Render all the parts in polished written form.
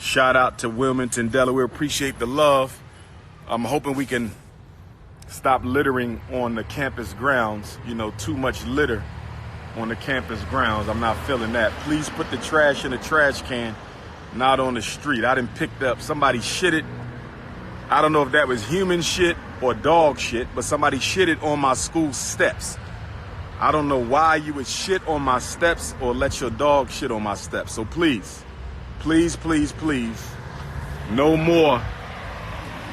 Shout out to Wilmington, Delaware. Appreciate the love. I'm hoping we can stop littering on the campus grounds. You know, too much litter on the campus grounds. I'm not feeling that. Please put the trash in the trash can, not on the street. I done picked up, somebody shitted. I don't know if that was human shit or dog shit, but somebody shitted on my school steps. I don't know why you would shit on my steps or let your dog shit on my steps. So please, please, please, please, no more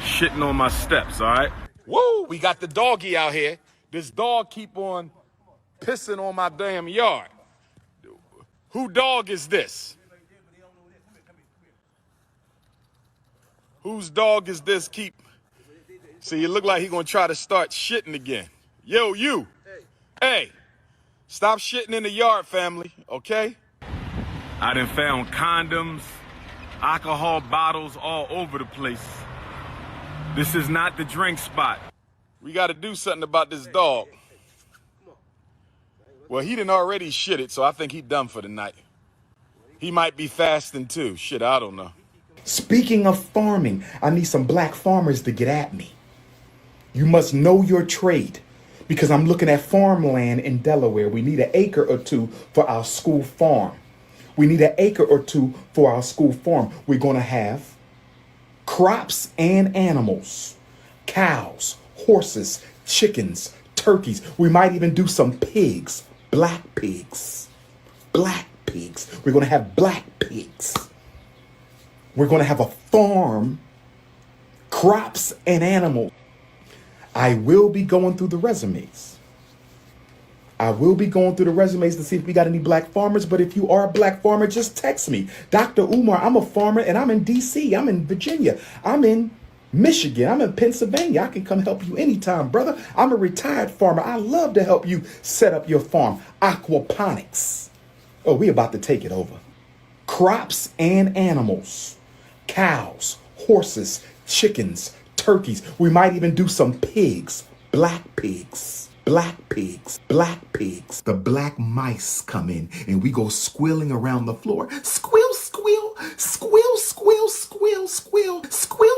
shitting on my steps, all right? Woo, we got the doggy out here. This dog keep on pissing on my damn yard. Who dog is this? Whose dog is this? See, it look like he gonna try to start shitting again. Yo, you. Hey, stop shitting in the yard, family, okay? I done found condoms, alcohol bottles all over the place. This is not the drink spot. We gotta do something about this dog. Well, he done already shitted, so I think he done for the night. He might be fasting too. Shit, I don't know. Speaking of farming, I need some black farmers to get at me. You must know your trade, because I'm looking at farmland in Delaware. We need an acre or two for our school farm. We need an acre or two for our school farm. We're going to have crops and animals, cows, horses, chickens, turkeys. We might even do some pigs, black pigs, black pigs. We're going to have black pigs. We're going to have a farm, crops and animals. I will be going through the resumes. I will be going through the resumes to see if we got any black farmers. But if you are a black farmer, just text me. Dr. Umar, I'm a farmer and I'm in D.C. I'm in Virginia. I'm in Michigan. I'm in Pennsylvania. I can come help you anytime, brother. I'm a retired farmer. I love to help you set up your farm. Aquaponics. Oh, we about to take it over. Crops and animals. Cows, horses, chickens, turkeys. We might even do some pigs, black pigs, black pigs, black pigs. The black mice come in and we go squealing around the floor. Squeal, squeal, squeal, squeal, squeal, squeal, squeal,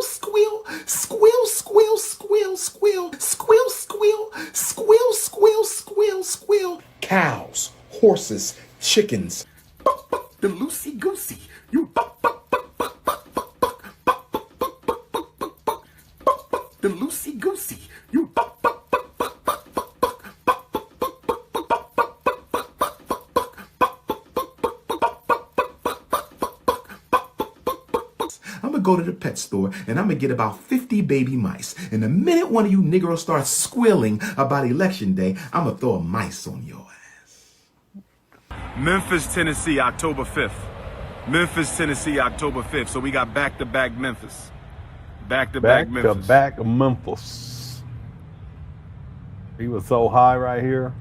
squeal, squeal, squeal, squeal, squeal, squeal, squeal, squeal, squeal, squeal, squeal. Cows, horses, chickens. Buck, buck, the loosey goosey. You buck, buck. The loosey goosey, you buck, buck, buck, buck, buck, buck, buck, buck, buck, buck, buck, buck, buck, buck, buck. I'm gonna go to the pet store and I'm gonna get about 50 baby mice. And the minute one of you Negroes starts squealing about election day, I'm gonna throw a mice on your ass. Memphis, Tennessee, October 5th. Memphis, Tennessee, October 5th. So we got back-to-back Memphis. Back-to-back Memphis. Back-to-back Memphis. He was so high right here.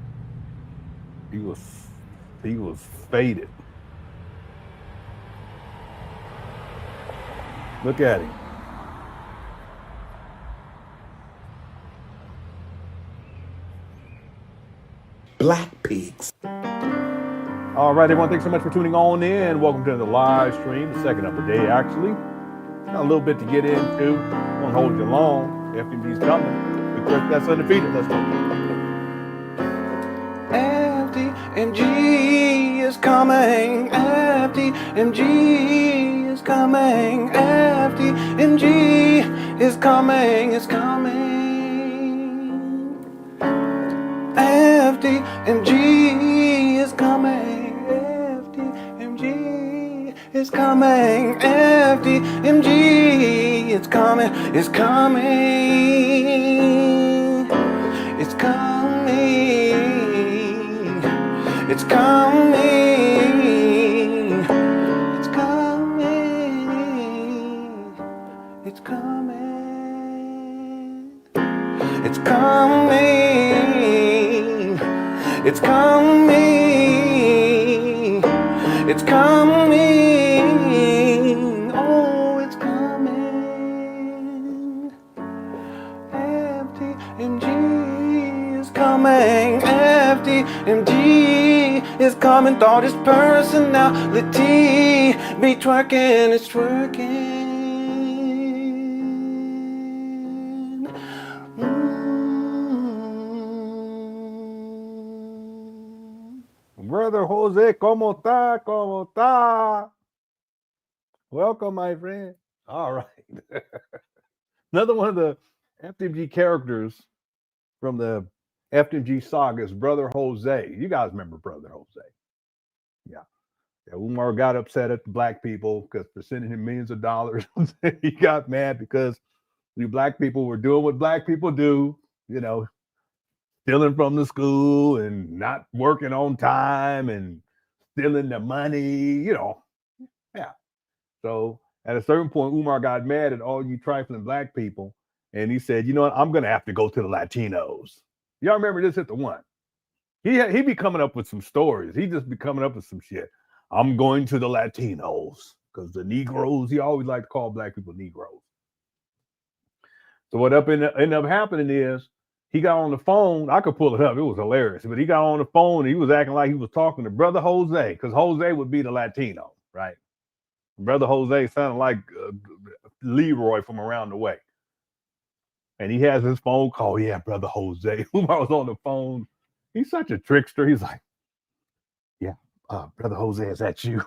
He was faded. Look at him. Black pigs. All right, everyone, thanks so much for tuning on in. Welcome to the live stream, the second of the day, actually. Got a little bit to get into. Won't hold you long. FDMG's coming. We Chris, that's undefeated. Let's go. FDMG is coming. FDMG is coming. FDMG is coming. It's coming. FDMG is coming. FDMG is coming. FDMG, it's coming. It's coming. It's coming. It's coming. It's coming. It's coming. It's coming. It's coming. It's coming. Oh, it's coming. FDMG is coming. FDMG is coming. Thought his personality booty be twerking, it's twerking. Brother Jose, ¿cómo está? ¿Cómo está? Welcome, my friend. All right. Another one of the FDMG characters from the FDMG saga is Brother Jose. You guys remember Brother Jose? Yeah. Umar got upset at the black people because for sending him millions of dollars. He got mad because the black people were doing what black people do, you know, stealing from the school and not working on time and stealing the money, you know. Yeah. So at a certain point, Umar got mad at all you trifling black people. And he said, you know what, I'm going to have to go to the Latinos. Y'all remember this at the one. He be coming up with some stories. He just be coming up with some shit. I'm going to the Latinos because the Negroes, he always liked to call black people Negroes. So what ended up happening is he got on the phone. I could pull it up. It was hilarious. But he got on the phone and he was acting like he was talking to Brother Jose because Jose would be the Latino, right? Brother Jose sounded like Leroy from around the way. And he has his phone call. Yeah, Brother Jose. Umar was on the phone. He's such a trickster. He's like, yeah, Brother Jose, is that you?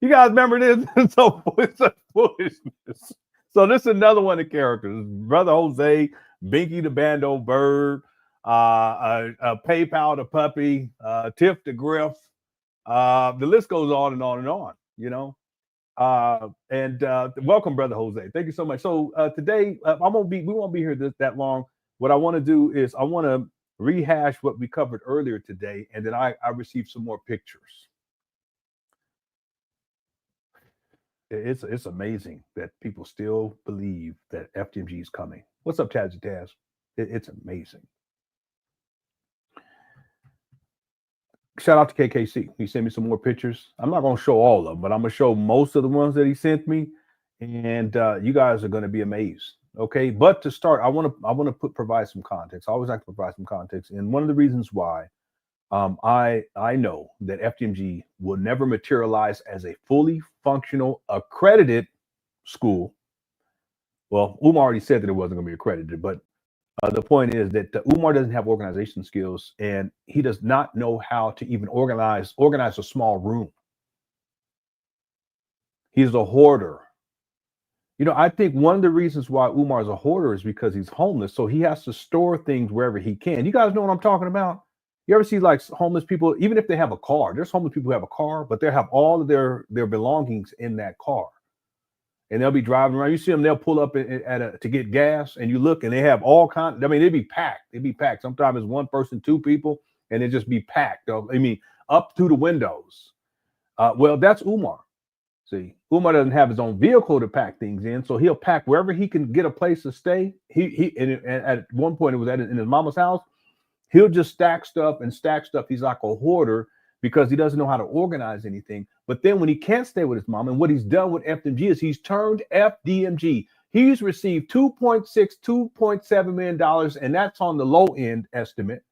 You guys remember this? It's such foolishness. So this is another one of the characters. Brother Jose, Binky the Bando Bird, PayPal the Puppy, Tiff the Griff. The list goes on and on and on, you know. Welcome, Brother Jose. Thank you so much. So today, we won't be here that long. What I want to do is I want to rehash what we covered earlier today, and then I received some more pictures. It's amazing that people still believe that FDMG is coming. What's up, Taz? It's amazing. Shout out to KKC. He sent me some more pictures. I'm not going to show all of them, but I'm going to show most of the ones that he sent me, and you guys are going to be amazed. Okay, but to start, I want to provide some context. I always like to provide some context, and one of the reasons why I know that FDMG will never materialize as a fully functional accredited school. Well, Umar already said that it wasn't going to be accredited, but the point is that Umar doesn't have organization skills, and he does not know how to even organize a small room. He's a hoarder. You know, I think one of the reasons why Umar is a hoarder is because he's homeless, so he has to store things wherever he can. You guys know what I'm talking about? You ever see like homeless people, even if they have a car, there's homeless people who have a car, but they have all of their belongings in that car. And they'll be driving around. You see them, they'll pull up to get gas, and you look and they have all kinds. I mean, they'd be packed. They'd be packed. Sometimes it's one person, two people, and it just be packed. I mean, up to the windows. Well, that's Umar. See, Umar doesn't have his own vehicle to pack things in, so he'll pack wherever he can get a place to stay. And at one point, it was in his mama's house. He'll just stack stuff. He's like a hoarder because he doesn't know how to organize anything. But then when he can't stay with his mom, and what he's done with FDMG is he's turned FDMG. He's received $2.7 million, and that's on the low end estimate,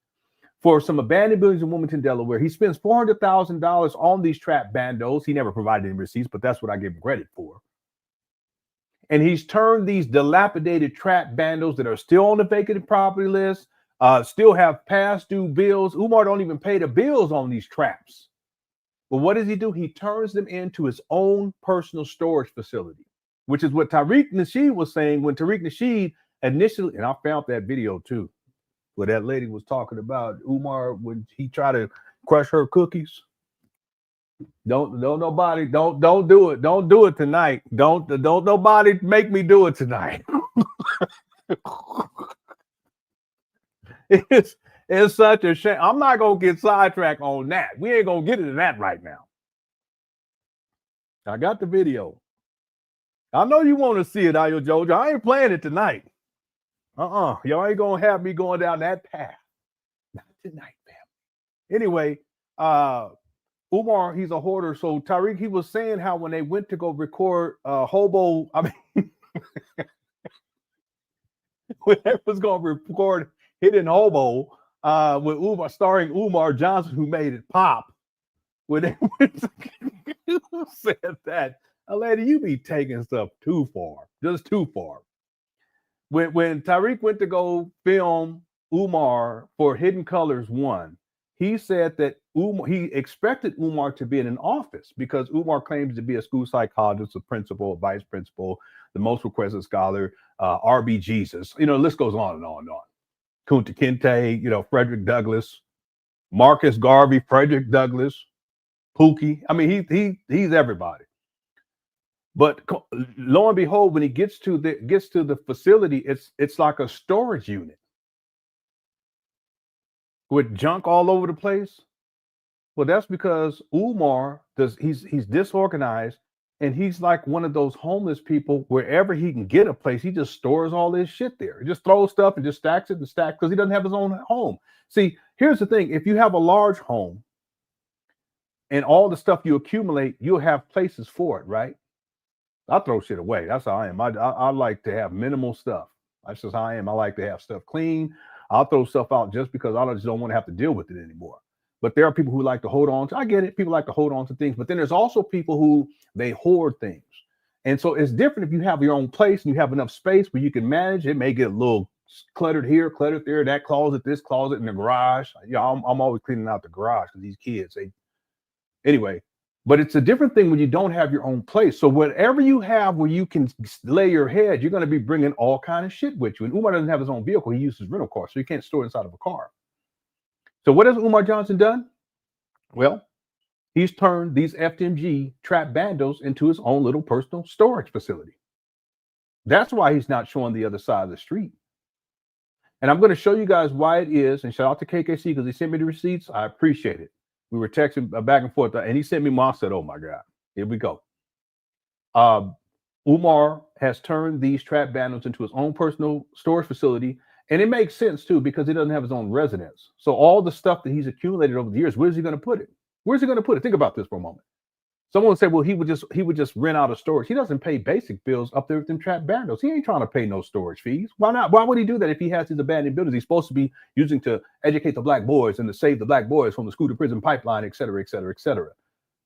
for some abandoned buildings in Wilmington, Delaware. He spends $400,000 on these trap bandos. He never provided any receipts, but that's what I give him credit for. And he's turned these dilapidated trap bandos that are still on the vacant property list, still have past due bills. Umar don't even pay the bills on these traps. But what does he do? He turns them into his own personal storage facility, which is what Tariq Nasheed was saying when Tariq Nasheed initially, and I found that video too, where that lady was talking about Umar when he tried to crush her cookies. Don't nobody do it. Don't do it tonight. Don't nobody make me do it tonight. It's such a shame. I'm not gonna get sidetracked on that. We ain't gonna get into that right now. I got the video. I know you want to see it, Ayo Jojo. I ain't playing it tonight. Y'all ain't gonna have me going down that path. Not tonight, fam. Anyway, Umar, he's a hoarder. So Tariq, he was saying how when they went to go record Hobo, when they was gonna record Hidden Hobo with Umar, starring Umar Johnson, who made it pop. when they went to, who said that? Lady, you be taking stuff too far, just too far. When Tariq went to go film Umar for Hidden Colors 1, he said that he expected Umar to be in an office because Umar claims to be a school psychologist, a principal, a vice principal, the most requested scholar, RB Jesus. You know, the list goes on and on and on. Kunta Kinte, you know, Frederick Douglass, Marcus Garvey, Frederick Douglass, Pookie. I mean, he's everybody. But lo and behold, when he gets to the facility, it's like a storage unit with junk all over the place. Well, that's because Umar he's disorganized, and he's like one of those homeless people. Wherever he can get a place, he just stores all this shit there. He just throws stuff and just stacks it and stacks because he doesn't have his own home. See, here's the thing: if you have a large home and all the stuff you accumulate, you'll have places for it, right? I throw shit away. That's how I am. I like to have minimal stuff. That's just how I am. I like to have stuff clean. I'll throw stuff out just because I just don't want to have to deal with it anymore. But there are people who like to hold on to, I get it. People like to hold on to things, but then there's also people who they hoard things. And so it's different if you have your own place and you have enough space where you can manage. It may get a little cluttered here, cluttered there, that closet, this closet in the garage. Yeah, I'm always cleaning out the garage because these kids, anyway. But it's a different thing when you don't have your own place. So whatever you have where you can lay your head, you're going to be bringing all kind of shit with you. And Umar doesn't have his own vehicle. He uses rental car, so he can't store inside of a car. So what has Umar Johnson done? Well, he's turned these FDMG trap bandos into his own little personal storage facility. That's why he's not showing the other side of the street. And I'm going to show you guys why it is. And shout out to KKC because he sent me the receipts. I appreciate it. We were texting back and forth, and he sent me more. I said, oh my God, here we go. Umar has turned these trap bandos into his own personal storage facility. And it makes sense too, because he doesn't have his own residence. So all the stuff that he's accumulated over the years, where's he going to put it? Where's he going to put it? Think about this for a moment. Someone said, well, he would just rent out a storage. He doesn't pay basic bills up there with them trap bandos. He ain't trying to pay no storage fees. Why not? Why would he do that if he has these abandoned buildings he's supposed to be using to educate the black boys and to save the black boys from the school to prison pipeline, et cetera, et cetera, et cetera?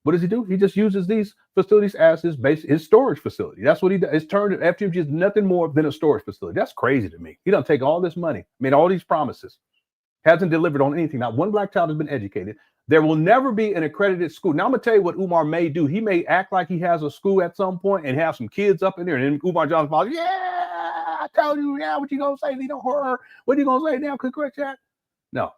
What does he do? He just uses these facilities as his storage facility. That's what he does. It's turned FDMG is nothing more than a storage facility. That's crazy to me. He doesn't take all this money, made all these promises, hasn't delivered on anything. Not one black child has been educated. There will never be an accredited school. Now I'm gonna tell you what Umar may do. He may act like he has a school at some point and have some kids up in there. And then Umar Johnson falls, yeah, I told you, yeah, what you gonna say? LenonHonor. What are you gonna say now? Correct that? No,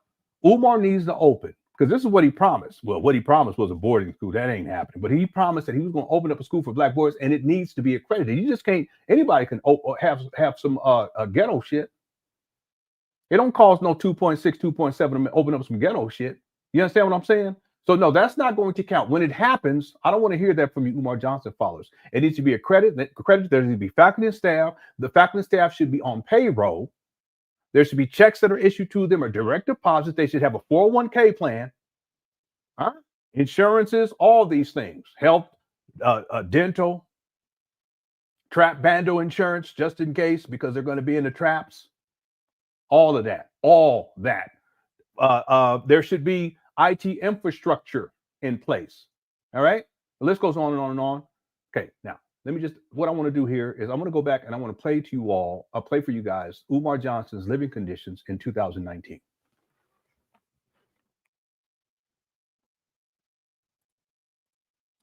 Umar needs to open because this is what he promised. Well, what he promised was a boarding school. That ain't happening. But he promised that he was gonna open up a school for black boys, and it needs to be accredited. You just can't. Anybody can have some ghetto shit. It don't cost no 2.6, 2.7 to open up some ghetto shit. You understand what I'm saying? So no, that's not going to count. When it happens, I don't want to hear that from you Umar Johnson followers. It needs to be accredited. There needs to be faculty and staff. The faculty and staff should be on payroll. There should be checks that are issued to them or direct deposits. They should have a 401k plan, insurances, all these things, health, dental, trap bando insurance, just in case, because they're going to be in the traps. All of that, there should be IT infrastructure in place. All right. The list goes on and on and on. Okay. Now, what I want to do here is I'm going to go back and I want to play to you all, I'll play for you guys, Umar Johnson's living conditions in 2019.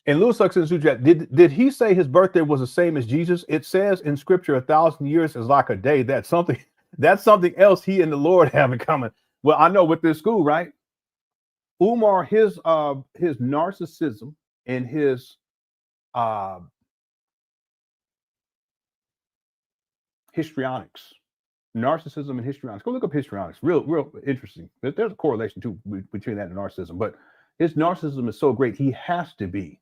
And Louis Sucks did he say his birthday was the same as Jesus? It says in scripture, 1,000 years is like a day. That's something else he and the Lord have in common. Well, I know with this school, right? Umar, his narcissism and his histrionics, narcissism and histrionics. Go look up histrionics. Real interesting. There's a correlation too between that and narcissism, but his narcissism is so great he has to be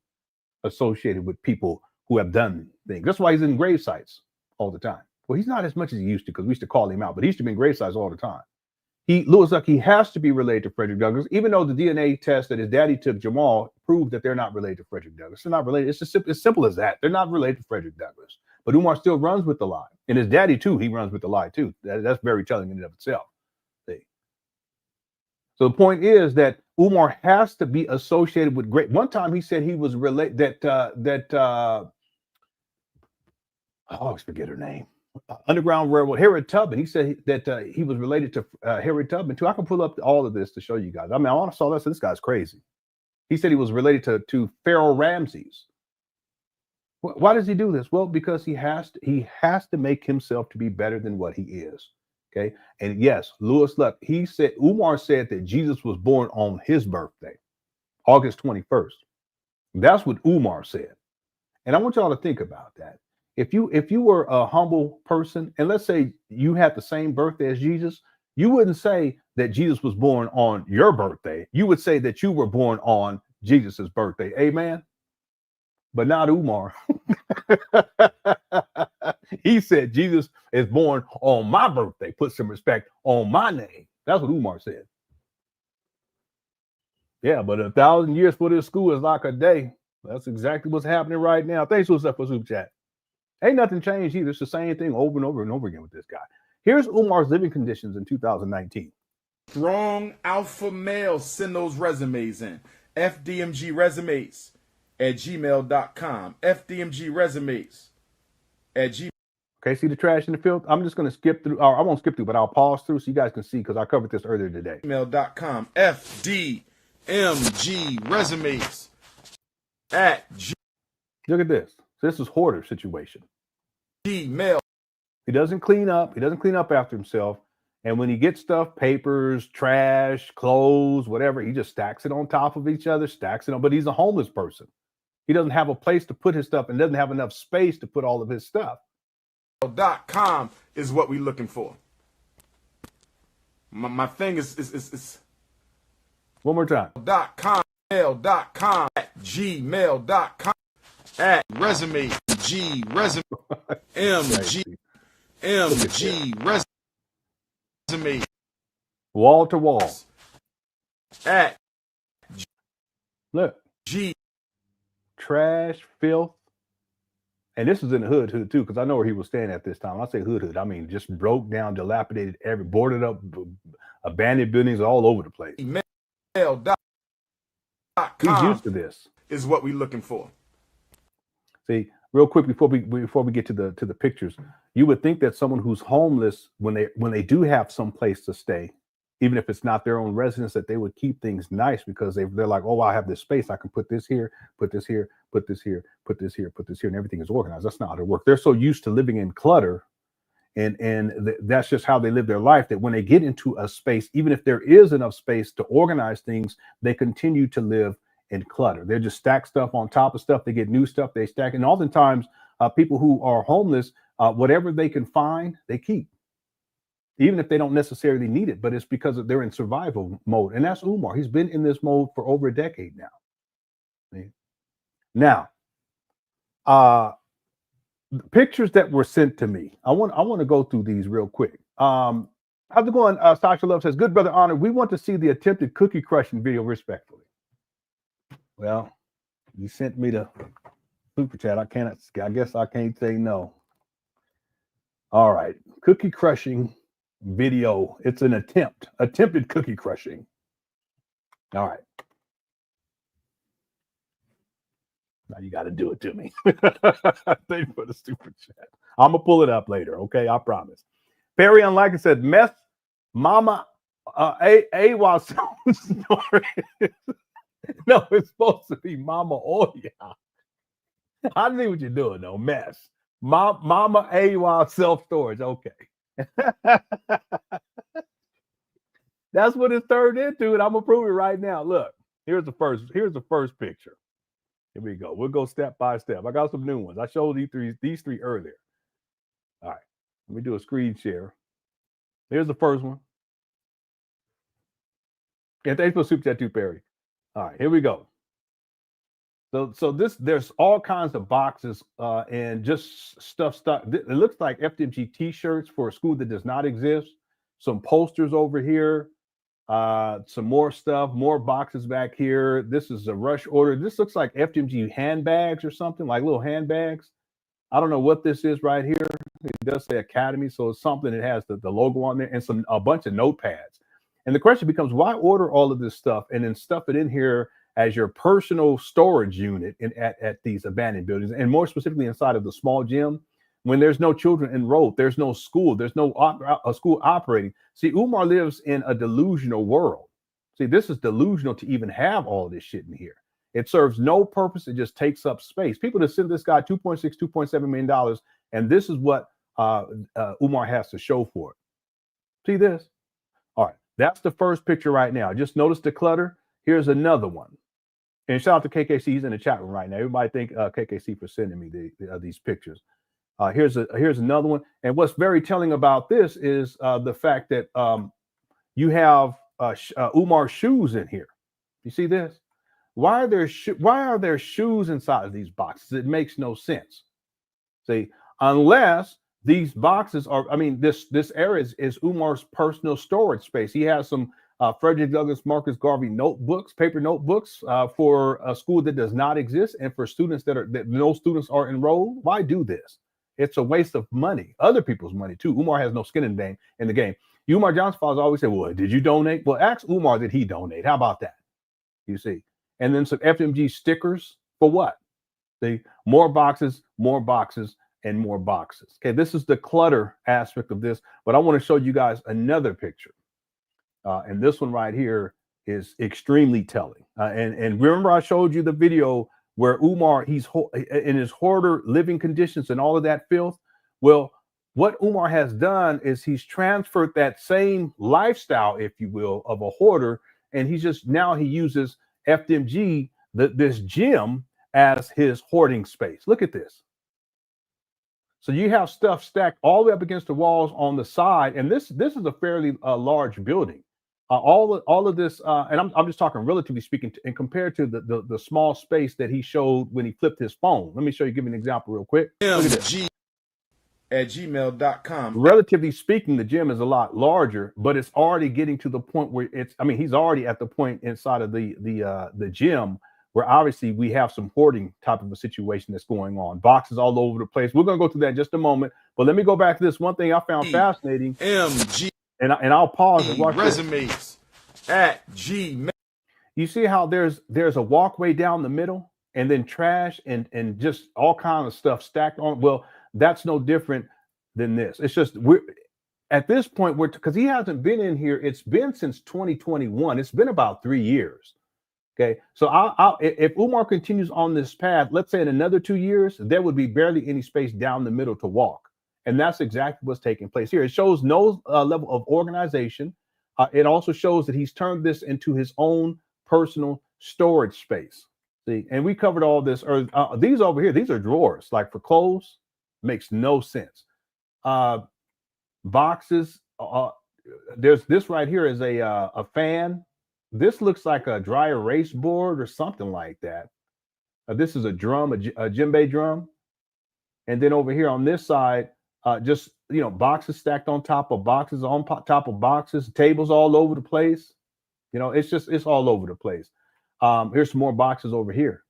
associated with people who have done things. That's why he's in grave sites all the time. Well, he's not as much as he used to because we used to call him out, but he used to be in grave sites all the time. Louis Zuck, he has to be related to Frederick Douglass, even though the DNA test that his daddy took, Jamal, proved that they're not related to Frederick Douglass. They're not related. It's just as simple as that. They're not related to Frederick Douglass. But Umar still runs with the lie. And his daddy, too, he runs with the lie, too. That's very telling in and of itself. See? So the point is that Umar has to be associated with great. One time he said he was related I always forget her name. Underground Railroad, Harriet Tubman. He said that he was related to Harriet Tubman too. I can pull up all of this to show you guys. I mean, I saw this. This guy's crazy. He said he was related to Pharaoh Ramses. Why does he do this? Well, because he has to make himself to be better than what he is. Okay. And yes, Lewis Luck, Umar said that Jesus was born on his birthday, August 21st. That's what Umar said. And I want y'all to think about that. If you were a humble person, and let's say you had the same birthday as Jesus, you wouldn't say that Jesus was born on your birthday. You would say that you were born on Jesus's birthday. Amen. But not Umar. He said Jesus is born on my birthday. Put some respect on my name. That's what Umar said. Yeah, but 1,000 years for this school is like a day. That's exactly what's happening right now. Thanks for Super Chat. Ain't nothing changed either. It's the same thing over and over and over again with this guy. Here's Umar's living conditions in 2019. Strong alpha males, send those resumes in. FDMG resumes at gmail.com. FDMG resumes at gmail. Okay, see the trash and the filth? I'm just going to skip through. Or I won't skip through, but I'll pause through so you guys can see because I covered this earlier today. Gmail.com. FDMG resumes at gmail. Look at this. So this is hoarder situation. Gmail. He doesn't clean up. He doesn't clean up after himself. And when he gets stuff, papers, trash, clothes, whatever, he just stacks it on top of each other, stacks it on. But he's a homeless person. He doesn't have a place to put his stuff and doesn't have enough space to put all of his stuff. .com is what we're looking for. My thing is One more time. .com, mail.com, at gmail.com, at resume, resume, resume, wall to wall. At look, G, trash, filth. And this is in the hood too, because I know where he was staying at this time. I say hood. I mean, just broke down, dilapidated, boarded up, abandoned buildings all over the place. Mail.com. He's used to this. Is what we're looking for. See, real quick before we get to the pictures, you would think that someone who's homeless, when they do have some place to stay, even if it's not their own residence, that they would keep things nice because they're like, oh, I have this space. I can put this here, put this here, put this here, put this here, put this here, and everything is organized. That's not how they work. They're so used to living in clutter, and that's just how they live their life, that when they get into a space, even if there is enough space to organize things, they continue to live in clutter. They just stack stuff on top of stuff. They get new stuff, they stack. And oftentimes, people who are homeless, whatever they can find, they keep. Even if they don't necessarily need it, but it's because they're in survival mode. And that's Umar. He's been in this mode for over a decade now. Now, the pictures that were sent to me, I want to go through these real quick. How's it going? Sasha Love says, good brother Honor, we want to see the attempted cookie crushing video respectfully. Well, you sent me the super chat. I guess I can't say no. All right. Cookie crushing video. It's an attempted cookie crushing. All right. Now you got to do it to me. Thank you for the super chat. I'm going to pull it up later. Okay. I promise. Perry Unlikely said, meth mama while story. No, it's supposed to be mama Oya. I see what you're doing though. Mess. Mama while self-storage. Okay. That's what it's turned into, and I'm gonna prove it right now. Look, here's the first picture. Here we go. We'll go step by step. I got some new ones. I showed these three earlier. All right, let me do a screen share. Here's the first one. Yeah, thanks for the super chat too, Perry. All right, here we go. So there's all kinds of boxes and just stuff. It looks like FDMG t-shirts for a school that does not exist. Some posters over here. Some more stuff, more boxes back here. This is a rush order. This looks like FDMG handbags or something, like little handbags. I don't know what this is right here. It does say Academy, so it's something that has the logo on there and a bunch of notepads. And the question becomes, why order all of this stuff and then stuff it in here as your personal storage unit at these abandoned buildings, and more specifically inside of the small gym, when there's no children enrolled, there's no school, there's no school operating. See, Umar lives in a delusional world. See, this is delusional to even have all this shit in here. It serves no purpose. It just takes up space. People that send this guy $2.7 million, and this is what Umar has to show for it. See this? All right, that's the first picture right now. Just notice the clutter. Here's another one. And shout out to KKC. He's in the chat room right now. Everybody thank KKC for sending me these pictures. Here's another one. And what's very telling about this is the fact that you have Umar's shoes in here. You see this? Why are there shoes inside of these boxes? It makes no sense. See, unless these boxes are, I mean, this area is Umar's personal storage space. He has some Frederick Douglass Marcus Garvey notebooks, paper notebooks for a school that does not exist, and for students that no students are enrolled. Why do this? It's a waste of money, other people's money too. Umar has no skin in the game. Umar Johnson's father always said, "Well, did you donate?" Well, ask Umar, did he donate? How about that? You see, and then some FDMG stickers for what? More boxes, and more boxes. Okay, this is the clutter aspect of this, but I want to show you guys another picture. And this one right here is extremely telling. And remember, I showed you the video where Umar, he's in his hoarder living conditions and all of that filth. Well, what Umar has done is he's transferred that same lifestyle, if you will, of a hoarder, and he uses FDMG, this gym, as his hoarding space. Look at this. So you have stuff stacked all the way up against the walls on the side, and this is a fairly large building. All of this, and I'm just talking relatively speaking, and compared to the small space that he showed when he flipped his phone. Let me show you, give you an example real quick. Look at this. At gmail.com. Relatively speaking, the gym is a lot larger, but it's already getting to the point where he's already at the point inside of the gym where obviously we have some hoarding type of a situation that's going on. Boxes all over the place. We're going to go through that in just a moment, but let me go back to this one thing I found fascinating. MG. And I'll pause and watch resumes at Gmail. You see how there's a walkway down the middle, and then trash and just all kinds of stuff stacked on. Well, that's no different than this. It's just we're at this point because he hasn't been in here. It's been since 2021. It's been about 3 years. Okay, so if Umar continues on this path, let's say in another 2 years, there would be barely any space down the middle to walk. And that's exactly what's taking place here. It shows no level of organization. It also shows that he's turned this into his own personal storage space. See, and we covered all this. These over here, these are drawers, like for clothes. Makes no sense. Boxes. There's this right here is a fan. This looks like a dry erase board or something like that. This is a drum, a djembe drum. And then over here on this side, just, boxes stacked on top of boxes, on top of boxes, tables all over the place. It's all over the place. Here's some more boxes over here.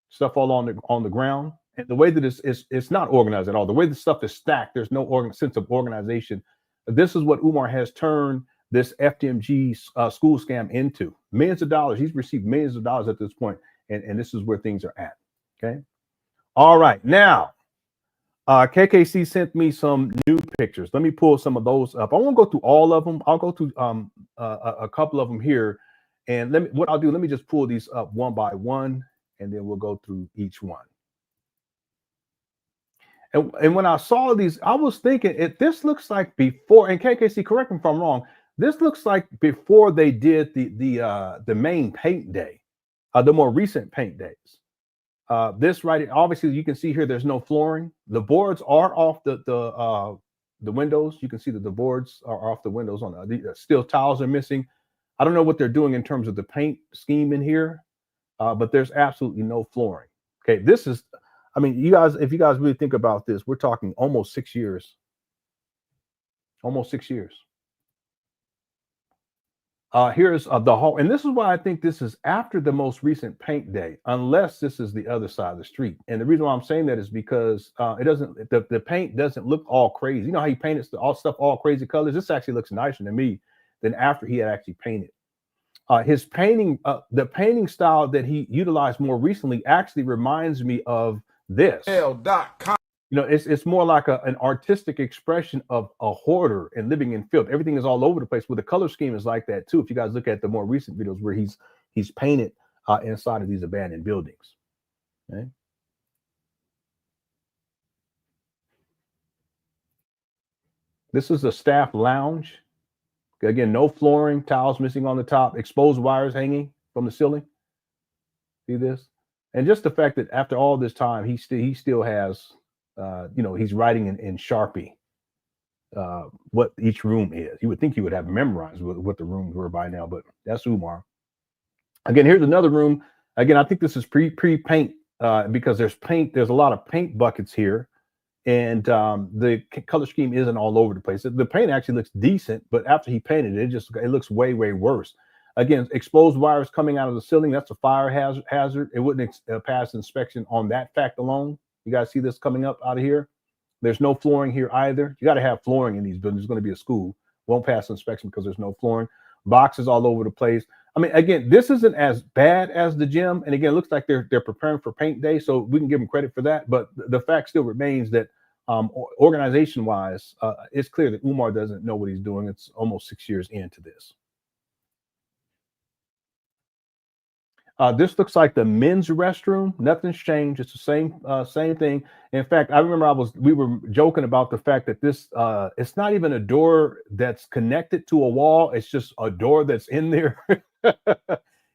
Stuff all on the ground. And the way that it's not organized at all. The way the stuff is stacked, there's no sense of organization. This is what Umar has turned this FDMG school scam into. Millions of dollars. He's received millions of dollars at this point, and this is where things are at. Okay. All right. Now, KKC sent me some new pictures. Let me pull some of those up. I won't go through all of them. I'll go through a couple of them here, and let me just pull these up one by one, and then we'll go through each one. And when I saw these, I was thinking, this looks like before. And KKC, correct me if I'm wrong. This looks like before they did the main paint day, the more recent paint days. This right, obviously you can see here, there's no flooring. The boards are off the windows. You can see that the boards are off the windows. On the steel tiles are missing. I don't know what they're doing in terms of the paint scheme in here, but there's absolutely no flooring. Okay, this is, you guys, if you guys really think about this, we're talking almost 6 years. Almost 6 years. Here's the whole, and this is why I think this is after the most recent paint day, unless this is the other side of the street. And the reason why I'm saying that is because the paint doesn't look all crazy. You know how you painted all stuff all crazy colors? This actually looks nicer to me than after he had actually painted. His painting, the painting style that he utilized more recently actually reminds me of this. L.com. You know, it's more like an artistic expression of a hoarder and living in filth. Everything is all over the place. Well, the color scheme is like that too. If you guys look at the more recent videos where he's painted inside of these abandoned buildings. Okay. This is a staff lounge. Again, no flooring, towels missing on the top, exposed wires hanging from the ceiling. See this? And just the fact that after all this time, he still has, you know, he's writing in Sharpie what each room is. You would think he would have memorized what the rooms were by now, but that's Umar. Again, here's another room. Again, I think this is pre-paint because there's paint. There's a lot of paint buckets here. And the color scheme isn't all over the place. The paint actually looks decent, but after he painted it, it looks way, way worse. Again, exposed wires coming out of the ceiling. That's a fire hazard. It wouldn't pass inspection on that fact alone. You guys see this coming up out of here? There's no flooring here either. You got to have flooring in these buildings. There's going to be a school. Won't pass inspection because there's no flooring. Boxes all over the place. I mean, again, this isn't as bad as the gym. And again, it looks like they're preparing for paint day, so we can give them credit for that. But the fact still remains that organization-wise, it's clear that Umar doesn't know what he's doing. It's almost 6 years into this. This looks like the men's restroom. Nothing's changed. It's the same thing. In fact, I remember we were joking about the fact that this it's not even a door that's connected to a wall. It's just a door that's in there.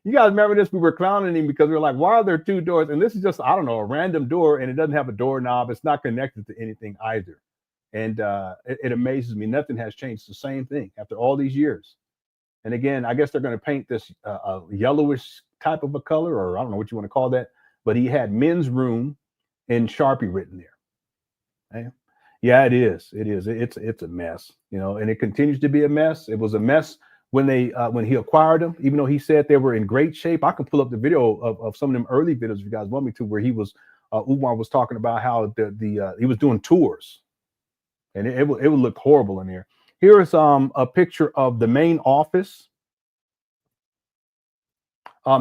You guys remember this? We were clowning him because we were like, why are there two doors? And this is just, I don't know, a random door, and it doesn't have a doorknob. It's not connected to anything either. And it amazes me. Nothing has changed. It's the same thing after all these years. And again, I guess they're going to paint this a yellowish type of a color, or I don't know what you want to call that. But he had men's room in Sharpie written there. Okay? Yeah, it is. It is. It's a mess, you know, and it continues to be a mess. It was a mess when he acquired them, even though he said they were in great shape. I can pull up the video of some of them early videos if you guys want me to, where he was Umar was talking about how he was doing tours, and it would look horrible in there. Here is a picture of the main office.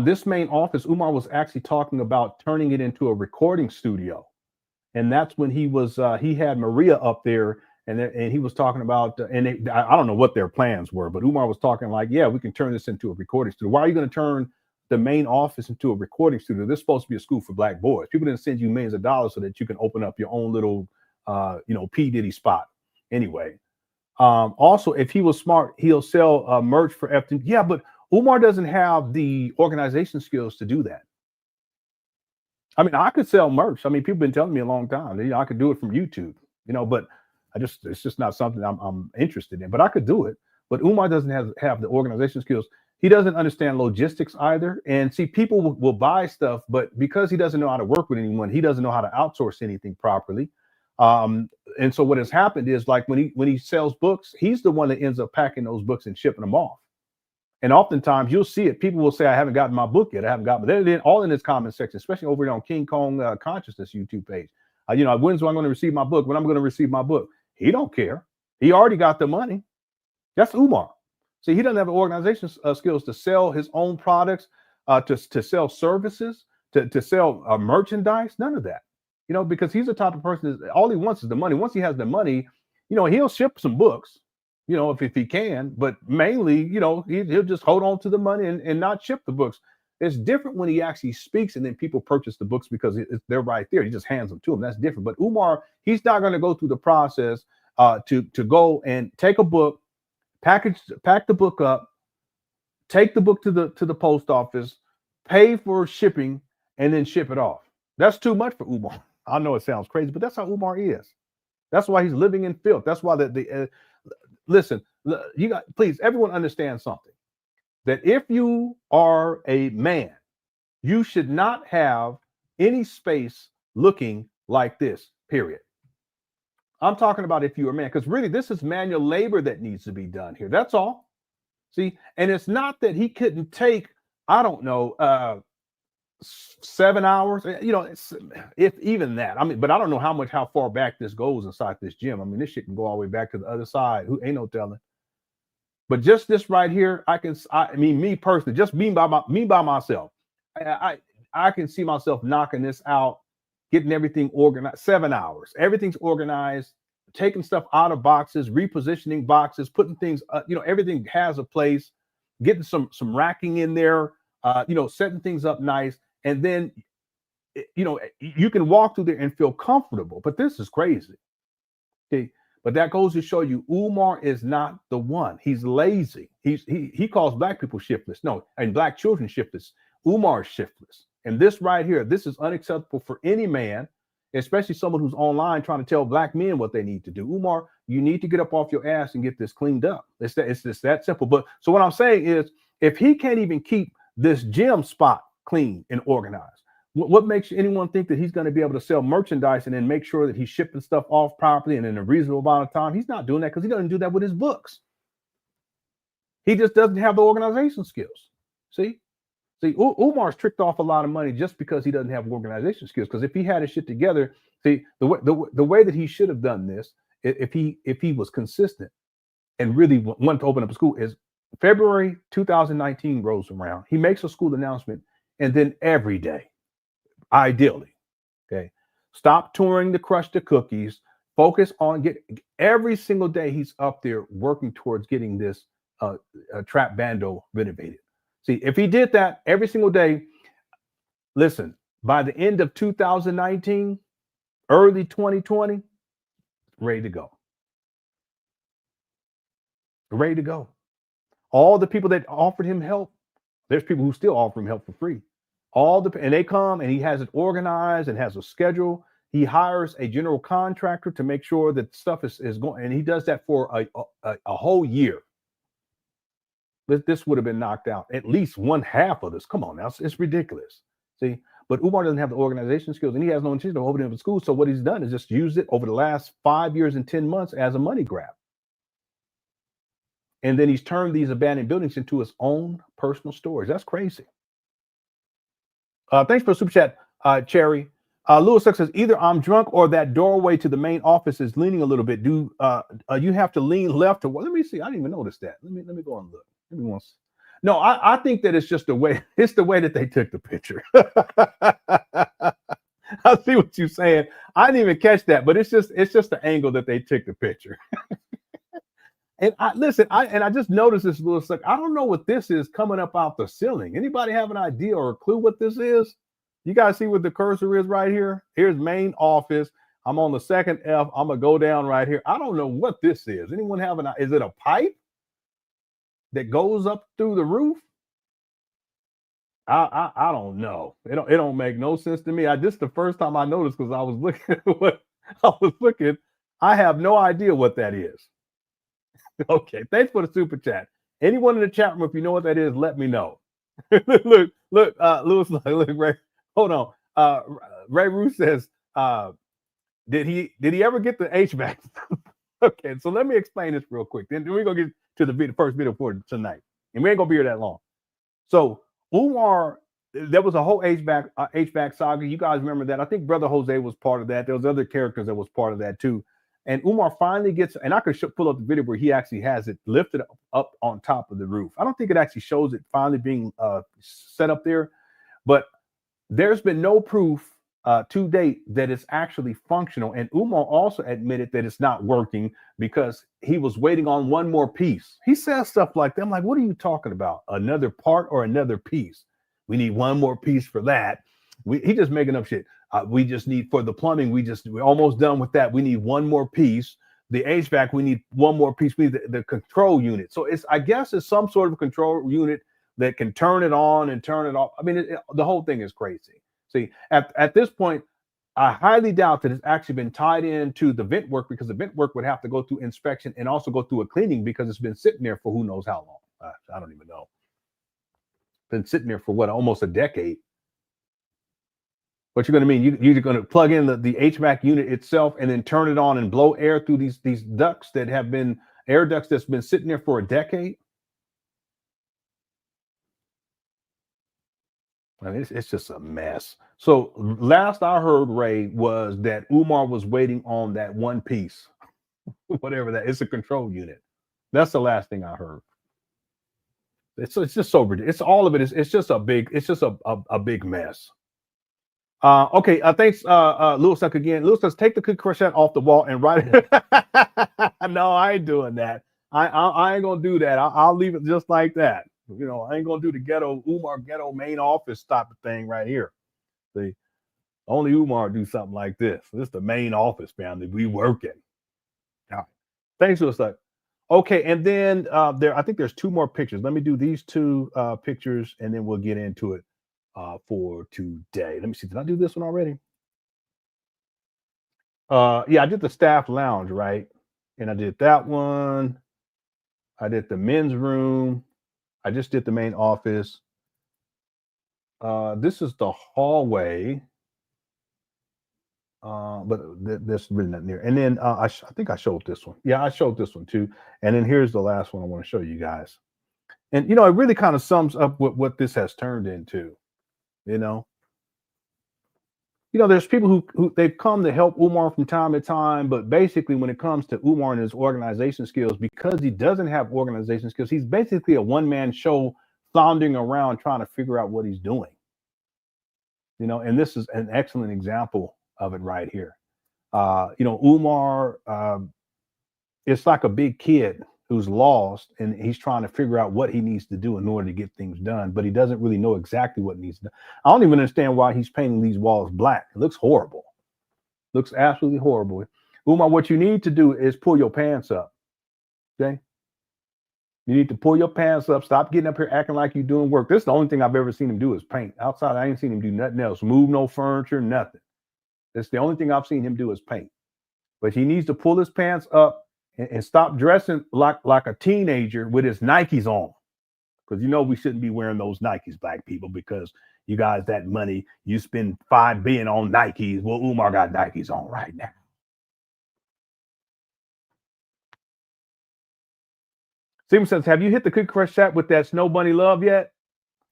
This main office, Umar was actually talking about turning it into a recording studio, and that's when he had Maria up there. And he was talking about, I don't know what their plans were, but Umar was talking like, yeah, we can turn this into a recording studio. Why are you going to turn the main office into a recording studio? This is supposed to be a school for black boys. People didn't send you millions of dollars so that you can open up your own little, you know, P. Diddy spot. Anyway, also, if he was smart, he'll sell merch for FDMG. Yeah, but Umar doesn't have the organization skills to do that. I mean, I could sell merch. I mean, people have been telling me a long time, you know, I could do it from YouTube, you know, but it's just not something I'm interested in, but I could do it. But Umar doesn't have the organization skills. He doesn't understand logistics either. And see, people will buy stuff, but because he doesn't know how to work with anyone, he doesn't know how to outsource anything properly. And so what has happened is, like, when he sells books, he's the one that ends up packing those books and shipping them off. And oftentimes you'll see it. People will say, I haven't gotten my book yet. I haven't got, but they're all in this comment section, especially over here on King Kong Consciousness YouTube page. You know, when's I'm going to receive my book? When I'm going to receive my book? He don't care. He already got the money. That's Umar. See, he doesn't have the organization skills to sell his own products, to sell services, to sell merchandise. None of that, you know, because he's the type of person that all he wants is the money. Once he has the money, you know, he'll ship some books, you know, if he can, but mainly, you know, he'll just hold on to the money and not ship the books. It's different when he actually speaks and then people purchase the books because they're right there. He just hands them to them. That's different. But Umar, he's not going to go through the process to go and take a book, pack the book up, take the book to the post office, pay for shipping, and then ship it off. That's too much for Umar. I know it sounds crazy, but that's how Umar is. That's why he's living in filth. That's why listen, please, everyone understand something. That if you are a man, you should not have any space looking like this, period. I'm talking about if you're a man, because really this is manual labor that needs to be done here. That's all. See, and it's not that he couldn't take, I don't know, 7 hours, you know, if even that. I mean, but I don't know how far back this goes inside this gym. I mean, this shit can go all the way back to the other side. Who ain't no telling. But just this right here, I mean, me personally, just me by myself, I can see myself knocking this out, getting everything organized, 7 hours. Everything's organized, taking stuff out of boxes, repositioning boxes, putting things, everything has a place, getting some racking in there, setting things up nice. And then, you can walk through there and feel comfortable, but this is crazy. Okay. But that goes to show you Umar is not the one. He's lazy. He calls black people shiftless. No, and black children shiftless. Umar is shiftless. And this right here, this is unacceptable for any man, especially someone who's online trying to tell black men what they need to do. Umar, you need to get up off your ass and get this cleaned up. It's just that simple. But so what I'm saying is, if he can't even keep this gym spot clean and organized, what makes anyone think that he's going to be able to sell merchandise and then make sure that he's shipping stuff off properly and in a reasonable amount of time? He's not doing that because he doesn't do that with his books. He just doesn't have the organization skills. See, Umar's tricked off a lot of money just because he doesn't have organization skills. Because if he had his shit together, see, the way that he should have done this, if he was consistent and really wanted to open up a school, is February 2019 rolls around. He makes a school announcement, and then every day, ideally, okay, stop touring to crush the cookies. Focus on every single day. He's up there working towards getting this trap bando renovated. See, if he did that every single day, listen, by the end of 2019, early 2020, ready to go. Ready to go. All the people that offered him help, there's people who still offer him help for free. And they come and he has it organized and has a schedule. He hires a general contractor to make sure that stuff is going, and he does that for a whole year. This would have been knocked out. At least one half of this. Come on now, it's ridiculous. See, but Umar doesn't have the organization skills, and he has no intention of opening up a school. So what he's done is just used it over the last 5 years and 10 months as a money grab. And then he's turned these abandoned buildings into his own personal stores. That's crazy. Thanks for the super chat, Cherry. Lewis says, either I'm drunk or that doorway to the main office is leaning a little bit. Do you have to lean left or what? Let me see. I didn't even notice that. Let me go and look. No, I think that it's just the way. It's the way that they took the picture. I see what you're saying. I didn't even catch that, but it's just the angle that they took the picture. And I just noticed this little stuff. I don't know what this is coming up out the ceiling. Anybody have an idea or a clue what this is? You guys see what the cursor is right here? Here's main office. I'm on the second F. I'm gonna go down right here. I don't know what this is. Anyone have is it a pipe that goes up through the roof? I don't know. It don't make no sense to me. This is the first time I noticed because I was looking at what I was looking. I have no idea what that is. Okay, thanks for the super chat. Anyone in the chat room, if you know what that is, let me know. look, Lewis, look, Ray. Hold on. Ray Ruth says, did he ever get the HVAC? Okay, so let me explain this real quick. Then we're gonna get to the first video for tonight, and we ain't gonna be here that long. So Umar, there was a whole HVAC saga. You guys remember that? I think Brother Jose was part of that. There was other characters that was part of that too. And Umar finally gets, and I could pull up the video where he actually has it lifted up on top of the roof. I don't think it actually shows it finally being set up there, but there's been no proof to date that it's actually functional. And Umar also admitted that it's not working because he was waiting on one more piece. He says stuff like that. I'm like, what are you talking about? Another part or another piece? We need one more piece for that. He just making up shit. We just need for the plumbing. We're almost done with that. We need one more piece. The HVAC, we need one more piece. We need the control unit. So I guess it's some sort of control unit that can turn it on and turn it off. I mean, the whole thing is crazy. See, at this point, I highly doubt that it's actually been tied into the vent work because the vent work would have to go through inspection and also go through a cleaning because it's been sitting there for who knows how long. I don't even know. Been sitting there for what, almost a decade. What you're going to mean? You're going to plug in the HVAC unit itself and then turn it on and blow air through these ducts that have been air ducts that's been sitting there for a decade. I mean, it's just a mess. So last I heard, Ray, was that Umar was waiting on that one piece, whatever that is, a control unit. That's the last thing I heard. It's just so ridiculous. It's all of it. It's just a big mess. Okay. Thanks, Lewis Duck again. Lewis says, take the cookie crochet off the wall and write it. No, I ain't doing that. I ain't gonna do that. I'll leave it just like that. You know, I ain't gonna do the Umar ghetto main office type of thing right here. See, only Umar do something like this. This is the main office family. We working. All right. Thanks, Lewis Duck. Okay, and then I think there's 2 more pictures. Let me do these 2 pictures, and then we'll get into it for today. Let me see. Did I do this one already? Yeah, I did the staff lounge, right? And I did that one. I did the men's room. I just did the main office. This is the hallway. But there's really nothing there. And then I think I showed this one. Yeah, I showed this one too. And then here's the last one I want to show you guys. And, you know, it really kind of sums up what this has turned into, you know. There's people who they've come to help Umar from time to time, but basically when it comes to Umar and his organization skills, because he doesn't have organization skills, he's basically a one-man show floundering around trying to figure out what he's doing. You know, and this is an excellent example of it right here. Umar, it's like a big kid who's lost and he's trying to figure out what he needs to do in order to get things done, but he doesn't really know exactly what needs to do. I don't even understand why he's painting these walls black. It looks horrible. Looks absolutely horrible. Umar, what you need to do is pull your pants up. Okay? You need to pull your pants up. Stop getting up here acting like you're doing work. This is the only thing I've ever seen him do is paint. Outside, I ain't seen him do nothing else. Move no furniture, nothing. That's the only thing I've seen him do is paint. But he needs to pull his pants up and stop dressing like a teenager with his Nikes on. Because, you know, we shouldn't be wearing those Nikes, black people, because you guys, that money, you spend $5 billion on Nikes. Well, Umar got Nikes on right now. Steven says, have you hit the Cookie Crush chat with that Snow Bunny love yet?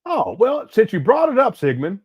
Oh, well, since you brought it up, Sigmund.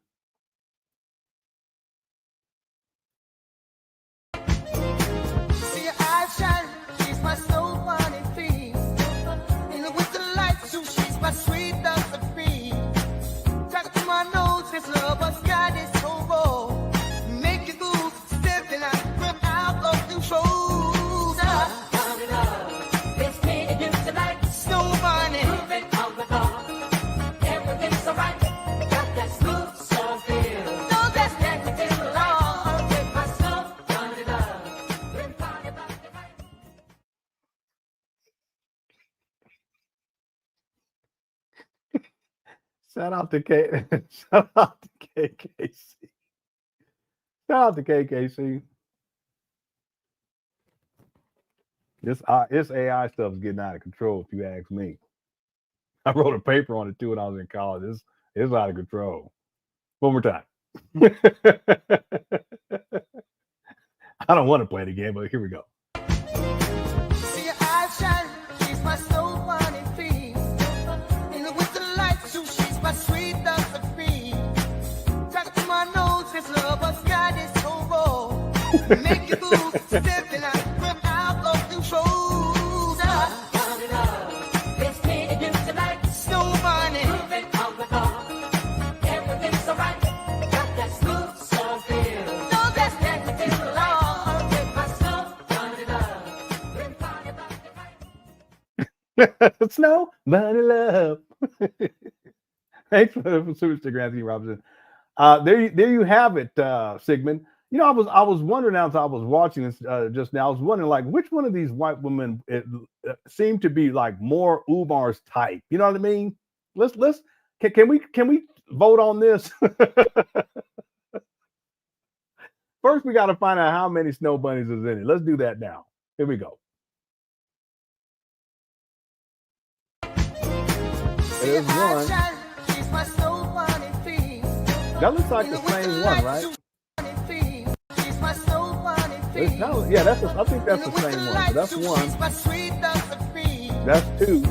Shout out to Shout out to KKC. Shout out to KKC. This AI stuff is getting out of control, if you ask me. I wrote a paper on it too when I was in college. It's out of control. One more time. I don't want to play it again, but here we go. See your eyes shine, she's my soul running free. In the winter lights, she's my sweet love and free. Talk to my nose, this love was God is so raw. Make you move, step and I rip out of control. It's me and you tonight. Snow bunny. Moving on the bar. Everything's so right. Got that smooth soul feel. No, that's negative law. Get my snow bunny love. Been fine about it right. Snow bunny love. Thanks for the super sticker, Anthony Robinson. There you have it, Sigmund. You know, I was wondering as I was watching this just now. I was wondering, like, which one of these white women seemed to be like more Umar's type. You know what I mean? Can we vote on this? First, we got to find out how many snow bunnies is in it. Let's do that now. Here we go. There's one. That looks like the same one, right? No, yeah, I think that's the same one. So that's one. That's two.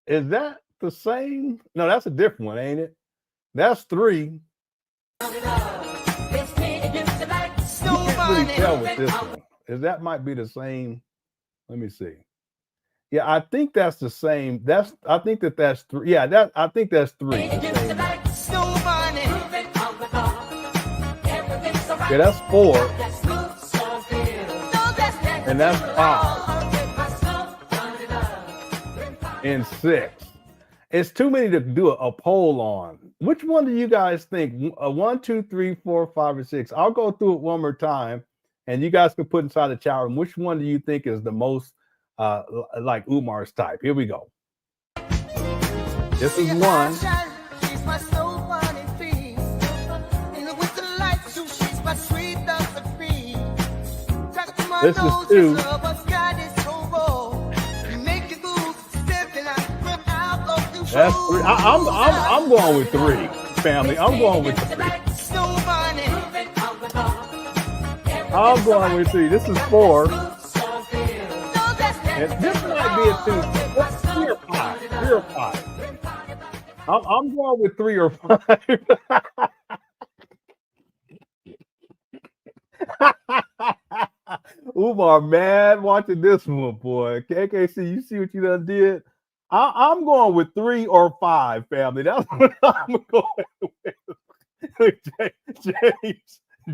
Is that the same? No, that's a different one, ain't it? That's three. really tell with this one. Is that might be the same. Let me see. Yeah, I think that's the same. I think that's three. Yeah, I think that's three. Yeah, that's four. And that's 5. And 6. It's too many to do a poll on. Which one do you guys think? 1, 2, 3, 4, 5, or 6? I'll go through it one more time, and you guys can put inside the chat room. Which one do you think is the most like Umar's type? Here we go. This is 1. This is 2. That's 3. I'm going with 3, family. I'm going with 3. I'm going with 3. This is 4. And this might be a 2. What's 3 or 5? 3 or 5. I'm going with 3 or 5. Umar, man, watching this one, boy. KKC, you see what you done did? I'm going with 3 or 5, family. That's what I'm going with.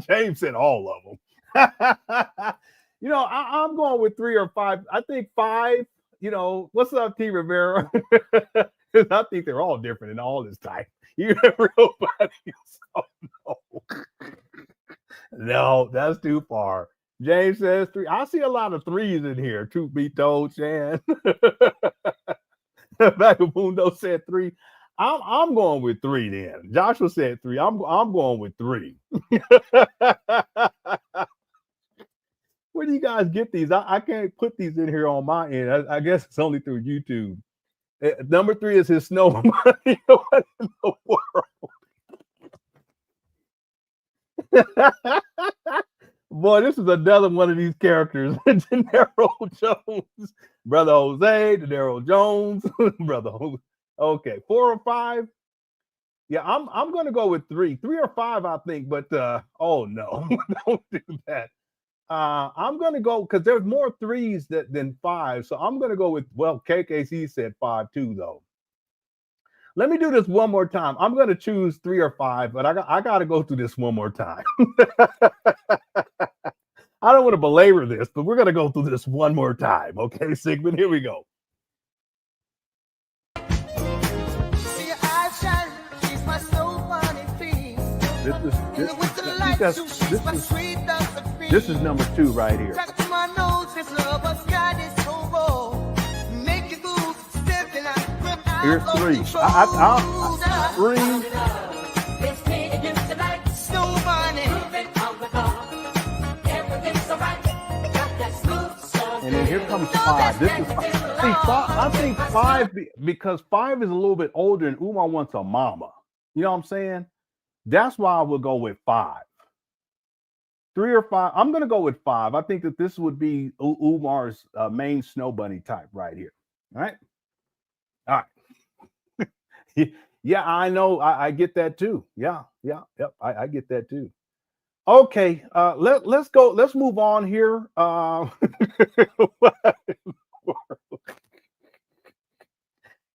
James said all of them. You know, I'm going with 3 or 5. I think 5, you know, what's up, T. Rivera? I think they're all different in all this type. You never know about it. So no, that's too far. James says 3. I see a lot of 3s in here, truth be told, Shan. Vagabundo said 3. I'm going with 3 then. Joshua said 3. I'm going with 3. Where do you guys get these? I can't put these in here on my end. I guess it's only through YouTube. Number 3 is his snow money. What in the world? Boy, this is another one of these characters. Gennaro Jones, Brother Jose, Gennaro Jones, Brother Jose. Okay, 4 or 5. Yeah, I'm gonna go with 3. 3 or 5, I think, but oh no, don't do that. I'm gonna go because there's more 3s than 5. So I'm gonna go with, well, KKC said 5 too, though. Let me do this one more time. I'm gonna choose 3 or 5, but I gotta go through this one more time. I don't want to belabor this, but we're gonna go through this one more time. Okay, Sigmund, here we go. This is number 2 right here. Here's 3. 3. And then here comes 5. This is 5. See, 5. I think 5 because 5 is a little bit older and Umar wants a mama. You know what I'm saying? That's why I would go with 5. 3 or 5. I'm going to go with 5. I think that this would be Umar's main snow bunny type right here. All right. All right. Yeah, I know. I get that too. Yeah. Yep. I get that too. Okay. Let's go. Let's move on here.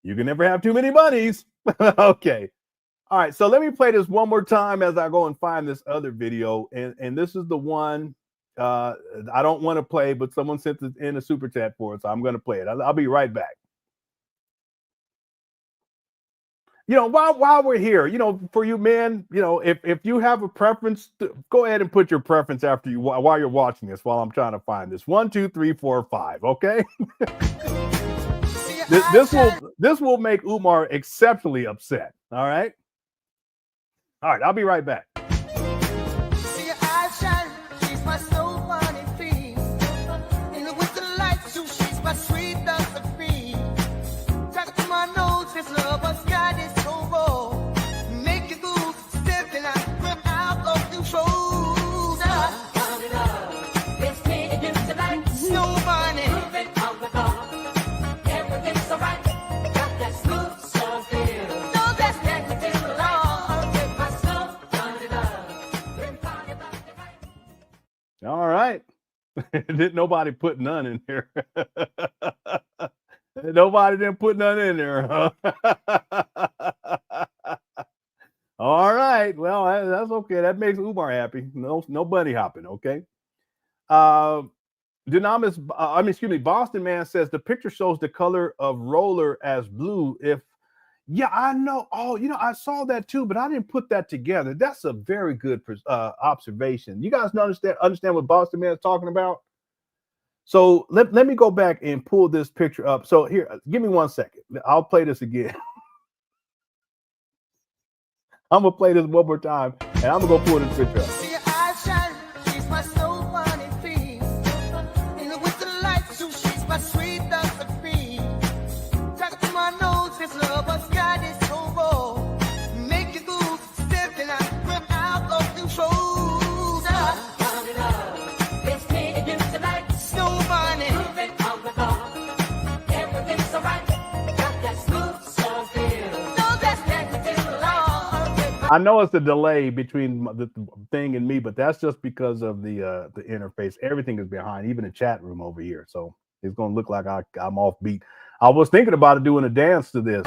You can never have too many bunnies. Okay. All right, so let me play this one more time as I go and find this other video. And this is the one I don't want to play, but someone sent it in a super chat for it, so I'm going to play it. I'll be right back. You know, while we're here, you know, for you men, you know, if you have a preference, go ahead and put your preference after you while you're watching this. While I'm trying to find this 1, 2, 3, 4, 5. Okay. this will make Umar exceptionally upset. All right. All right, I'll be right back. Didn't nobody put none in there. Nobody didn't put none in there. Huh? All right. Well, that's okay. That makes Umar happy. No bunny hopping. Okay. Boston Man says the picture shows the color of roller as blue. Yeah, I know. Oh, I saw that too, but I didn't put that together. That's a very good observation. You guys understand what Boston Man is talking about? So let me go back and pull this picture up. So here, give me 1 second. I'll play this again. I'm gonna play this one more time, and I'm gonna go pull this picture up. See your eyes shine, she's my soul funny thing. In the winter lights, she's my sweet dust of cream. Talk to my nose, this love has got its over. Make you go stepping out, run out of control. Let's take it tonight. Snow bunny, Moving on the car. Everything's so right. Got that smooth soul feel. no, that's negative love. I know it's a delay between the thing and me, but that's just because of the interface. Everything is behind, even the chat room over here. So it's going to look like I'm off beat. I was thinking about doing a dance to this.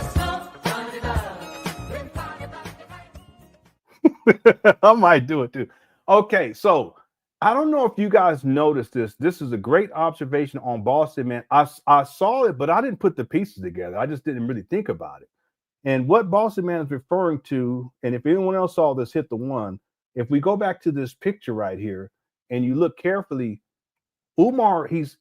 I might do it too. Okay, so I don't know if you guys noticed this. This is a great observation on Boston Man. I saw it, but I didn't put the pieces together. I just didn't really think about it. And what Boston Man is referring to, and if anyone else saw this, hit the one. If we go back to this picture right here and you look carefully, Umar, it's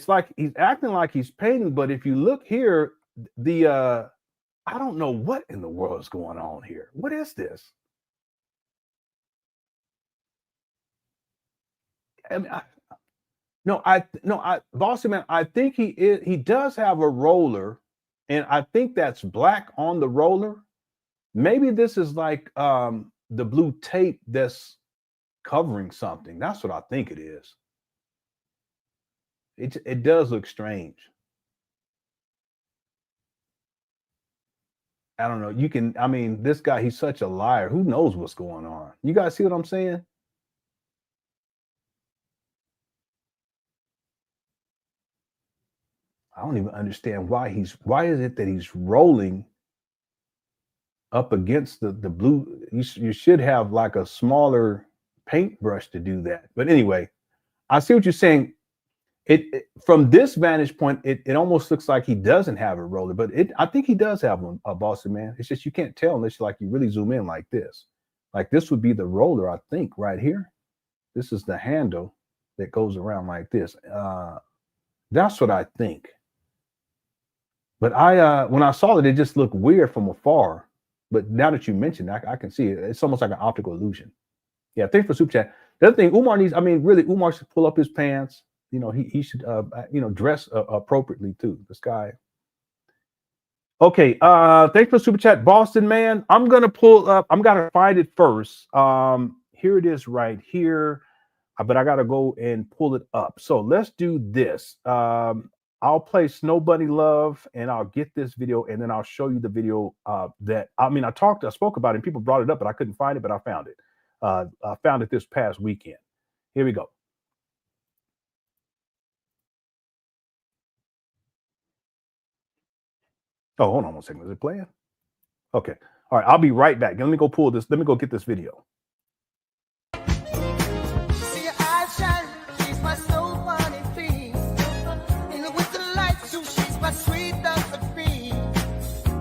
like he's acting like he's painting, but if you look here, I don't know what in the world is going on here. What is this? I mean, Boston Man, I think he does have a roller. And I think that's black on the roller. Maybe this is like the blue tape that's covering something. That's what I think it is. It does look strange. I don't know. This guy, he's such a liar. Who knows what's going on? You guys see what I'm saying? I don't even understand why is it that he's rolling up against the blue? You should have like a smaller paintbrush to do that. But anyway, I see what you're saying. It from this vantage point, it almost looks like he doesn't have a roller, but I think he does have one, Boston Man. It's just you can't tell unless you really zoom in like this. Like this would be the roller, I think, right here. This is the handle that goes around like this. That's what I think. But when I saw it just looked weird from afar. But now that you mentioned it, I can see it. It's almost like an optical illusion. Yeah, thanks for super chat. The other thing, Umar Umar should pull up his pants. He should, dress appropriately too. This guy. Okay, thanks for super chat, Boston Man. I'm gonna pull up. I'm gonna find it first. Here it is right here, but I gotta go and pull it up. So let's do this. I'll play Snow Bunny Love, and I'll get this video, and then I'll show you the video I spoke about it, and people brought it up, but I couldn't find it, but I found it. I found it this past weekend. Here we go. Oh, hold on 1 second. Is it playing? Okay. All right. I'll be right back. Let me go pull this. Let me go get this video. See your eyes shine, she's my soul funny thing. In the winter lights, she's my sweet dust of cream.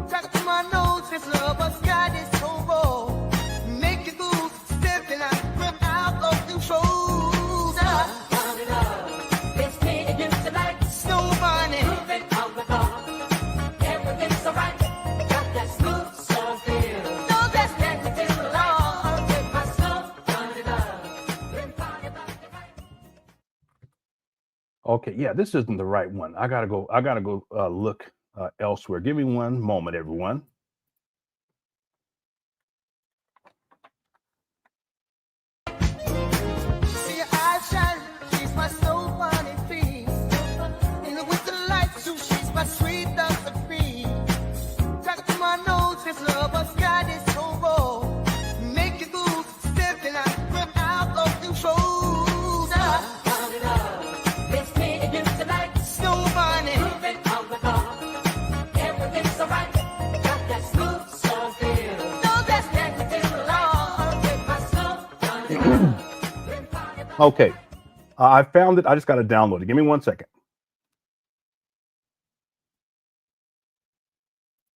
Talk to my nose, this love has got its over. Make you go stepping out, run out of control. Let's take it tonight. Snow bunny, Moving on the car. Everything's so right. Got that smooth soul feel. no, that's negative love. With my soul under love. Been talking about it right. Okay. Yeah, this isn't the right one. I gotta go look elsewhere. Give me one moment, everyone. See your eyes shine, she's my soul funny thing. In the winter lights, she's my sweet dust of cream. Talk to my nose, this love has got its over. Make you go stepping out, run out of control. Okay. I found it. I just got to download it. Give me 1 second.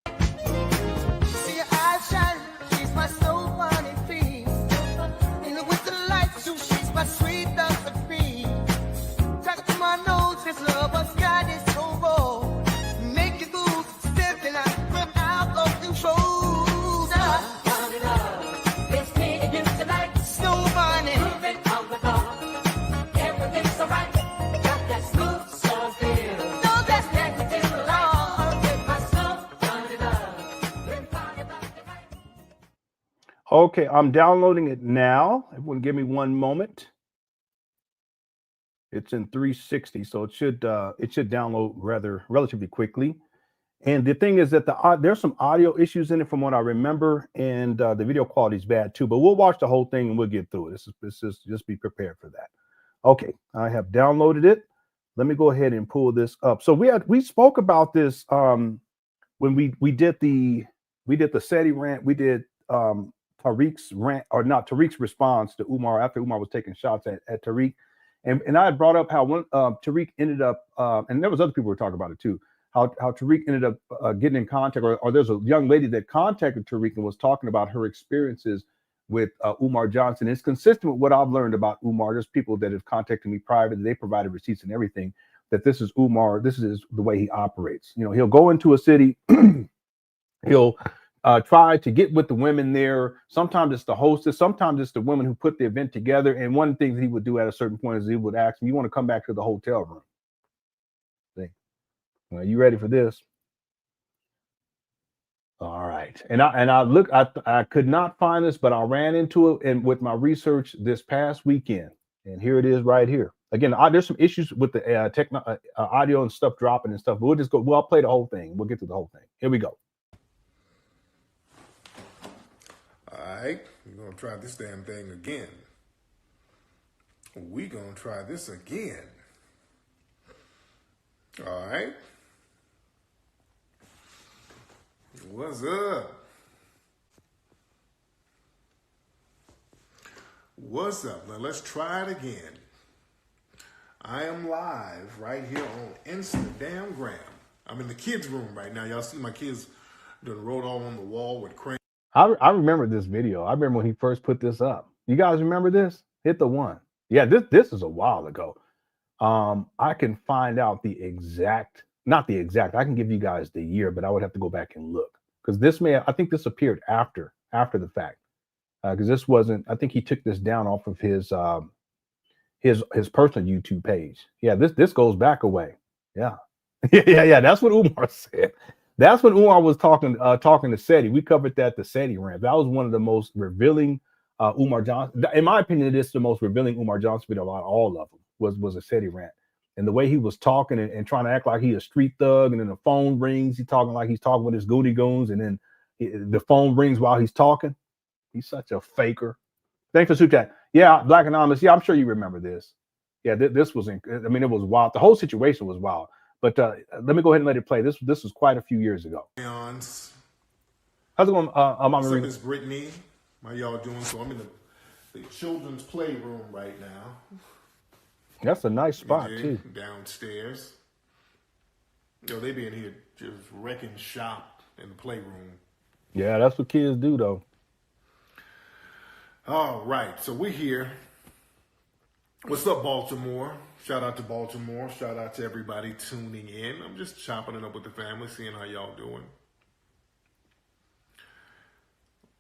See her eyes shine, she's my soul funny fiend. In the winter light, so she's my sweet Josephine. Talk to my nose, this love of God is so bold. Make you go stepping out of control. Funny love, it's me and you tonight. So funny. Moving on the floor. Everything's alright. Got that smooth soul feel. No, that's Connected to the light. With my soul, funny love. Been funny about the night. Okay, I'm downloading it now. Everyone give me 1 moment. It's in 360, so it should download relatively quickly. And the thing is that there's some audio issues in it from what I remember, and the video quality is bad too. But we'll watch the whole thing and we'll get through it. This is just be prepared for that. Okay, I have downloaded it. Let me go ahead and pull this up. So we spoke about this when we did the SETI rant. We did Tariq's rant, or not Tariq's response to Umar after Umar was taking shots at Tariq. And I had brought up how one Tariq ended up, and there was other people who were talking about it too, how Tariq ended up getting in contact, or there's a young lady that contacted Tariq and was talking about her experiences with Umar Johnson. It's consistent with what I've learned about Umar. There's people that have contacted me privately. They provided receipts and everything, that this is Umar. This is the way he operates. You know, he'll go into a city, he'll try to get with the women there. Sometimes it's the hostess. Sometimes it's the women who put the event together. And one of the things he would do at a certain point is he would ask them, "You want to come back to the hotel room?" See? Are you ready for this? All right. And I could not find this, but I ran into it and with my research this past weekend. And here it is right here. Again, there's some issues with the audio and stuff dropping and stuff, but I'll play the whole thing. We'll get through the whole thing. Here we go. All right, we're gonna try this damn thing again. We're gonna try this again. All right. What's up? What's up? Now let's try it again. I am live right here on Instagram. I'm in the kids' room right now. Y'all see my kids done wrote all on the wall with crayons. I remember this video. I remember when he first put this up. You guys remember this? Hit the one. Yeah, this is a while ago. I can find out not the exact. I can give you guys the year, but I would have to go back and look, because I think this appeared after the fact. Because this wasn't. I think he took this down off of his personal YouTube page. Yeah, this goes back away. Yeah, yeah. That's what Umar said. That's when Umar was talking to SETI. We covered the SETI rant. That was one of the most revealing Umar Johnson. In my opinion, it is the most revealing Umar Johnson video about all of them. Was a SETI rant. And the way he was talking and trying to act like he's a street thug, and then the phone rings, he's talking like he's talking with his goody goons, and then the phone rings while he's talking. He's such a faker. Thanks for super chat. Yeah, Black Anonymous. Yeah, I'm sure you remember this. Yeah, this was. It was wild. The whole situation was wild. But let me go ahead and let it play. This was quite a few years ago. How's it going, Mama What's up, Rita? Miss Brittany? How y'all doing? So I'm in the children's playroom right now. That's a nice spot too. Downstairs. They be in here just wrecking shop in the playroom. Yeah, that's what kids do though. All right, so we're here. What's up, Baltimore? Shout out to Baltimore. Shout out to everybody tuning in. I'm just chopping it up with the family, seeing how y'all doing.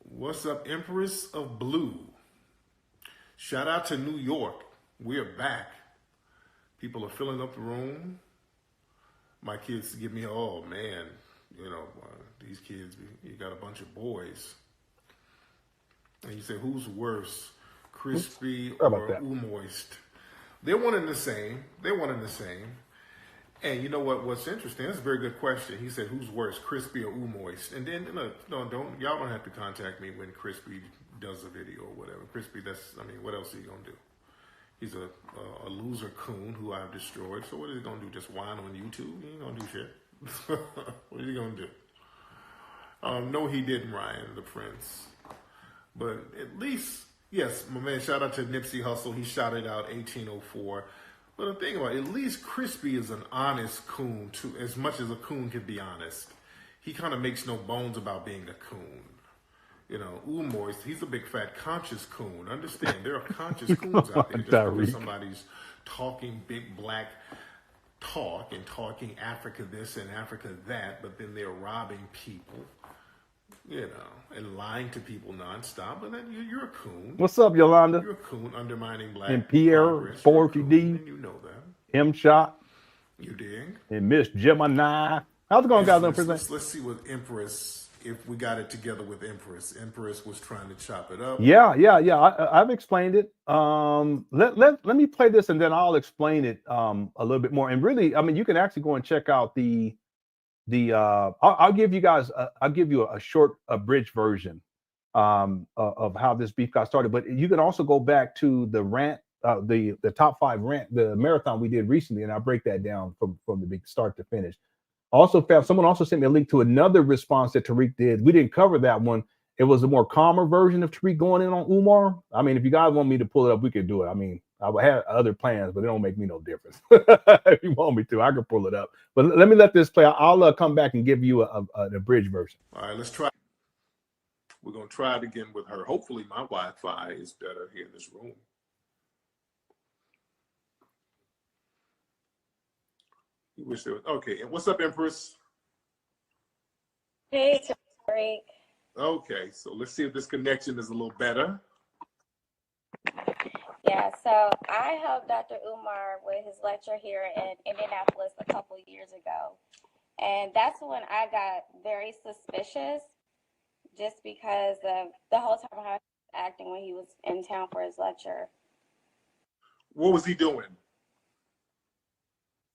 What's up, Empress of Blue? Shout out to New York. We're back. People are filling up the room. My kids give me, oh man, these kids, you got a bunch of boys. And you say, who's worse, crispy or moist? They're one and the same. And you know what's interesting? That's a very good question. He said, who's worse, crispy or moist? And then, y'all don't have to contact me when Crispy does a video or whatever. Crispy, what else is he going to do? He's a loser coon who I've destroyed. So what is he going to do? Just whine on YouTube? He ain't going to do shit. What is he going to do? No, he didn't, Ryan, the prince. But at least Yes, my man, shout out to Nipsey Hussle. He shouted out 1804. But the thing about it, at least Crispy is an honest coon, too, as much as a coon can be honest. He kind of makes no bones about being a coon. You know, Umar, he's a big fat conscious coon. Understand, there are conscious coons out there. Just because somebody's talking big black talk and talking Africa this and Africa that, but then they're robbing people, you know, and lying to people nonstop. But then you're a coon. What's up, Yolanda? You're a coon undermining black And Pierre, progress. 4D, and you know that. M-Shot, You dig? and Miss Gemini. How's it going, guys? Let's see what Empress, if we got it together with Empress. Empress was trying to chop it up. Yeah. I've explained it. Let me play this and then I'll explain it a little bit more. And really, I mean, you can actually go and check out I'll give you guys I'll give you a short abridged version of how this beef got started. But you can also go back to the rant, the top 5 rant, the marathon we did recently, and I'll break that down from the big start to finish. Also, someone also sent me a link to another response that Tariq did. We didn't cover that one. It was a more calmer version of Tariq going in on Umar. I mean, if you guys want me to pull it up, we can do it. I mean, I would have other plans, but it don't make me no difference. If you want me to, I can pull it up. But let me let this play. I'll come back and give you an abridged version. All right, let's try. We're going to try it again with her. Hopefully my Wi-Fi is better here in this room. You wish there was, okay. And what's up, Empress? Hey, Tariq. Okay, so let's see if this connection is a little better. Yeah, so I helped Dr. Umar with his lecture here in Indianapolis a couple years ago. And that's when I got very suspicious, just because of the whole time how he was acting when he was in town for his lecture. What was he doing?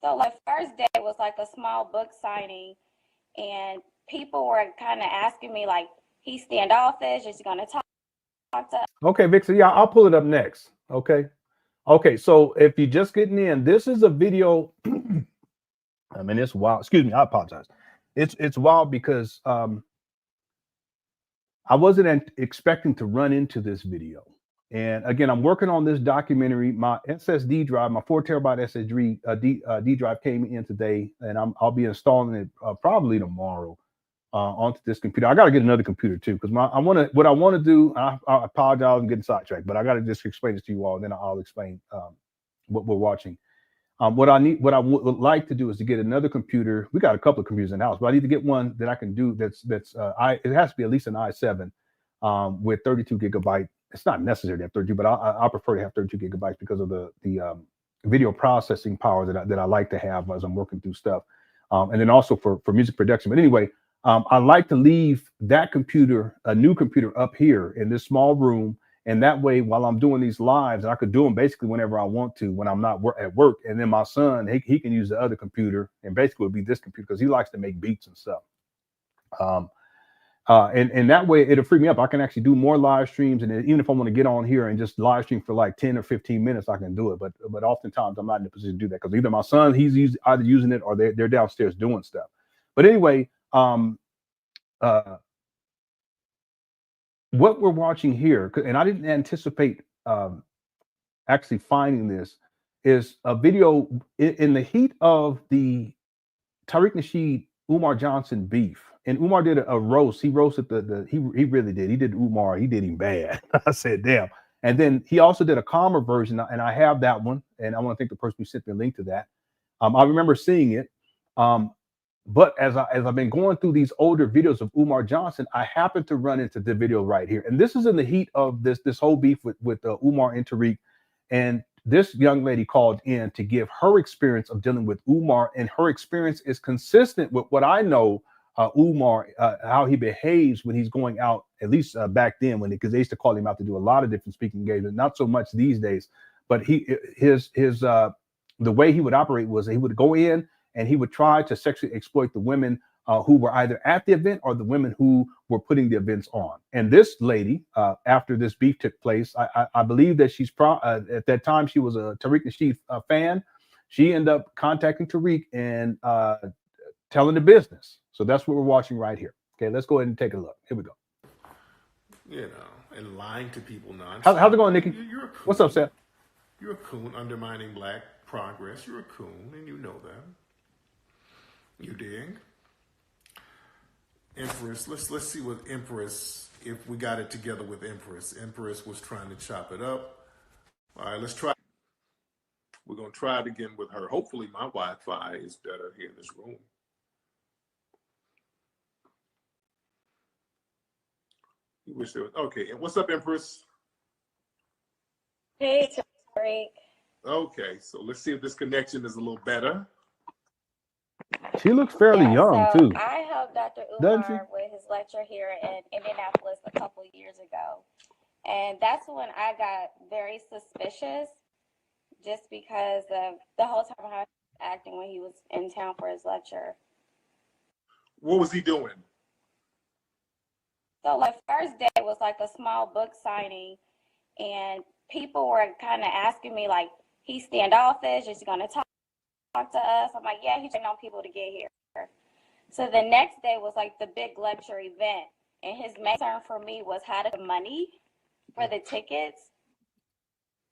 So like first day was like a small book signing, and people were kind of asking me like, he's standoffish, is he going to talk to us? Okay, Vixen, yeah, I'll pull it up next. Okay, so if you're just getting in, this is a video. I mean, it's wild. Excuse me, I apologize. It's wild because I wasn't expecting to run into this video. And again, I'm working on this documentary. My SSD drive, my 4 terabyte SSD D drive came in today, and I'll be installing it probably tomorrow onto this computer. I got to get another computer too, because what I want to do. I apologize, I'm getting sidetracked, but I got to just explain this to you all, and then I'll explain what we're watching. What I would like to do is to get another computer. We got a couple of computers in the house, but I need to get one that I can do. It has to be at least an i7 with 32 gigabyte. It's not necessary to have 32, but I prefer to have 32 gigabytes because of the video processing power that I like to have as I'm working through stuff, and then also for music production. But anyway, I like to leave that computer, a new computer, up here in this small room. And that way, while I'm doing these lives, I could do them basically whenever I want to, when I'm not at work. And then my son, he can use the other computer, and basically it would be this computer because he likes to make beats and stuff. And that way it'll free me up. I can actually do more live streams. And even if I want to get on here and just live stream for like 10 or 15 minutes, I can do it. But oftentimes I'm not in a position to do that because either my son, he's either using it or they're downstairs doing stuff. But anyway, what we're watching here, and I didn't anticipate actually finding this, is a video in the heat of the Tariq Nasheed Umar Johnson beef. And Umar did a roast. He roasted he really did. He did Umar. He did him bad. I said, damn. And then he also did a calmer version, and I have that one. And I want to thank the person who sent me a link to that. I remember seeing it. But as I've been going through these older videos of Umar Johnson, I happened to run into the video right here. And this is in the heat of this whole beef with Umar and Tariq. And this young lady called in to give her experience of dealing with Umar. And her experience is consistent with what I know Umar, how he behaves when he's going out, at least back then, because they used to call him out to do a lot of different speaking engagements, not so much these days. But the way he would operate was he would go in and he would try to sexually exploit the women who were either at the event or the women who were putting the events on. And this lady, after this beef took place, I believe that she's at that time she was a Tariq Nasheed fan. She ended up contacting Tariq and telling the business. So that's what we're watching right here. Okay, let's go ahead and take a look. Here we go. You know, and lying to people nonstop. How's it going, Nikki? You're a coon. What's up, Seth? You're a coon undermining black progress. You're a coon, and you know that. You dig? Empress, let's see what Empress, if we got it together with Empress. Empress was trying to chop it up. All right, let's try. We're going to try it again with her. Hopefully my Wi-Fi is better here in this room. You wish there was, okay, and what's up, Empress? Hey, Tariq. Okay, so let's see if this connection is a little better. She looks fairly young, so too. I helped Dr. Doesn't she? Umar with his lecture here in Indianapolis a couple years ago. And that's when I got very suspicious just because of the whole time how he was acting when he was in town for his lecture. What was he doing? So like first day was like a small book signing, and people were kind of asking me like, he's standoffish, is he going to talk to us? I'm like, yeah, he's waiting on people to get here. So the next day was like the big lecture event, and his main concern for me was how to get money for the tickets.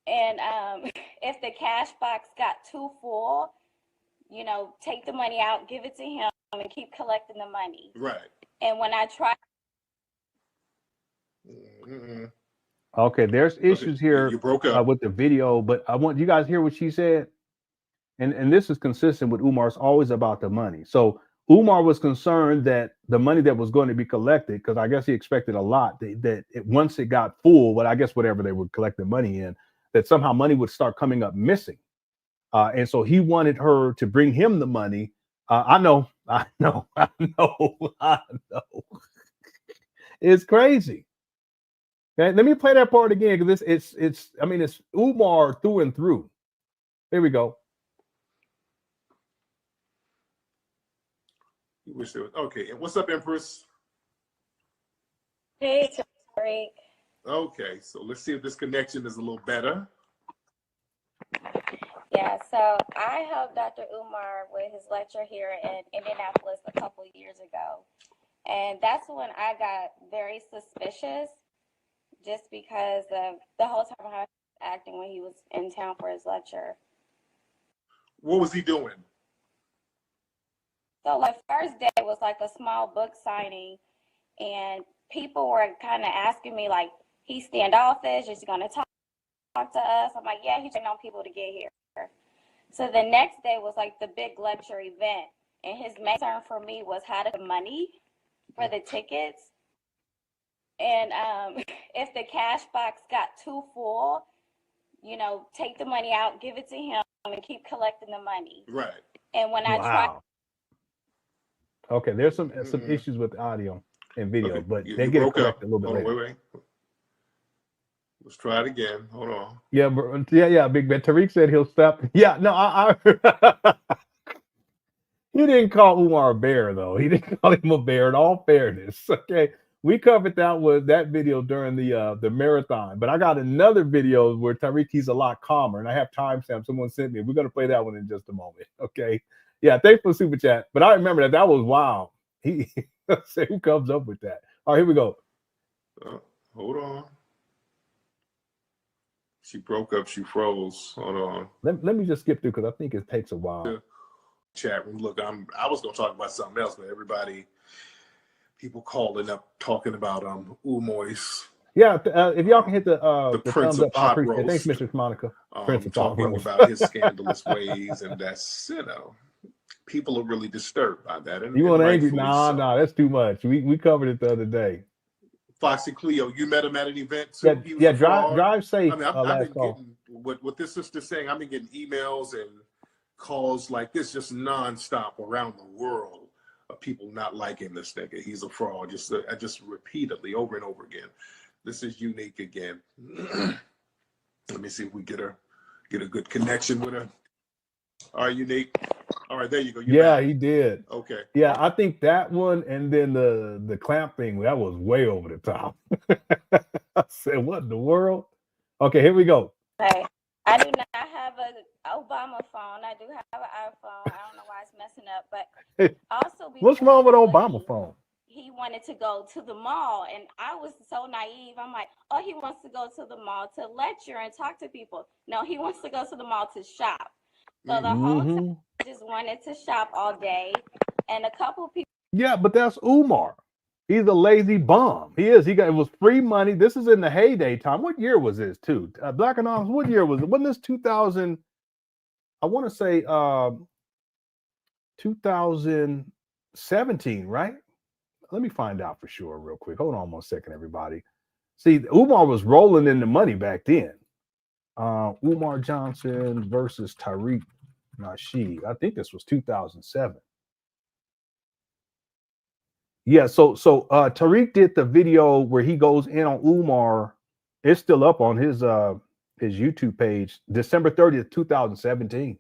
And if the cash box got too full, you know, take the money out, give it to him, and keep collecting the money. Right. And when I tried, Okay, there's issues here You broke up. with the video, but I want you guys to hear what she said. And this is consistent with Umar's always about the money. So Umar was concerned that the money that was going to be collected, because I guess he expected a lot, once it got full, but I guess whatever they were collecting money in, that somehow money would start coming up missing. And so he wanted her to bring him the money. I know. It's crazy. Okay, let me play that part again, because it's Umar through and through. Here we go. You wish there was, okay, and what's up, Empress? hey, Tariq. Okay, so let's see if this connection is a little better. Yeah, so I helped Dr. Umar with his lecture here in Indianapolis a couple years ago. And that's when I got very suspicious just because of the whole time how he was acting when he was in town for his lecture. What was he doing? So like first day was like a small book signing, and people were kind of asking me like, he's standoffish, is he going to talk to us? I'm like, yeah, he's waiting on people to get here. So the next day was like the big lecture event, and his main concern for me was how to get money for the tickets. And if the cash box got too full, you know, take the money out, give it to him, and keep collecting the money. Right. And when I tried. Okay, there's some issues with audio and video, Okay, but you they get it broke up. corrected a little bit Hold on, later. wait. Let's try it again. Hold on. Yeah, Big Ben. Tariq said he'll stop. Yeah, no, I he didn't call Umar a bear, though. He didn't call him a bear. In all fairness, okay, we covered that video during the marathon, but I got another video where Tariq, he's a lot calmer, and I have timestamps. Someone sent me. We're gonna play that one in just a moment. Okay, yeah, thanks for the super chat. But I remember that was wild. He say, who comes up with that? All right, here we go. Hold on. She broke up. She froze. Hold on. Let me just skip through because I think it takes a while. Chat room. Look, I was gonna talk about something else, but people calling up talking about Umoy's. Yeah, if y'all can hit the Prince thumbs of up, I Pot appreciate it. Roast. Thanks, Mr. Monica. Prince of Pot Talking Roast. about his scandalous ways, and that's, people are really disturbed by that. And, You want angry? rightfully Nah, so. that's too much. We covered it the other day. Foxy Cleo, you met him at an event too. Yeah, drive safe. I mean, I've last been call. getting what this sister's saying. I've been getting emails and calls like this just nonstop around the world of people not liking this nigga. He's a fraud. Just repeatedly, over and over again. This is Unique again. Let me see if we get a good connection with her. All right, Unique. All right, there you go. Yeah, he did. Okay. Yeah, I think that one and then the clamp thing, that was way over the top. I said, what in the world? Okay, here we go. Hey, I do not have an Obama phone. I do have an iPhone. I don't know why it's messing up, but also What's wrong with Obama phone? He wanted to go to the mall, and I was so naive. I'm like, oh, he wants to go to the mall to lecture and talk to people. No, he wants to go to the mall to shop. So the whole time I just wanted to shop all day, and a couple people. Yeah, but that's Umar. He's a lazy bum. He is. It was free money. This is in the heyday time. What year was this too? Black Anonymous, what year was it? Wasn't this 2000? I want to say 2017, right? Let me find out for sure real quick. Hold on 1 second, everybody. See, Umar was rolling in the money back then. Umar Johnson versus Tariq Nasheed. I think this was 2007. Yeah, so Tariq did the video where he goes in on Umar. It's still up on his YouTube page, December 30th, 2017.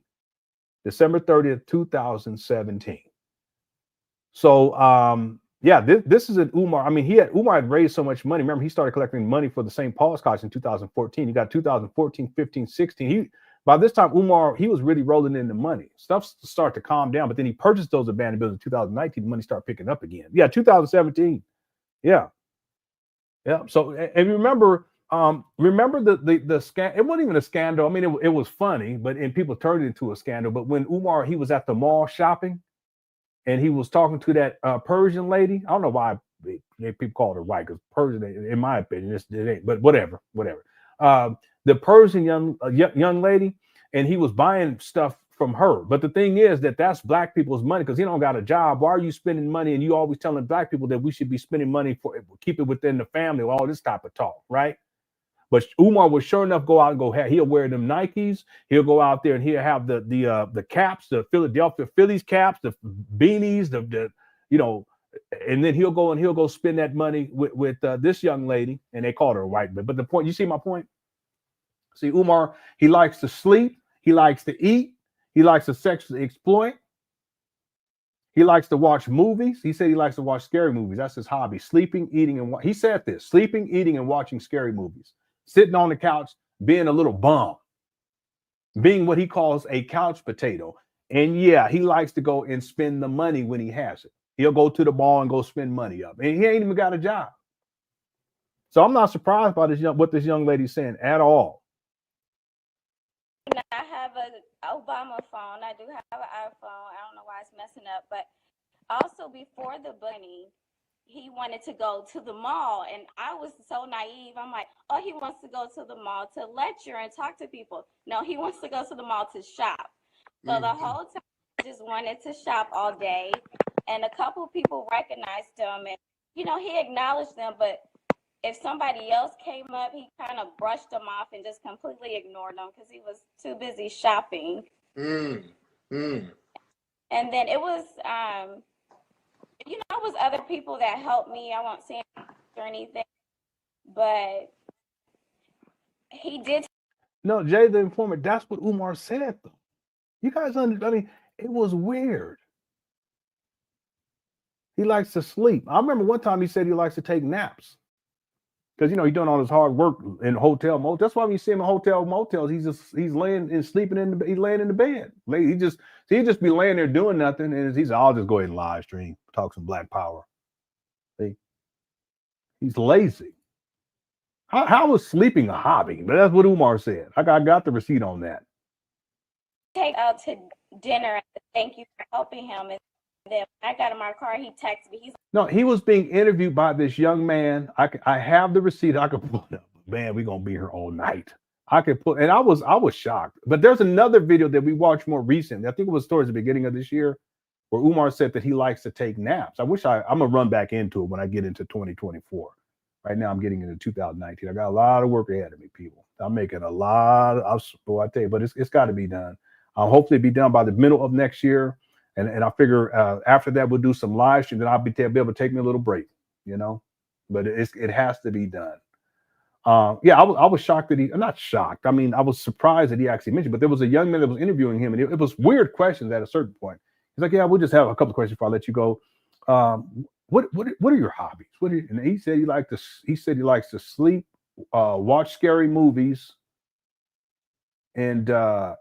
December 30th, 2017. So yeah, this is an Umar. I mean, Umar had raised so much money. Remember, he started collecting money for the St. Paul's College in 2014. He got 2014, 15, 16. By this time, Umar, he was really rolling in the money. Stuff started to calm down, but then he purchased those abandoned buildings in 2019. The money started picking up again. Yeah, 2017. Yeah. So, and remember the scandal. It wasn't even a scandal. I mean, it was funny, and people turned it into a scandal. But when Umar, he was at the mall shopping, and he was talking to that Persian lady. I don't know why people call her white, because Persian, in my opinion, it ain't. But whatever. The Persian young lady, and he was buying stuff from her. But the thing is that's black people's money, because he don't got a job. Why are you spending money? And you always telling black people that we should be spending money for, keep it within the family, all this type of talk, right? But Umar would sure enough go out and he'll wear them Nikes. He'll go out there and he'll have the caps, the Philadelphia Phillies caps, the beanies, and then he'll go spend that money with this young lady, and they called her a white. But the point, you see my point? See, Umar, he likes to sleep, he likes to eat, he likes to sexually exploit, he likes to watch movies. He said he likes to watch scary movies. That's his hobby. Sleeping, eating, and he said this: sleeping, eating, and watching scary movies. Sitting on the couch, being a little bum, being what he calls a couch potato. And yeah, he likes to go and spend the money when he has it. He'll go to the mall and go spend money up, and he ain't even got a job. So I'm not surprised by what this young lady's saying at all. I have an Obama phone. I do have an iPhone. I don't know why it's messing up. But also before the bunny, he wanted to go to the mall, and I was so naive. I'm like, oh, he wants to go to the mall to lecture and talk to people. No, he wants to go to the mall to shop. So the whole time I just wanted to shop all day, and a couple people recognized him, and he acknowledged them, but if somebody else came up, he kind of brushed them off and just completely ignored them because he was too busy shopping. And then it was, it was other people that helped me. I won't say or anything, but he did. No, Jay the informant, that's what Umar said, though. You guys understand? It was weird. He likes to sleep. I remember one time he said he likes to take naps. Because he's doing all his hard work in hotel motels. That's why when you see him in hotel motels, he's laying and sleeping he's laying in the bed. He just be laying there doing nothing, and I'll just go ahead and live stream, talk some black power. See? He's lazy. How is sleeping a hobby? But that's what Umar said. I got the receipt on that. Take out to dinner. Thank you for helping him. And then when I got in my car, he texted me. No, he was being interviewed by this young man. I have the receipt. I could pull it up. Man, we're gonna be here all night. I was shocked. But there's another video that we watched more recently. I think it was towards the beginning of this year, where Umar said that he likes to take naps. I'm gonna run back into it when I get into 2024. Right now, I'm getting into 2019. I got a lot of work ahead of me, people. I'm making a lot of, I tell you, but it's got to be done. Hopefully, be done by the middle of next year. And I figure after that, we'll do some live stream. Then I'll be able to take me a little break, But it has to be done. Yeah, I was shocked that I'm not shocked. I mean, I was surprised that he actually mentioned. But there was a young man that was interviewing him, and it was weird questions at a certain point. He's like, "Yeah, we'll just have a couple of questions before I let you go. What are your hobbies? And he said he likes to sleep, watch scary movies, and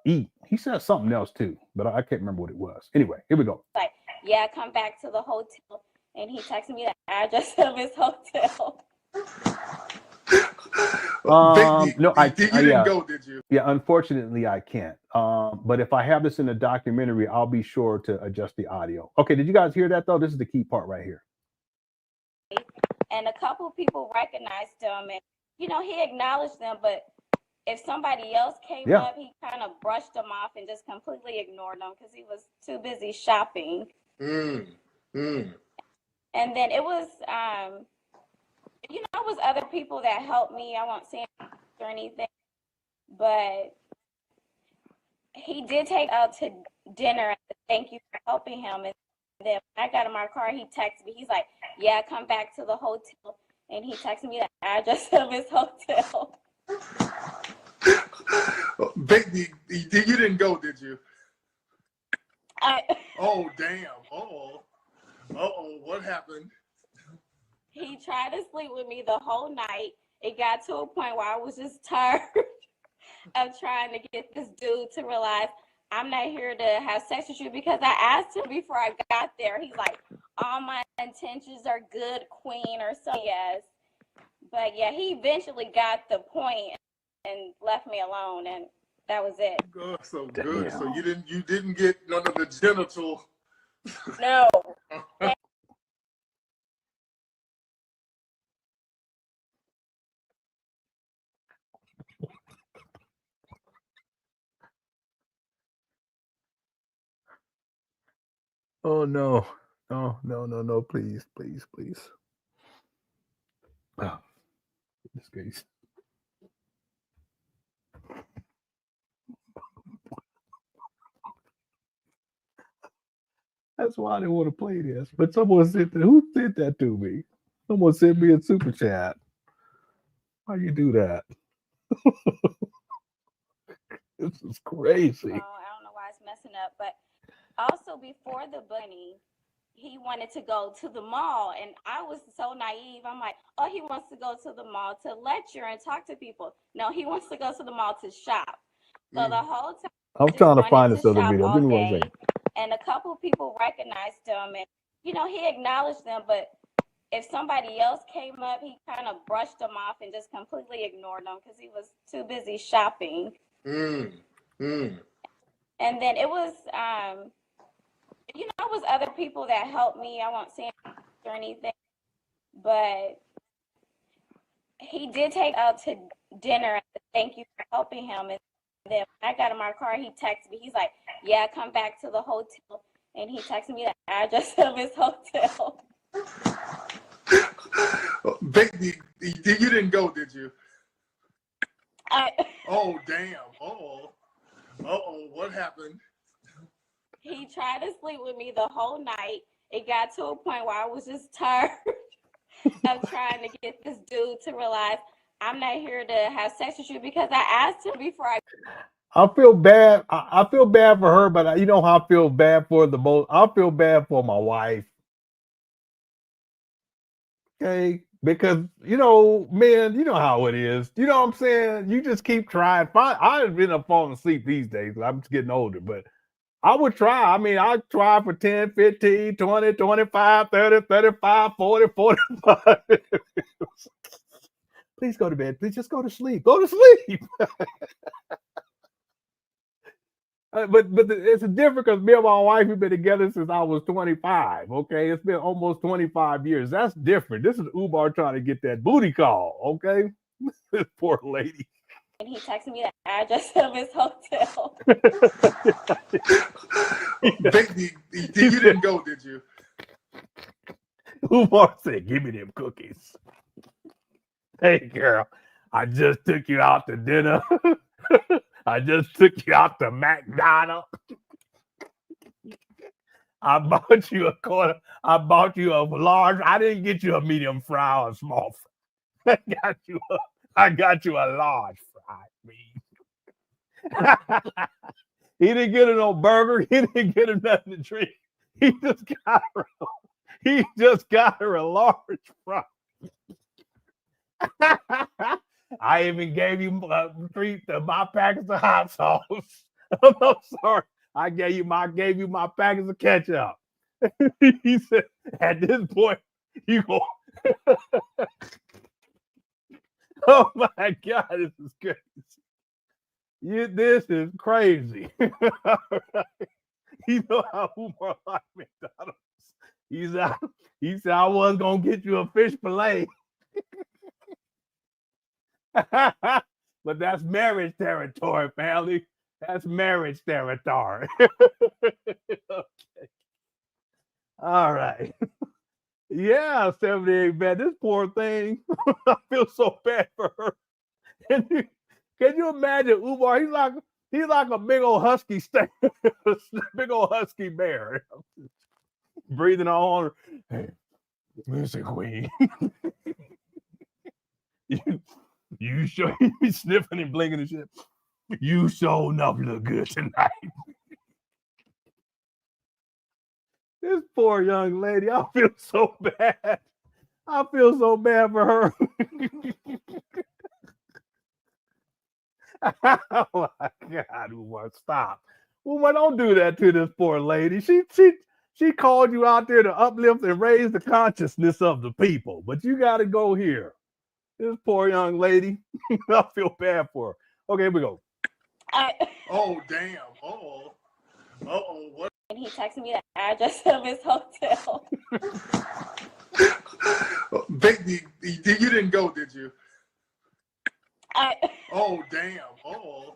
eat. He said something else too, but I can't remember what it was. Anyway, here we go. Like, yeah, come back to the hotel and he texted me the address of his hotel. No, you didn't yeah. go, did you? Yeah, unfortunately, I can't. But if I have this in the documentary, I'll be sure to adjust the audio. Okay, did you guys hear that though? This is the key part right here. And a couple people recognized him, and he acknowledged them, but if somebody else came Yeah. up, he kind of brushed them off and just completely ignored them because he was too busy shopping. And then it was, it was other people that helped me. I won't say or anything, but he did take out to dinner and thank you for helping him. And then when I got in my car, he texted me. He's like, yeah, come back to the hotel. And he texted me the address of his hotel. Baby, you didn't go, did you? Oh, damn. What happened? He tried to sleep with me the whole night. It got to a point where I was just tired of trying to get this dude to realize I'm not here to have sex with you, because I asked him before I got there. He's like, all my intentions are good, queen, or so. Yes. But yeah, he eventually got the point and left me alone, and that was it. Oh, so good. So you didn't get none of the genital. No. Oh no. No, please. Oh, this case. That's why I didn't want to play this. But someone sent that. Who sent that to me? Someone sent me a super chat. Why you do that? This is crazy. I don't know why it's messing up, but also before the bunny, he wanted to go to the mall, and I was so naive. I'm like, oh, he wants to go to the mall to lecture and talk to people. No, he wants to go to the mall to shop. So the whole time, I'm trying to find this other video. Give me 1 second. And a couple people recognized him, and he acknowledged them, but if somebody else came up, he kind of brushed them off and just completely ignored them because he was too busy shopping. And then it was, it was other people that helped me. I won't say or anything, but he did take out to dinner and thank you for helping him. And then when I got in my car, he texted me. He's like, yeah, come back to the hotel. And he texted me the address of his hotel. Baby, you didn't go, did you? Oh, damn. What happened? He tried to sleep with me the whole night. It got to a point where I was just tired of trying to get this dude to realize I'm not here to have sex with you, because I asked him before I feel bad. I feel bad for her, but you know how I feel bad for the most. I feel bad for my wife. Okay, because men, you know how it is. You know what I'm saying? You just keep trying. I've been up falling asleep these days. I'm just getting older, but I would try. I mean, I try for 10, 15, 20, 25, 30, 35, 40, 45. Please go to bed. Please just go to sleep. Go to sleep. But it's different because me and my wife have been together since I was 25. Okay, it's been almost 25 years. That's different. This is Umar trying to get that booty call. Okay, this poor lady. And he texted me the address of his hotel. Baby, you didn't go, did you? Umar said, "Give me them cookies." Hey, girl, I just took you out to dinner. I just took you out to McDonald's. I bought you a quarter. I bought you a large. I didn't get you a medium fry or a small fry. I got you a large fry. He didn't get her no burger. He didn't get her nothing to drink. He just got her a large fry. I even gave you my packets of hot sauce. I'm sorry. I gave you my packets of ketchup. He said, at this point, you go. Oh my God, this is crazy. This is crazy. You know how Umar like McDonald's. He said, I was gonna get you a fish fillet. But that's marriage territory, family. That's marriage territory. Okay. All right. Yeah, 78, man. This poor thing. I feel so bad for her. Can you imagine Umar? He's like a big old husky big old husky bear. Breathing on her. Hey, Mr. Queen. you sure you sniffing and blinking and shit. You sure enough look good tonight. This poor young lady, I feel so bad. I feel so bad for her. Oh my God, Umar, stop. Umar, don't do that to this poor lady. She called you out there to uplift and raise the consciousness of the people, but you got to go here. This poor young lady, I feel bad for her. Okay, here we go. Oh, damn. Uh-oh. What? And he texted me the address of his hotel. Baby, you didn't go, did you? Oh, damn. Uh-oh.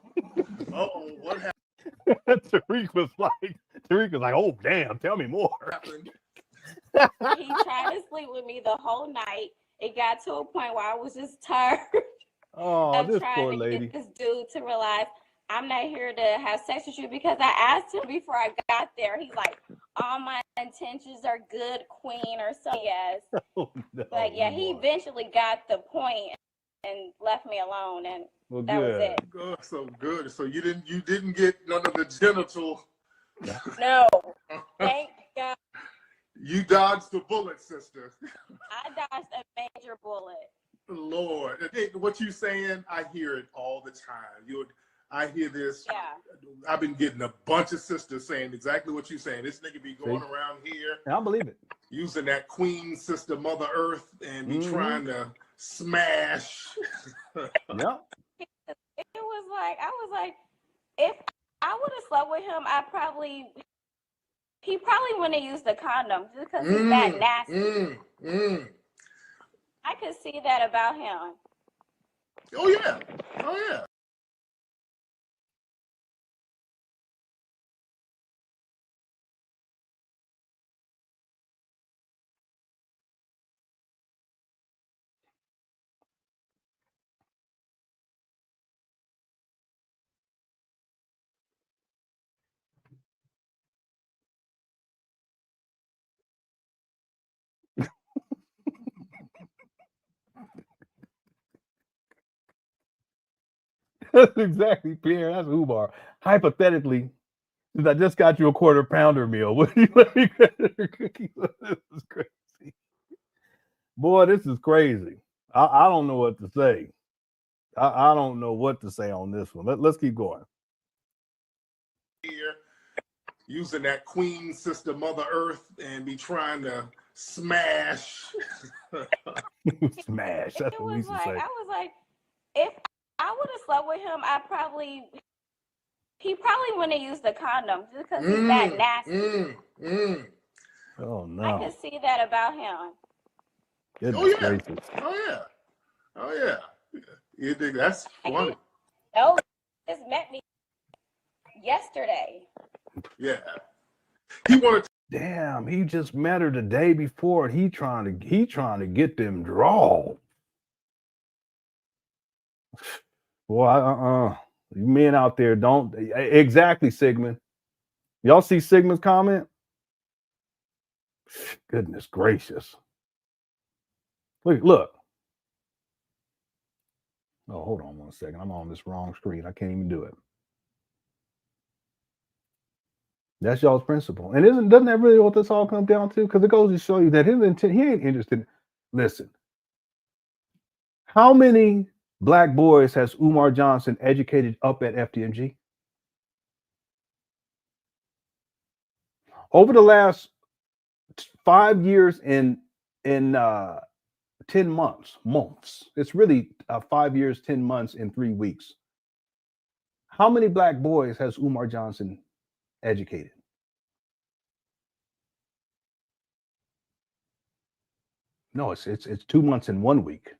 What happened? Tariq was like, oh, damn, tell me more. He tried to sleep with me the whole night. It got to a point where I was just tired Oh, of this trying poor to lady. get this dude to realize I'm not here to have sex with you, because I asked him before I got there. He's like, all my intentions are good, queen, or so. Yes. Oh, no, But yeah, he Umar. eventually got the point and left me alone, and Well, that was good. it. Good, so good. So you didn't get none of the genital. No, thank God. You dodged the bullet, sister. I dodged a major bullet. Lord, what you saying? I hear it all the time. I hear this. Yeah. I've been getting a bunch of sisters saying exactly what you're saying. This nigga be going around here I believe it. using that queen sister, Mother Earth, and be Mhm. trying to smash. Yep. It was like, I was like, if I would have slept with him, he probably wouldn't have used the condom just because he's that nasty. I could see that about him. Oh yeah. That's exactly, Pierre. That's Umar. Hypothetically, since I just got you a quarter-pounder meal, would you let me get a cookie? This is crazy. Boy, this is crazy. I don't know what to say. I don't know what to say on this one. Let's keep going. Here, using that queen sister, Mother Earth, and be trying to smash. Smash. That's It what we was used to like, say. I was like, if I would have slept with him, he probably wouldn't have used the condom just because he's that nasty. Oh, no. I could see that about him. Goodness gracious. Oh yeah. You think that's funny? No, he just met me yesterday. Yeah. He wanted to. Damn, he just met her the day before, and he trying to get them draw. Boy, you men out there don't exactly, Sigmund. Y'all see Sigmund's comment? Goodness gracious. Look. Oh, hold on 1 second. I'm on this wrong screen. I can't even do it. That's y'all's principle. And doesn't that really what this all comes down to? Because it goes to show you that his intent, he ain't interested. Listen, how many black boys has Umar Johnson educated up at FDMG? Over the last 5 years in 10 months. It's really 5 years, 10 months, and 3 weeks. How many black boys has Umar Johnson educated? No, it's 2 months and 1 week.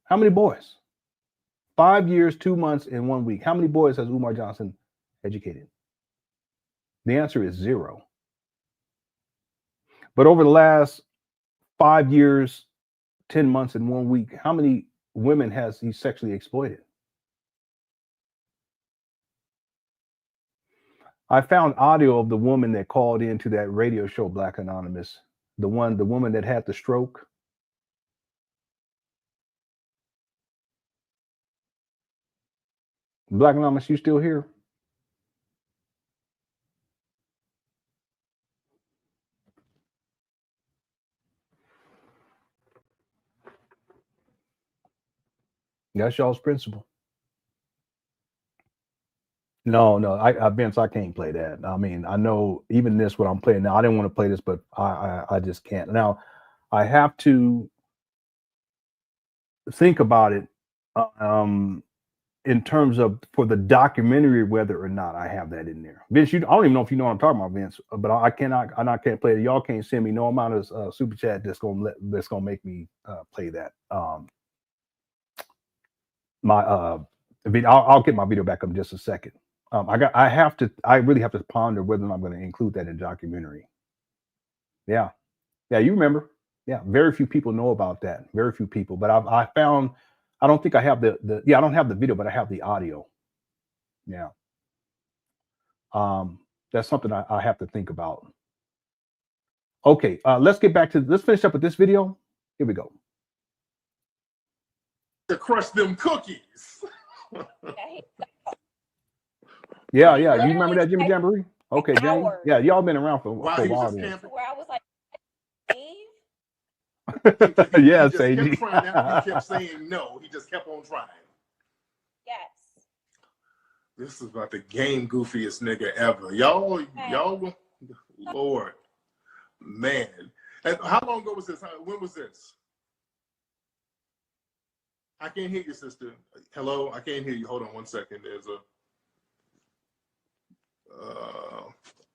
How many boys? 5 years, 2 months, and 1 week. How many boys has Umar Johnson educated? The answer is 0. But over the last 5 years, 10 months, and 1 week, how many women has he sexually exploited? I found audio of the woman that called into that radio show, Black Anonymous, the woman that had the stroke. Black Anonymous, you still here? That's y'all's principle. No, Vince, I can't play that. I mean, I know even this, what I'm playing now, I didn't want to play this, but I just can't. Now, I have to think about it in terms of for the documentary, whether or not I have that in there. Vince, I don't even know if you know what I'm talking about, Vince, but I can't play it. Y'all can't send me no amount of super chat that's gonna make me play that. I'll get my video back up in just a second. I really have to ponder whether or not I'm going to include that in documentary. Yeah, you remember. Yeah, very few people know about that. Very few people. But I found, I don't think I have I don't have the video, but I have the audio. Yeah. That's something I have to think about. Okay, let's finish up with this video. Here we go. To crush them cookies. Yeah. You remember that, Jimmy Jamboree? Okay, James. Yeah, y'all been around for a while. Where I was like, Steve? Yeah, he Sadie. kept trying out. He kept saying no. He just kept on trying. Yes. This is about the game goofiest nigga ever. Y'all, Lord, man. And how long ago was this? When was this? I can't hear you, sister. Hello, I can't hear you. Hold on one second. There's a.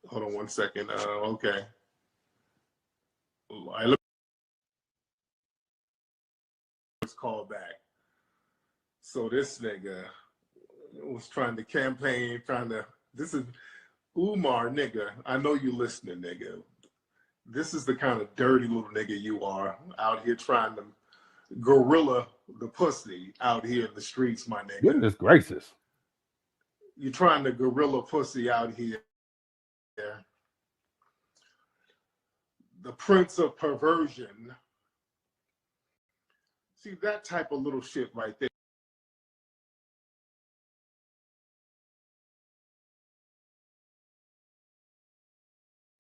Hold on one second. Okay. Let's call back. So this nigga was trying to campaign, this is Umar, nigga. I know you listening, nigga. This is the kind of dirty little nigga you are out here trying to gorilla the pussy out here in the streets, my nigga. Goodness gracious. You're trying to gorilla pussy out here. The prince of perversion. See, that type of little shit right there.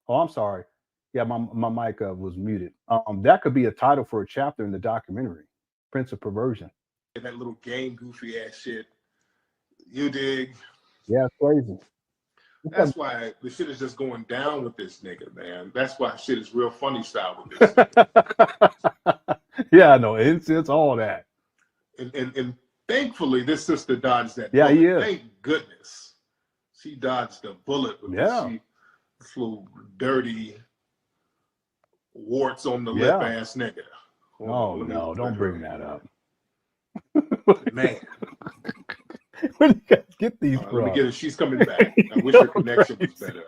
Oh, I'm sorry. Yeah, my mic was muted. That could be a title for a chapter in the documentary, Prince of Perversion. That little game goofy ass shit. You dig? Yeah, it's crazy. That's why the shit is just going down with this nigga, man. That's why shit is real funny style with this nigga. Yeah, no, it's all that. And thankfully, this sister dodged that bullet. He is. Thank goodness. She dodged the bullet with this little dirty warts on the lip ass nigga. Oh, no, don't bring that up. Man. Where do you guys get these from? Let me get it. She's coming back. I wish her connection was better.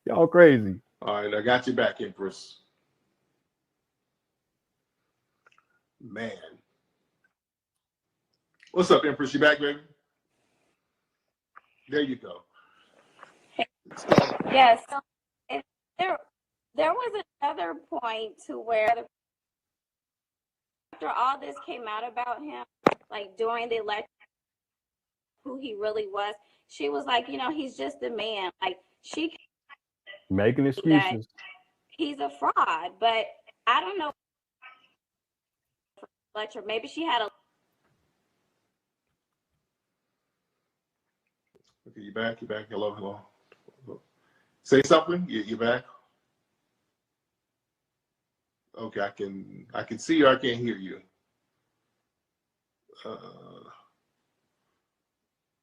Y'all crazy. All right, I got you back, Empress. Man. What's up, Empress? You back, baby? There you go. Yes. So there was another point to where after all this came out about him, like during the election, who he really was, she was like, he's just a man. Like she making excuses. He's a fraud, but I don't know. Maybe she had a. Okay, you back? You back? Hello. Say something. You back? Okay, I can see you. I can't hear you.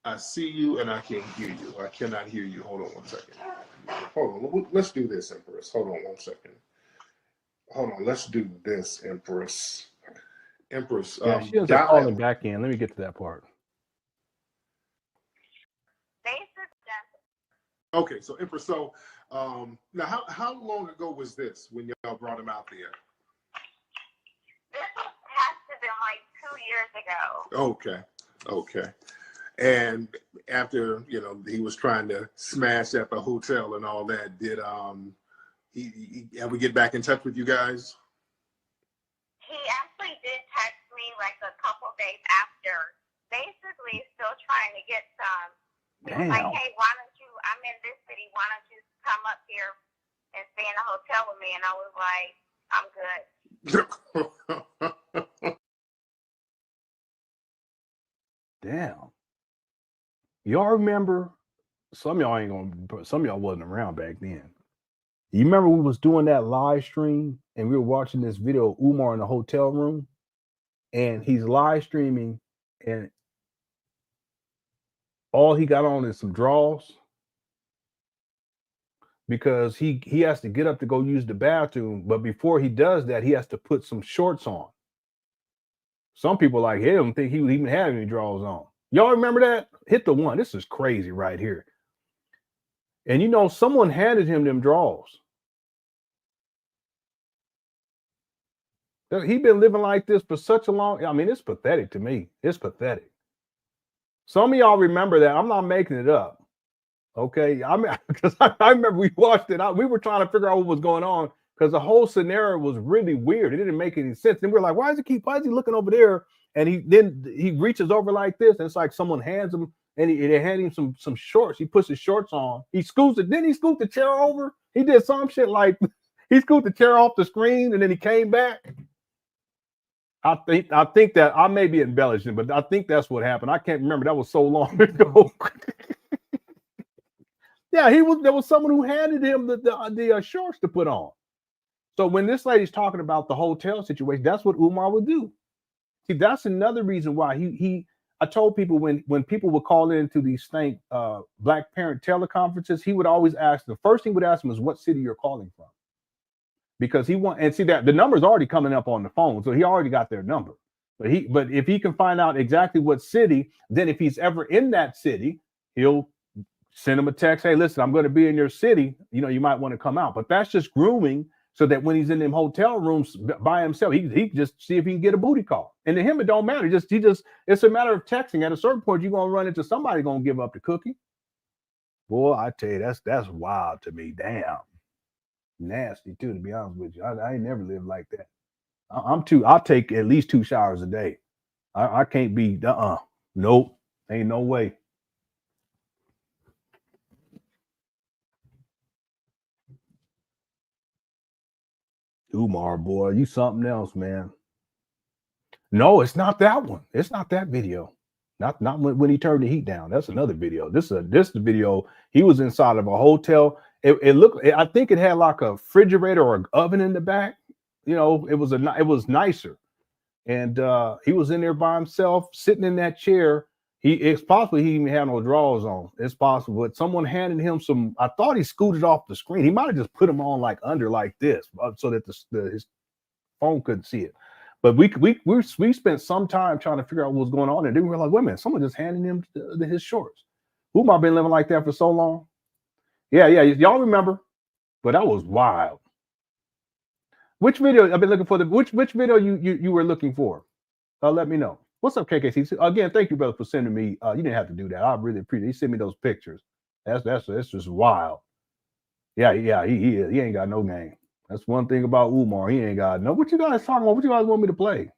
I see you and I can't hear you. I cannot hear you. Hold on one second. Hold on. Let's do this, Empress. Hold on one second. Hold on. Let's do this, Empress. Empress. Yeah, she ends up calling back in. Let me get to that part. Okay, so Empress. So now, how long ago was this when y'all brought him out there? This has to have been like 2 years ago. Okay. And after, he was trying to smash at the hotel and all that, did he ever get back in touch with you guys? He actually did text me like a couple days after, basically still trying to get some. He was like, hey, why don't you, I'm in this city, why don't you come up here and stay in a hotel with me? And I was like, I'm good. Damn. Y'all remember? Some of y'all wasn't around back then. You remember we was doing that live stream and we were watching this video of Umar in the hotel room, and he's live streaming, and all he got on is some drawers because he has to get up to go use the bathroom, but before he does that, he has to put some shorts on. Some people like him think he would even have any drawers on. Y'all remember that? Hit the one. This is crazy right here. And someone handed him them drawers. He's been living like this for such a long. I mean, it's pathetic to me. It's pathetic. Some of y'all remember that. I'm not making it up. Okay. Because I remember we watched it out. We were trying to figure out what was going on because the whole scenario was really weird. It didn't make any sense. And we were like, why is he looking over there? And he reaches over like this, and it's like someone hands him, and they hand him some shorts. He puts his shorts on. He scoots it. Then he scoot the chair over. He did some shit like he scooted the chair off the screen, and then he came back. I think that I may be embellishing, but I think that's what happened. I can't remember. That was so long ago. Yeah, there was someone who handed him the shorts to put on. So when this lady's talking about the hotel situation, that's what Umar would do. See, that's another reason why I told people when people would call into these Black parent teleconferences, he would always ask, the first thing he would ask them is what city you're calling from. Because and see that the number's already coming up on the phone, so he already got their number. But if he can find out exactly what city, then if he's ever in that city, he'll send him a text, hey, listen, I'm going to be in your city, you might want to come out. But that's just grooming, so that when he's in them hotel rooms by himself, he just see if he can get a booty call. And to him, it don't matter. It's a matter of texting. At a certain point, you're gonna run into somebody gonna give up the cookie. Boy, I tell you, that's wild to me. Damn, nasty too. To be honest with you, I ain't never lived like that. I'll take at least 2 showers a day. I can't be. Nope, ain't no way. Umar, boy, you something else, man. No, it's not that one. It's not that video. Not when he turned the heat down. That's another video. This the video. He was inside of a hotel. It looked. I think it had like a refrigerator or an oven in the back. It was nicer, and he was in there by himself, sitting in that chair. It's possible he even had no drawers on. It's possible, but someone handed him some. I thought he scooted off the screen. He might have just put them on like under like this, so that his phone couldn't see it. But we spent some time trying to figure out what was going on, and then we realized, wait a minute, someone just handed him his shorts. Umar been living like that for so long. Yeah, y'all remember, but that was wild. Which video I've been looking for? Which video you were looking for? Let me know. What's up, KKC? Again, thank you, brother, for sending me. You didn't have to do that. I really appreciate it. He sent me those pictures. That's just wild. Yeah, he ain't got no game. That's one thing about Umar. He ain't got no. What you guys talking about? What you guys want me to play?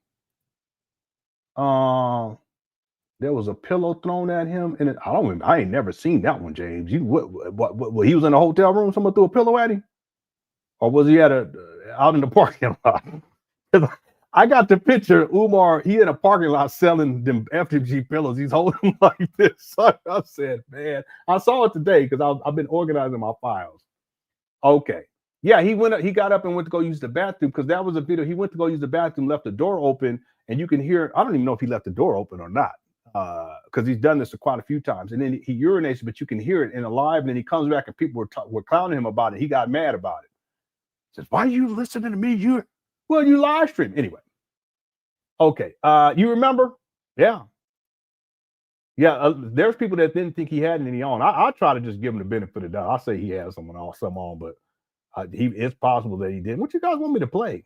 There was a pillow thrown at him, and I ain't never seen that one, James. What he was in a hotel room, someone threw a pillow at him? Or was he out in the parking lot? I got the picture of Umar, he in a parking lot selling them FDMG pillows. He's holding them like this. I said, man, I saw it today because I've been organizing my files. Okay. Yeah, he got up and went to go use the bathroom because that was a video. He went to go use the bathroom, left the door open, and you can hear. I don't even know if he left the door open or not, because he's done this quite a few times. And then he urinates, but you can hear it in a live. And then he comes back and people were clowning him about it. He got mad about it. He says, "Why are you listening to me? You live stream anyway." Okay, you remember? Yeah. There's people that didn't think he had any on. I try to just give him the benefit of the doubt. I say he has some on, but it's possible that he did. What you guys want me to play?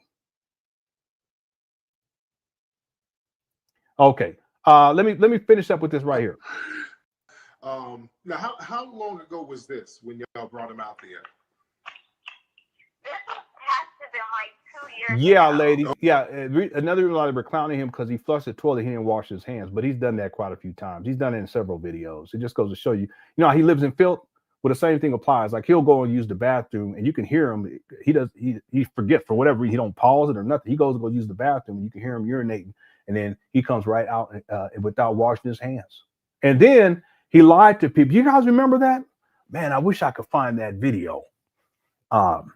Okay, let me finish up with this right here. Now, how long ago was this when y'all brought him out there? This has to have been like 2 years Yeah, ago. lady. Yeah, another reason why they were clowning him because he flushed the toilet. He didn't wash his hands, but he's done that quite a few times. He's done it in several videos. It just goes to show you, how he lives in filth. Well, the same thing applies. Like he'll go and use the bathroom, and you can hear him. He forget for whatever reason. He don't pause it or nothing. He goes to go use the bathroom, and you can hear him urinating, and then he comes right out without washing his hands. And then he lied to people. You guys remember that? Man, I wish I could find that video. I'm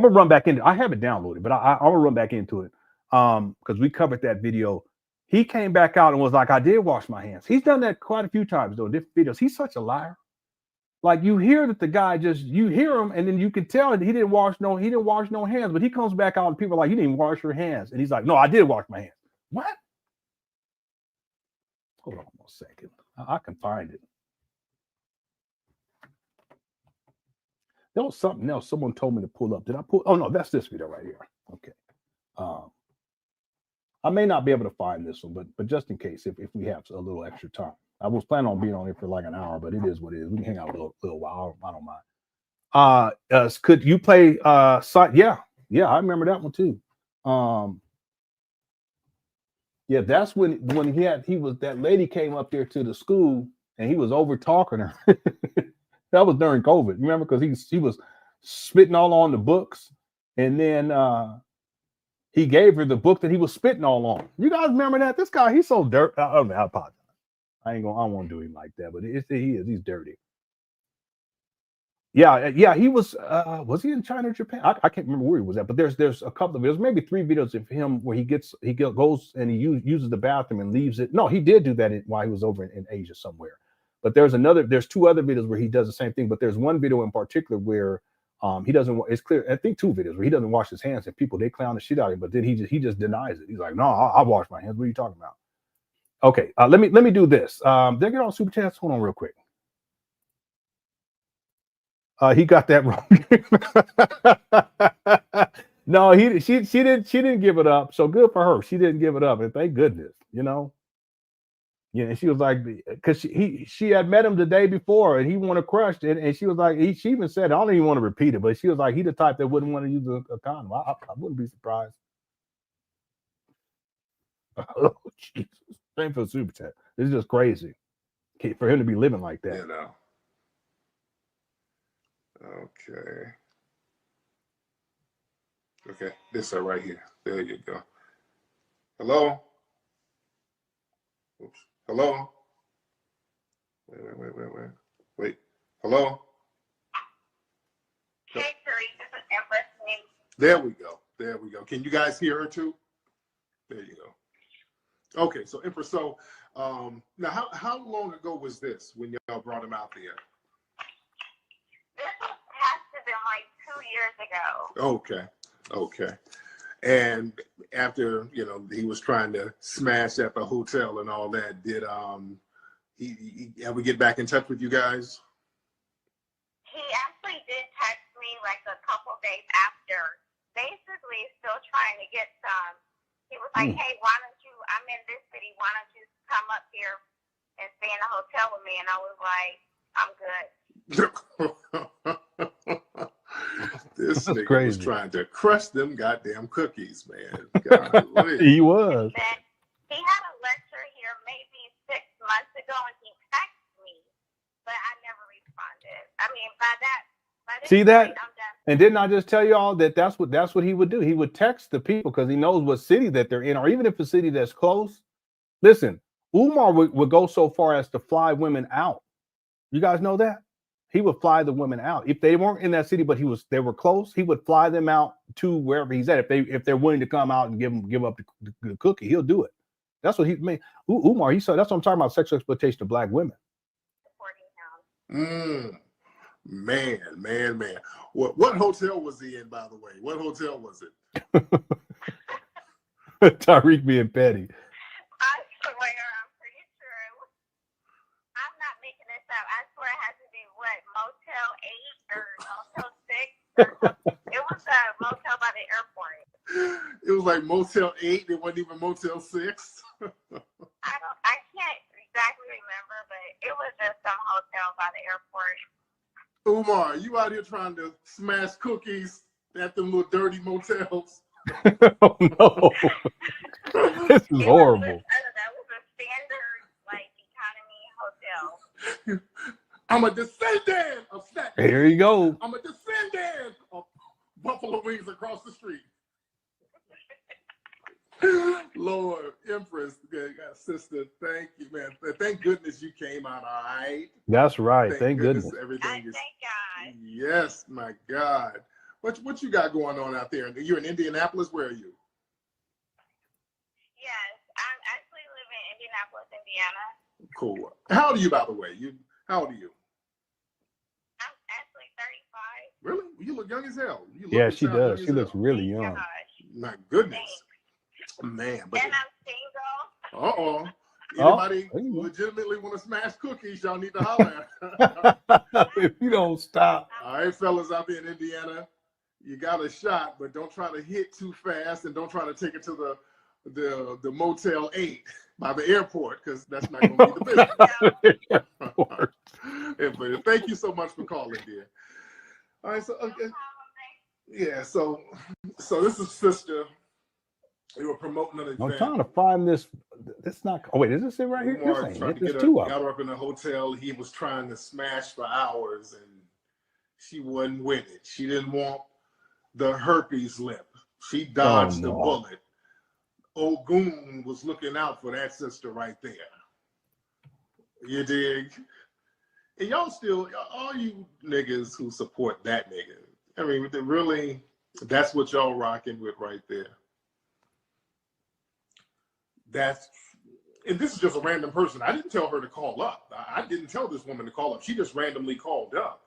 gonna run back into. I have it downloaded, but I'm gonna run back into it because we covered that video. He came back out and was like, "I did wash my hands." He's done that quite a few times though. Different videos. He's such a liar. Like you hear that the guy you hear him, and then you can tell that he didn't wash no hands. But he comes back out and people are like, "You didn't even wash your hands," and he's like, "No, I did wash my hands." What? Hold on a second. I can find it. There was something else someone told me to pull up. Did I pull? Oh no, that's this video right here. Okay. I may not be able to find this one, but just in case, if we have a little extra time. I was planning on being on here for like an hour, but it is what it is. We can hang out a little while. I don't mind. Could you play yeah, I remember that one too. Yeah, that's when that lady came up there to the school and he was over talking her. That was during COVID, remember? Because he was spitting all on the books, and then he gave her the book that he was spitting all on. You guys remember that? This guy, he's so dirty. I apologize. I don't want to do him like that, but he's dirty. Yeah, he was he in China or Japan? I can't remember where he was at, but there's a couple of videos, maybe 3 videos of him where he goes and he uses the bathroom and leaves it. No, he did do that while he was over in Asia somewhere. But there's 2 other videos where he does the same thing, but there's one video in particular where he doesn't. It's clear. I think 2 videos where he doesn't wash his hands, and they clown the shit out of him. But then he just denies it. He's like, "No, I wash my hands. What are you talking about?" Okay, let me do this. Did I get on super chats? Hold on, real quick. He got that wrong. No, she didn't give it up. So good for her. She didn't give it up, and thank goodness. Yeah, and she was like, because she had met him the day before, and he wanted crushed it, and she was like, she even said, I don't even want to repeat it, but she was like, he the type that wouldn't want to use a condom. I wouldn't be surprised. Oh Jesus! Thank for the super chat. This is just crazy for him to be living like that. Okay, this right here. There you go. Hello. Oops. Hello. Wait. Hello. Hey, Terry, this is Empress. There we go. Can you guys hear her too? There you go. Okay, so Empress, so now how long ago was this when y'all brought him out there? This has to have been like 2 years ago. Okay. And after, he was trying to smash at the hotel and all that, did he ever get back in touch with you guys? He actually did text me like a couple days after, basically still trying to get some. He was like, "Hey, why don't you, I'm in this city, why don't you come up here and stay in a hotel with me?" And I was like, "I'm good." This nigga crazy. was trying to crush them goddamn cookies, man. He was. He had a lecture here maybe 6 months ago, and he texted me, but I never responded. I mean, by this See that? point, I'm done. And didn't I just tell y'all that that's what he would do? He would text the people because he knows what city that they're in, or even if a city that's close. Listen, Umar would go so far as to fly women out. You guys know that? he would fly the women out if they weren't in that city, but they were close. He would fly them out to wherever he's at. If they're willing to come out and give up the cookie, he'll do it. That's what he made. Umar, that's what I'm talking about, sexual exploitation of black women. Man. What hotel was he in, by the way? What hotel was it? Tariq being petty. I swear, I'm pretty sure I'm not making this up. I swear it has to be Motel 8 or Motel 6. It was a motel by the airport. It was like Motel 8. It wasn't even Motel 6. I can't exactly remember, but it was just some hotel by the airport. Umar, you out here trying to smash cookies at them little dirty motels? Oh no, this is horrible. That was a standard economy hotel. I'm a descendant of snacks. Here you go. I'm a descendant of buffalo wings across the street. Lord, Empress, sister, thank you, man. Thank goodness you came out all right. That's right. Thank goodness. Everything is. Thank God. Yes, my God. What you got going on out there? You're in Indianapolis. Where are you? Yes, I'm actually living in Indianapolis, Indiana. Cool. How old are you, by the way? How old are you? I'm actually 35. Really? You look young as hell. Yeah, she does. She looks really young. My goodness. Man, but and I'm single. Anybody legitimately want to smash cookies, y'all need to holler. If you don't stop. All right, fellas out there in Indiana, you got a shot, but don't try to hit too fast and don't try to take it to the Motel 8 by the airport, because that's not going to be the business. But thank you so much for calling, dear. All right, so yeah, so this is Sister. We were promoting an event. I'm trying to find this. That's not. Oh wait, is this it right here? Umar This tried ain't to it. get There's two of got them. her up in the hotel. He was trying to smash for hours, and she wasn't with it. She didn't want the herpes lip. She dodged the bullet. Ogun was looking out for that sister right there. You dig? And y'all still, all you niggas who support that nigga, I mean, really, that's what y'all rocking with right there. And this is just a random person. I didn't tell her to call up. I didn't tell this woman to call up. She just randomly called up.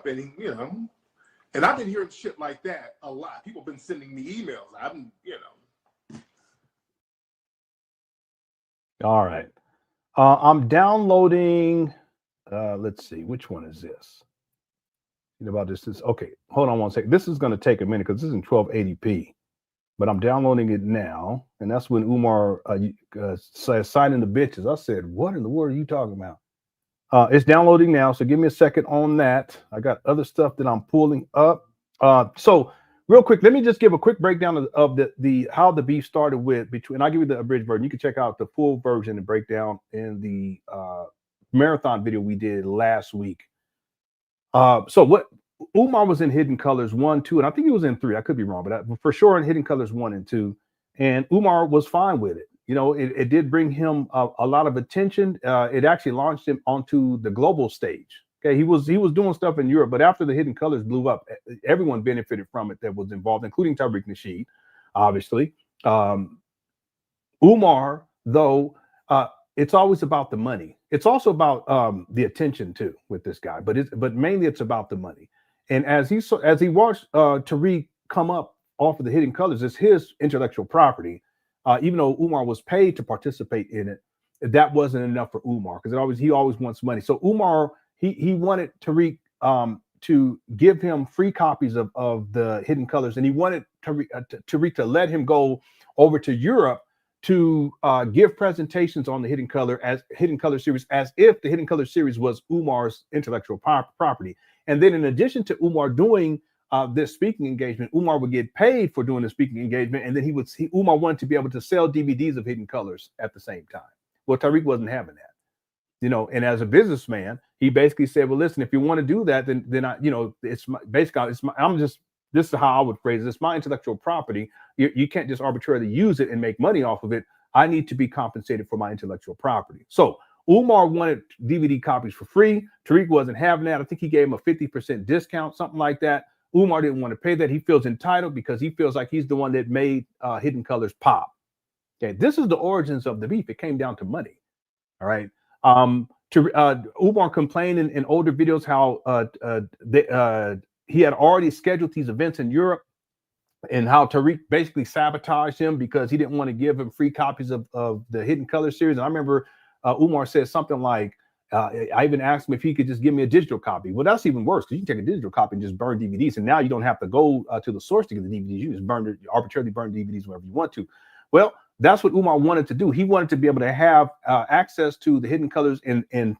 And, and I've been hearing shit like that a lot. People have been sending me emails. All right. I'm downloading. Let's see. Which one is this? About this is okay. Hold on one second. This is going to take a minute because this is in 1280p. But I'm downloading it now, and that's when Umar says signing the bitches. I said, what in the world are you talking about? It's downloading now, so give me a second on that. I got other stuff that I'm pulling up. So real quick, let me just give a quick breakdown of the how the beef started with between. I'll give you the abridged version. You can check out the full version and breakdown in the marathon video we did last week. So what Umar was in Hidden Colors 1, 2, and I think he was in 3. I could be wrong, but for sure in Hidden Colors 1 and 2. And Umar was fine with it. It did bring him a lot of attention. It actually launched him onto the global stage. Okay, he was doing stuff in Europe, but after the Hidden Colors blew up, everyone benefited from it that was involved, including Tariq Nasheed, obviously. Umar, though, it's always about the money. It's also about the attention too with this guy, but mainly it's about the money. And as he watched Tariq come up off of the Hidden Colors, it's his intellectual property. Even though Umar was paid to participate in it, that wasn't enough for Umar because he always wants money. So Umar he wanted Tariq to give him free copies of the Hidden Colors, and he wanted Tariq to let him go over to Europe to give presentations on the Hidden Color series, as if the Hidden Color series was Umar's intellectual property. And then in addition to Umar doing this speaking engagement, Umar would get paid for doing the speaking engagement, and then Umar wanted to be able to sell DVDs of Hidden Colors at the same time. Well, Tariq wasn't having that, and as a businessman, he basically said, well, listen, if you want to do that, then I, this is how I would phrase it. It's my intellectual property. You can't just arbitrarily use it and make money off of it. I need to be compensated for my intellectual property. So Umar wanted DVD copies for free. Tariq wasn't having that. I think he gave him a 50% discount, something like that. Umar didn't want to pay that. He feels entitled because he feels like he's the one that made Hidden Colors pop. Okay, this is the origins of the beef. It came down to money. All right. Umar complained in older videos how he had already scheduled these events in Europe, and how Tariq basically sabotaged him because he didn't want to give him free copies of the Hidden Colors series. And I remember Umar said something like, I even asked him if he could just give me a digital copy. Well, that's even worse because you can take a digital copy and just burn DVDs. And now you don't have to go to the source to get the DVDs. You just arbitrarily burn DVDs wherever you want to. Well, that's what Umar wanted to do. He wanted to be able to have access to the Hidden Colors and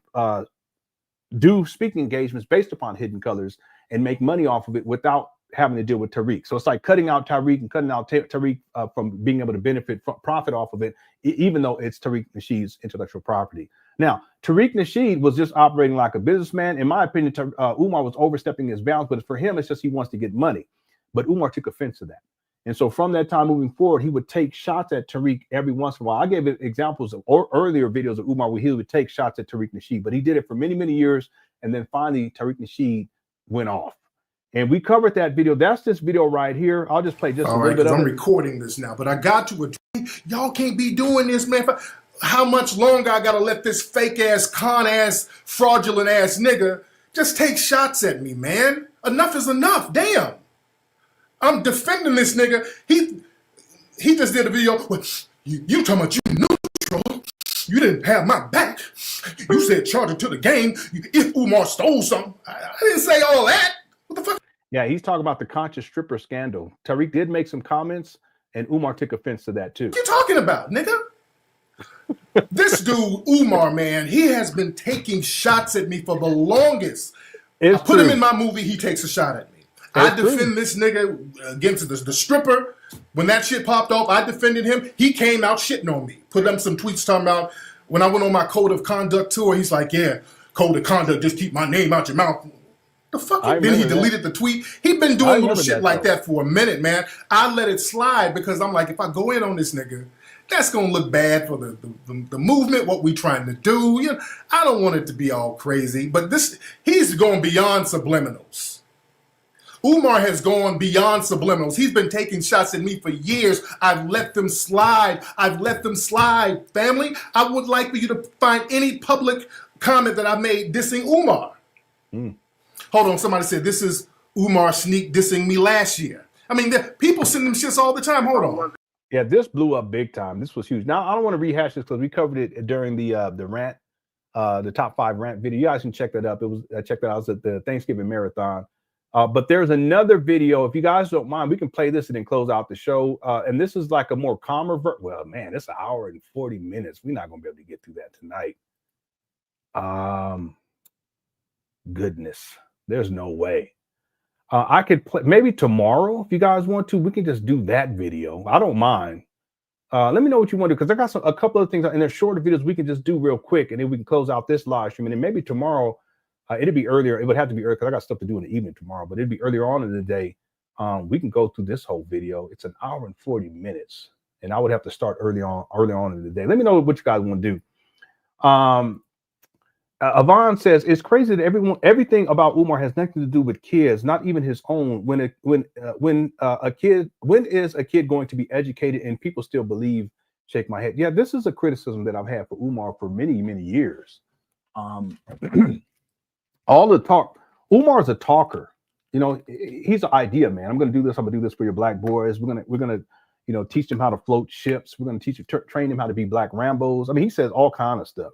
do speaking engagements based upon Hidden Colors and make money off of it without having to deal with Tariq. So it's like cutting out Tariq and cutting out Tariq from being able to benefit from profit off of it, even though it's Tariq Nasheed's intellectual property. Now, Tariq Nasheed was just operating like a businessman. In my opinion, Umar was overstepping his bounds, but for him, it's just he wants to get money. But Umar took offense to that. And so from that time moving forward, he would take shots at Tariq every once in a while. I gave examples of earlier videos of Umar where he would take shots at Tariq Nasheed, but he did it for many, many years. And then finally, Tariq Nasheed went off. And we covered that video. That's this video right here. I'll just play just a little bit of it. I'm recording this now, but I got to agree. Y'all can't be doing this, man. How much longer I got to let this fake-ass, con-ass, fraudulent-ass nigga just take shots at me, man? Enough is enough. Damn. I'm defending this nigga. He just did a video. Well, you talking about you neutral. You didn't have my back. You said charge it to the game. If Umar stole something. I didn't say all that. What the fuck? Yeah, he's talking about the conscious stripper scandal. Tariq did make some comments, and Umar took offense to that too. What you talking about, nigga? This dude, Umar, man, he has been taking shots at me for the longest. I put him in my movie, he takes a shot at me. I defend this nigga against the stripper. When that shit popped off, I defended him. He came out shitting on me. Put up some tweets talking about when I went on my code of conduct tour, he's like, yeah, code of conduct, just keep my name out your mouth. The fuck? Then he deleted the tweet. He'd been doing little shit like that for a minute, man. I let it slide because I'm like, if I go in on this nigga, that's gonna look bad for the movement, what we trying to do. You know, I don't want it to be all crazy, but he's going beyond subliminals. Umar has gone beyond subliminals. He's been taking shots at me for years. I've let them slide. I've let them slide, family. I would like for you to find any public comment that I made dissing Umar. Hold on, somebody said this is Umar sneak dissing me last year. I mean, people send them shits all the time. Hold on. Yeah, this blew up big time. This was huge. Now, I don't want to rehash this because we covered it during the rant, the top 5 rant video. You guys can check that up. It was check that out. It was at the Thanksgiving marathon. But there's another video. If you guys don't mind, we can play this and then close out the show. And this is like a more calmer well, man, it's an hour and 40 minutes. We're not going to be able to get through that tonight. Goodness, there's no way. I could play maybe tomorrow if you guys want to. We can just do that video. I don't mind. Let me know what you want to do because I got a couple of things and they're shorter videos we can just do real quick and then we can close out this live stream. And then maybe tomorrow, it'd be earlier. It would have to be early because I got stuff to do in the evening tomorrow, but it'd be earlier on in the day. We can go through this whole video. It's an hour and 40 minutes, and I would have to start early on in the day. Let me know what you guys want to do. Avon says it's crazy that everything about Umar has nothing to do with kids, not even his own. When is a kid going to be educated and people still believe? Shake my head. Yeah, this is a criticism that I've had for Umar for many, many years. All the talk. Umar's a talker. You know, he's an idea man. I'm going to do this. I'm going to do this for your black boys. We're going to teach them how to float ships. We're going to train them how to be black Rambos. I mean, he says all kind of stuff.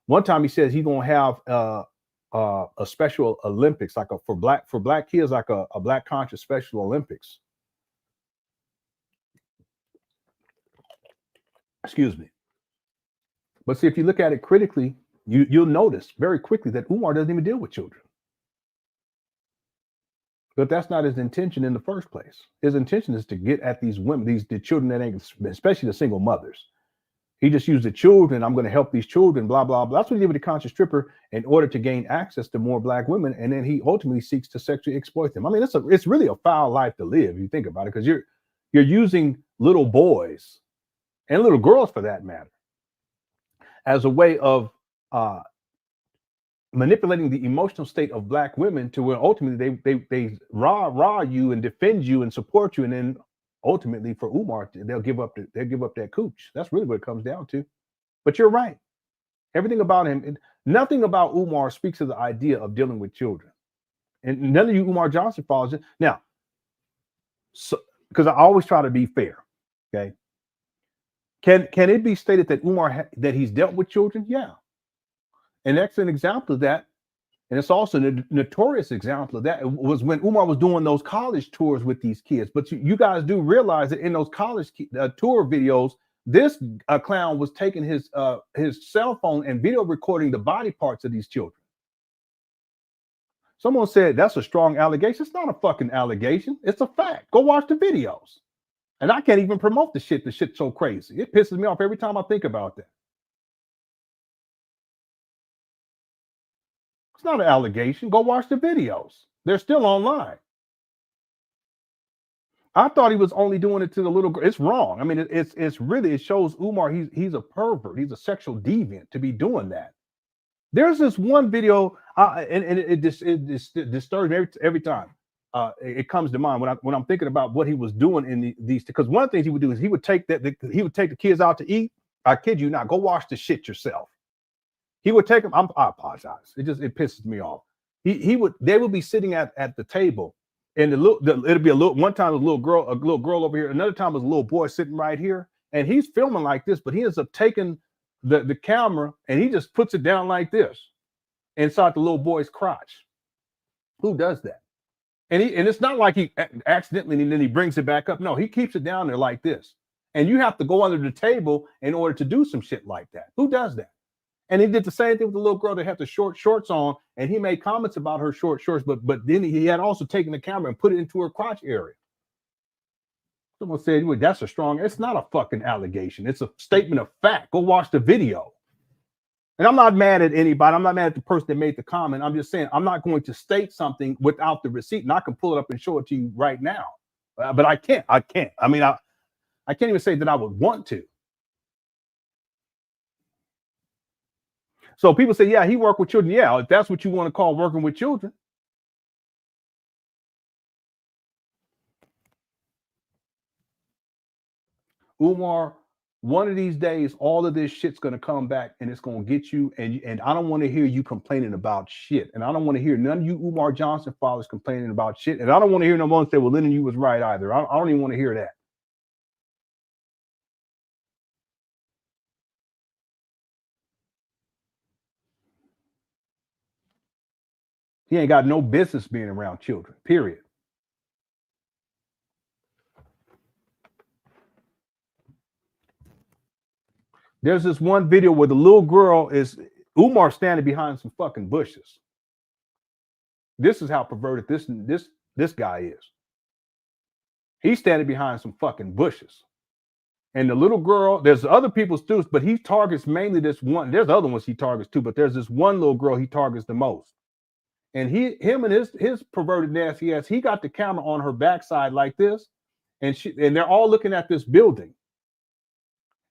One time he says he's gonna have a special Olympics, like for black kids, like a black conscious special Olympics. Excuse me. But see, if you look at it critically, you'll notice very quickly that Umar doesn't even deal with children. But that's not his intention in the first place. His intention is to get at these women, the children that ain't, especially the single mothers. He just used the children. I'm going to help these children, blah, blah, blah. That's what he did with the conscious stripper in order to gain access to more black women. And then he ultimately seeks to sexually exploit them. I mean, it's really a foul life to live, if you think about it, because you're using little boys and little girls, for that matter, as a way of manipulating the emotional state of black women to where ultimately they rah you and defend you and support you, and then ultimately for Umar they'll give up that cooch. That's really what it comes down to. But you're right. Everything about him, nothing about Umar speaks to the idea of dealing with children. And none of you Umar Johnson followers now. So, because I always try to be fair, okay? Can it be stated that Umar that he's dealt with children? Yeah. An excellent example of that, and it's also a notorious example of that, was when Umar was doing those college tours with these kids. But you guys do realize that in those college tour videos, this clown was taking his cell phone and video recording the body parts of these children. Someone said that's a strong allegation. It's not a fucking allegation. It's a fact. Go watch the videos. And I can't even promote the shit. The shit's so crazy. It pisses me off every time I think about that. It's not an allegation. Go watch the videos. They're still online. I thought he was only doing it to the little girl. It's wrong. I mean, it's really, it shows Umar he's a pervert. He's a sexual deviant to be doing that. There's this one video, and it disturbs me every time. It comes to mind when I'm thinking about what he was doing in these. Because one of the things he would do is he would take the kids out to eat. I kid you not. Go watch the shit yourself. He would take them. I apologize. It pisses me off. They would be sitting at the table, and it'll be one time a little girl over here. Another time was a little boy sitting right here, and he's filming like this, but he ends up taking the camera and he just puts it down like this inside the little boy's crotch. Who does that? And it's not like he accidentally and then he brings it back up. No, he keeps it down there like this. And you have to go under the table in order to do some shit like that. Who does that? And he did the same thing with the little girl that had the short shorts on, and he made comments about her short shorts, but then he had also taken the camera and put it into her crotch area. Someone said, well, that's a strong, it's not a fucking allegation. It's a statement of fact. Go watch the video. And I'm not mad at anybody. I'm not mad at the person that made the comment. I'm just saying I'm not going to state something without the receipt, and I can pull it up and show it to you right now. But I can't. I mean, I can't even say that I would want to. So people say, yeah, he worked with children. Yeah, if that's what you want to call working with children. Umar, one of these days, all of this shit's going to come back and it's going to get you. And I don't want to hear you complaining about shit. And I don't want to hear none of you Umar Johnson fathers complaining about shit. And I don't want to hear no one say, well, Lenon, you was right either. I don't even want to hear that. He ain't got no business being around children, period. There's this one video where the little girl is Umar standing behind some fucking bushes. This is how perverted this guy is. He's standing behind some fucking bushes. And the little girl, there's other people's too, but he targets mainly this one. There's other ones he targets too, but there's this one little girl he targets the most. And him and his perverted nasty ass, he got the camera on her backside like this, and they're all looking at this building.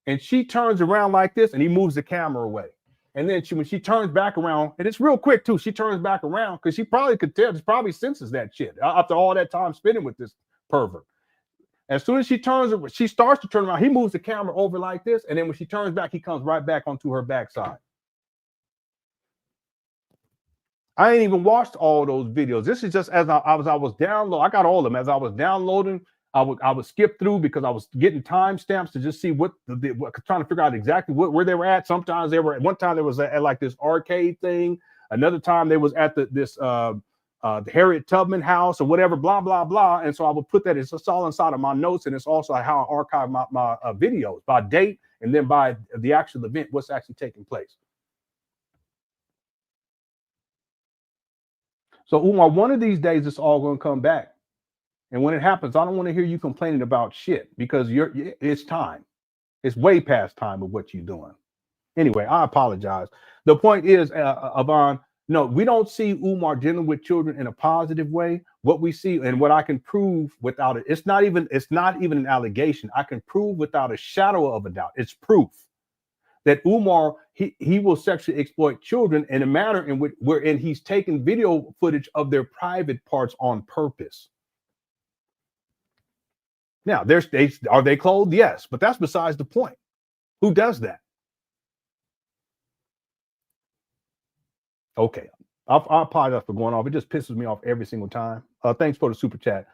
And she turns around like this, and he moves the camera away. And then when she turns back around, and it's real quick too, she turns back around because she probably could tell, she probably senses that shit after all that time spending with this pervert. As soon as she starts to turn around, he moves the camera over like this, and then when she turns back, he comes right back onto her backside. I ain't even watched all those videos. This is just as I was downloading. I got all of them. As I was downloading, I would skip through because I was getting timestamps to just see what trying to figure out exactly where they were at. Sometimes they were at one time there was at like this arcade thing. Another time they was at the Harriet Tubman house or whatever, blah, blah, blah. And so I would put that, it's all inside of my notes. And it's also how I archive my videos by date and then by the actual event, what's actually taking place. So Umar, one of these days, it's all going to come back. And when it happens, I don't want to hear you complaining about shit because it's time. It's way past time of what you're doing. Anyway, I apologize. The point is, Avon, no, we don't see Umar dealing with children in a positive way. What we see and what I can prove without it, it's not even an allegation. I can prove without a shadow of a doubt. It's proof that Umar, he will sexually exploit children in a manner in which wherein he's taking video footage of their private parts on purpose. Now, are they clothed? Yes, but that's besides the point. Who does that? I apologize for going off. It just pisses me off every single time. Thanks for the super chat.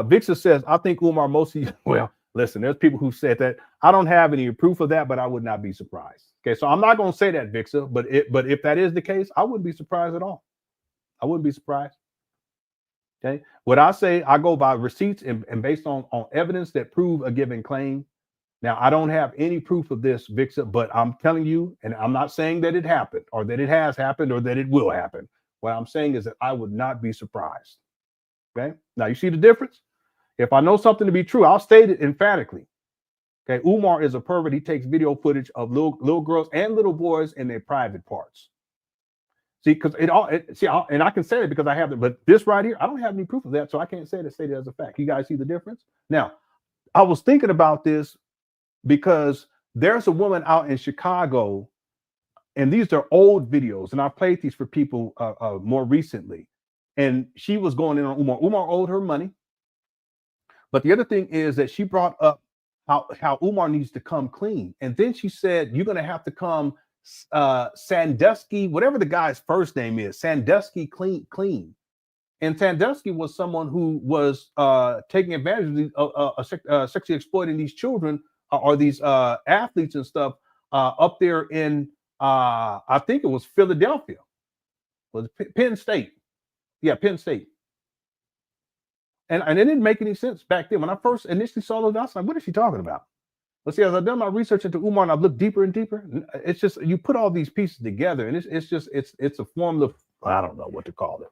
Vixer says, I think Umar mostly, well, listen, there's people who said that. I don't have any proof of that, but I would not be surprised. Okay, so I'm not going to say that, Vixer, but if that is the case, I wouldn't be surprised at all. I wouldn't be surprised. Okay, what I say, I go by receipts and based on evidence that prove a given claim. Now, I don't have any proof of this, Vixer, but I'm telling you, and I'm not saying that it happened or that it has happened or that it will happen. What I'm saying is that I would not be surprised. Okay, now you see the difference? If I know something to be true, I'll state it emphatically. Okay, Umar is a pervert. He takes video footage of little girls and little boys in their private parts. See, because and I can say it because I have it, but this right here, I don't have any proof of that, so I can't say it as a fact. You guys see the difference? Now, I was thinking about this because there's a woman out in Chicago, and these are old videos, and I played these for people more recently, and she was going in on Umar. Umar owed her money, but the other thing is that she brought up how Umar needs to come clean, and then she said, you're going to have to come Sandusky, whatever the guy's first name is, Sandusky clean. And Sandusky was someone who was taking advantage of sexually exploiting these children or these athletes and stuff up there in, I think it was Philadelphia. Was Penn State. Yeah, Penn State. And it didn't make any sense back then. When I first initially saw those, I was like, what is she talking about? But see, as I've done my research into Umar and I've looked deeper and deeper, it's just, you put all these pieces together and it's a form of, I don't know what to call it.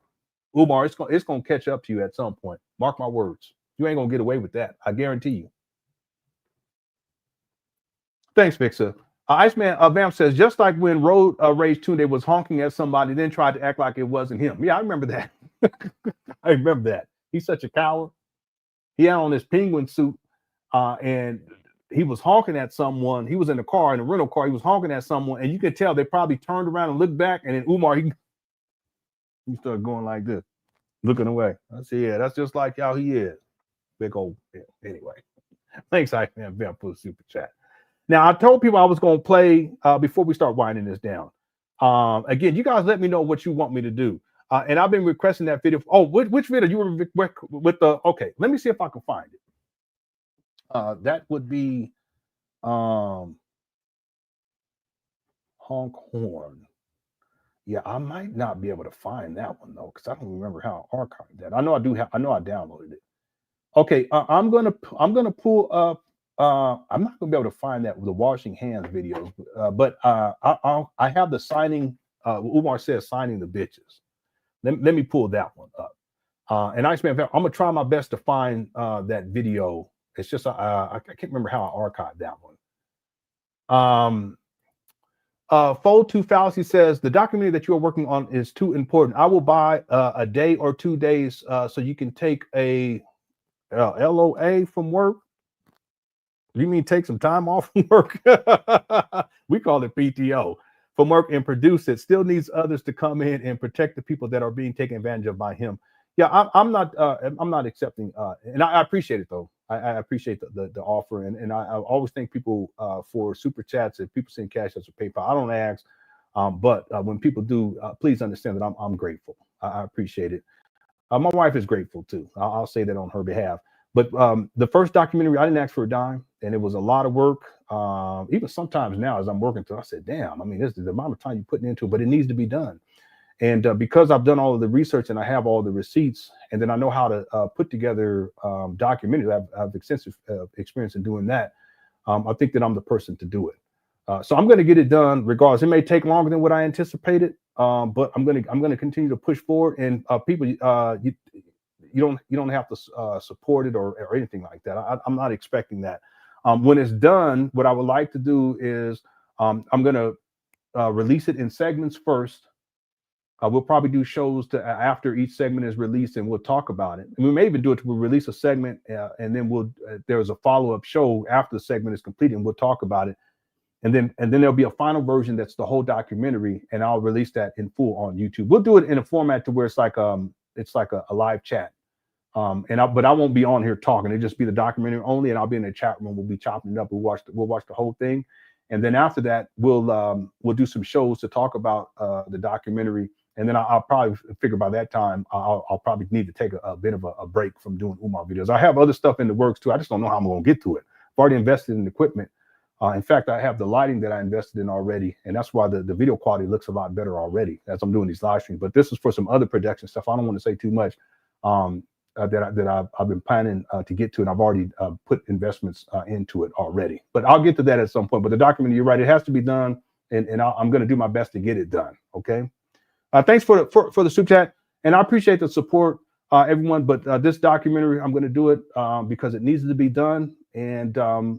Umar, it's going to catch up to you at some point. Mark my words. You ain't going to get away with that. I guarantee you. Thanks, Vixer. Iceman Vamp says, just like when Road Rage Tunde was honking at somebody, then tried to act like it wasn't him. Yeah, I remember that. I remember that. He's such a coward. He had on his penguin suit and he was honking at someone. He was in a car, in a rental car. He was honking at someone, and you could tell they probably turned around and looked back. And then Umar, he started going like this, looking away. I said, yeah, that's just like how he is. Big old, yeah. Anyway. Thanks, Iceman Vamp, for the super chat. Now, I told people I was going to play before we start winding this down. Again, you guys let me know what you want me to do. And I've been requesting that video. Oh, which video you were with the, okay, let me see if I can find it. That would be Honk Horn. Yeah, I might not be able to find that one though, because I don't remember how I archived that. I know I do have. I know I downloaded it. Okay, I'm gonna pull up. I'm not gonna be able to find that with the washing hands videos, but I have the signing. Umar says signing the bitches. Let me pull that one up. And I'm gonna try my best to find that video. It's just I can't remember how I archived that one. Fold 2 Fallacy says the documentary that you are working on is too important. I will buy a day or 2 days so you can take a LOA from work. You mean take some time off from work? We call it PTO from work and produce it. Still needs others to come in and protect the people that are being taken advantage of by him. Yeah, I'm not accepting, and I appreciate it though. I appreciate the offer, and I always thank people for super chats. If people send cash as a PayPal, I don't ask, but when people do, please understand that I'm grateful. I appreciate it. My wife is grateful too. I'll say that on her behalf. But the first documentary, I didn't ask for a dime, and it was a lot of work. Even sometimes now, as I'm working through, I said, "Damn, I mean, this is the amount of time you're putting into it, but it needs to be done." And because I've done all of the research and I have all the receipts, and then I know how to put together documentaries, I have extensive experience in doing that. I think that I'm the person to do it. So I'm going to get it done regardless. It may take longer than what I anticipated, but I'm going to continue to push forward. And people, you don't have to support it or anything like that. I'm not expecting that. When it's done, what I would like to do is I'm going to release it in segments first. We'll probably do shows after each segment is released, and we'll talk about it. And we may even do it. We'll release a segment, and then there's a follow-up show after the segment is complete, and we'll talk about it. And then there'll be a final version that's the whole documentary, and I'll release that in full on YouTube. We'll do it in a format to where it's like a live chat. But I won't be on here talking. It'll just be the documentary only, and I'll be in the chat room. We'll be chopping it up. We'll watch the whole thing, and then after that, we'll do some shows to talk about the documentary. And then I'll probably figure by that time I'll probably need to take a bit of a break from doing Umar videos. I have other stuff in the works too. I just don't know how I'm going to get to it. I've already invested in equipment. In fact, I have the lighting that I invested in already, and that's why the video quality looks a lot better already as I'm doing these live streams. But this is for some other production stuff. I don't want to say too much that I've been planning to get to, and I've already put investments into it already. But I'll get to that at some point. But the documentary, you're right, it has to be done, and I'm going to do my best to get it done. Okay. Thanks for the super chat, and I appreciate the support, everyone. But this documentary, I'm going to do it because it needs to be done, and I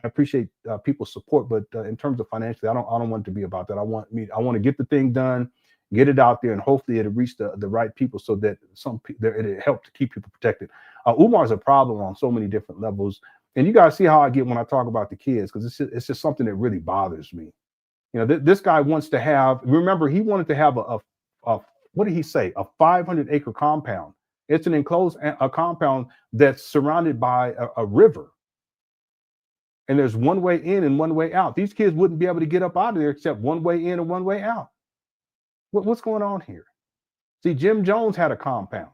appreciate people's support. But in terms of financially, I don't want it to be about that. I want to get the thing done, get it out there, and hopefully it'll reach the right people so that it'll help to keep people protected. Umar is a problem on so many different levels, and you guys see how I get when I talk about the kids, because it's just something that really bothers me. This guy wants to have, remember, he wanted to have a what did he say? A 500-acre compound. It's an enclosed compound that's surrounded by a river. And there's one way in and one way out. These kids wouldn't be able to get up out of there except one way in and one way out. What's going on here? See, Jim Jones had a compound.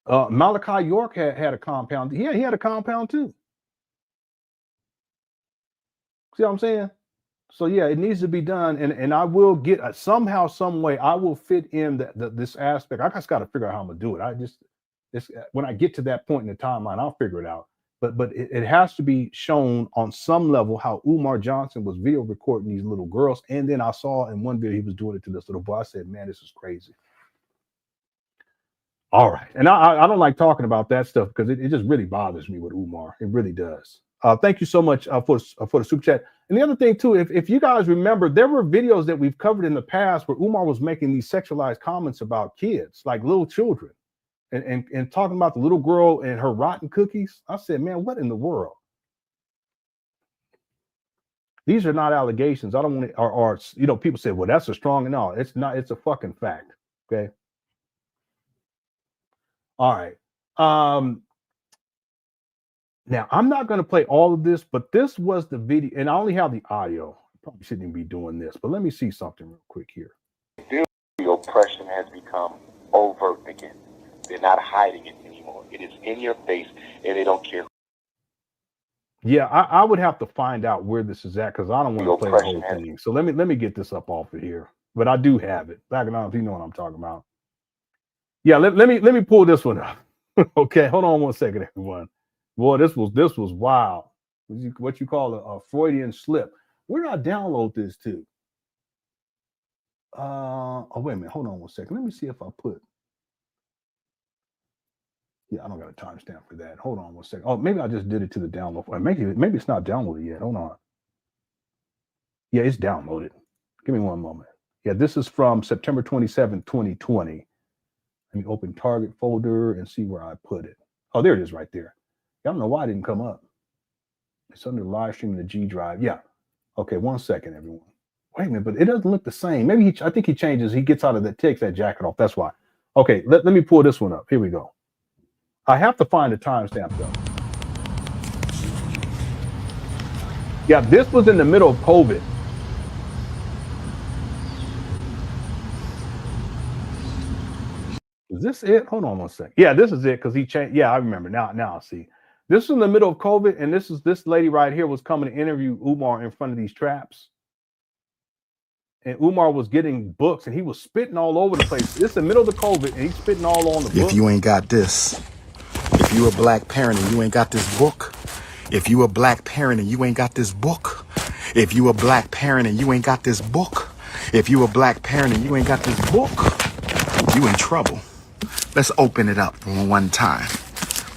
Malachi York had a compound. Yeah, he had a compound too. See what I'm saying? So yeah, it needs to be done, and I will get somehow, some way, I will fit in this aspect. I just got to figure out how I'm gonna do it. When I get to that point in the timeline, I'll figure it out. But it has to be shown on some level how Umar Johnson was video recording these little girls, and then I saw in one video he was doing it to this little boy. I said, man, this is crazy. All right, and I don't like talking about that stuff because it just really bothers me with Umar. It really does. Thank you so much for the super chat. And the other thing too, if you guys remember, there were videos that we've covered in the past where Umar was making these sexualized comments about kids, like little children, and talking about the little girl and her rotten cookies. I said, man, what in the world? These are not allegations. I don't want to, or people say, well, that's a strong, no, it's not. It's a fucking fact. Okay. All right. Now, I'm not going to play all of this, but this was the video, and I only have the audio. I probably shouldn't even be doing this, but let me see something real quick here. The oppression has become overt again. They're not hiding it anymore. It is in your face, and they don't care. Yeah, I would have to find out where this is at because I don't want to play the whole thing. So let me get this up off of here. But I do have it. Back in if you know what I'm talking about. Yeah, let me pull this one up. Okay, hold on one second, everyone. Boy, this was wild. What you call a Freudian slip. Where did I download this to? Oh, wait a minute. Hold on one second. Let me see if I put. Yeah, I don't got a timestamp for that. Hold on one second. Oh, maybe I just did it to the download. Maybe it's not downloaded yet. Hold on. Yeah, it's downloaded. Give me one moment. Yeah, this is from September 27, 2020. Let me open Target folder and see where I put it. Oh, there it is right there. I don't know why it didn't come up. It's under live stream in the G drive. Yeah. Okay, one second, everyone. Wait a minute, but it doesn't look the same. Maybe I think he changes. He gets out of that, takes that jacket off. That's why. Okay, let me pull this one up. Here we go. I have to find the timestamp though. Yeah, this was in the middle of COVID. Is this it? Hold on one second. Yeah, this is it because he changed. Yeah, I remember now. I see. This is in the middle of COVID, and this lady right here was coming to interview Umar in front of these traps. And Umar was getting books, and he was spitting all over the place. This is the middle of the COVID, and he's spitting all on the book. If you ain't got this, if you a black parent and you ain't got this book, if you a black parent and you ain't got this book, if you a black parent and you ain't got this book, if you a black parent and you ain't got this book, you in trouble. Let's open it up one time.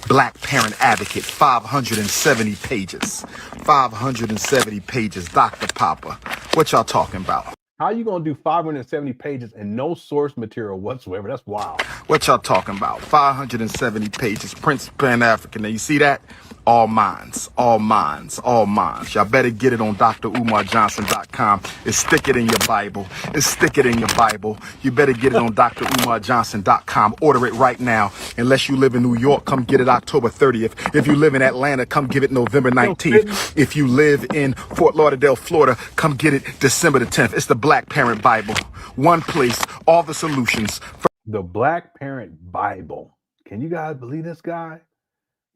Black Parent Advocate, 570 pages. 570 pages, Dr. Papa. What y'all talking about? How you gonna do 570 pages and no source material whatsoever? That's wild. What y'all talking about? 570 pages, Prince Pan African. Now you see that? All mines, all mines, all mines. Y'all better get it on drumarjohnson.com. It's stick it in your Bible. It's stick it in your Bible. You better get it on drumarjohnson.com. Order it right now. Unless you live in New York, come get it October 30th. If you live in Atlanta, come give it November 19th. If you live in Fort Lauderdale, Florida, come get it December the 10th. It's the Black Parent Bible. One place, all the solutions. The Black Parent Bible. Can you guys believe this guy?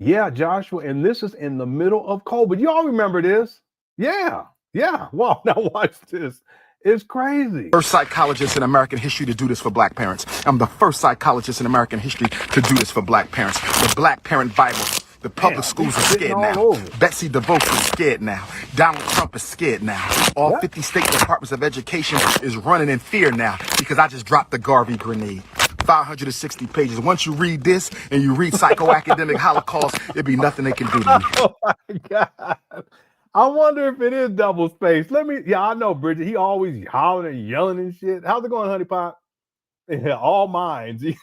Yeah, Joshua, and this is in the middle of COVID. Y'all remember this? Yeah. Wow, now watch this. It's crazy. First psychologist in American history to do this for Black parents. I'm the first psychologist in American history to do this for Black parents. The Black Parent Bible. The public schools are scared now. Betsy DeVos is scared now. Donald Trump is scared now. All 50 state departments of education is running in fear now because I just dropped the Garvey grenade. 560 pages. Once you read this and you read psychoacademic Holocaust, it'd be nothing they can do to me. Oh my God. I wonder if it is double space. I know, Bridget. He always hollering and yelling and shit. How's it going, Honey Pot? Yeah, all minds. It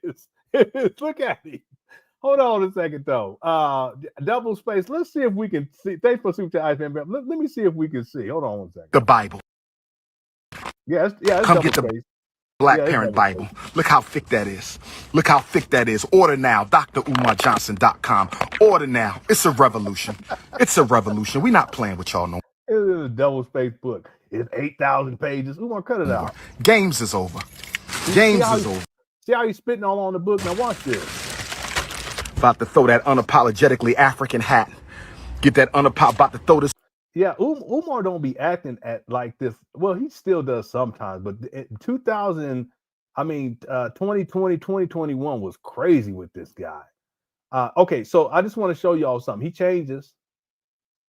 is. Look at him. Hold on a second, though. Double space. Let's see if we can see. Thanks for super chat, Iceman. Let me see if we can see. Hold on one second. The Bible. It's come get the Black Parent Bible. Look how thick that is. Look how thick that is. Order now. drumarjohnson.com. Order now. It's a revolution. It's a revolution. We're not playing with y'all no more. It is a double space book. It's 8,000 pages. Umar, cut it out. Games is over. Games is over. See how he's spitting all on the book? Now watch this. About to throw that unapologetically African hat. Get that about to throw this. Yeah, Umar don't be acting at like this. Well, he still does sometimes, but in 2020, 2021 was crazy with this guy. Okay, so I just want to show y'all something. He changes,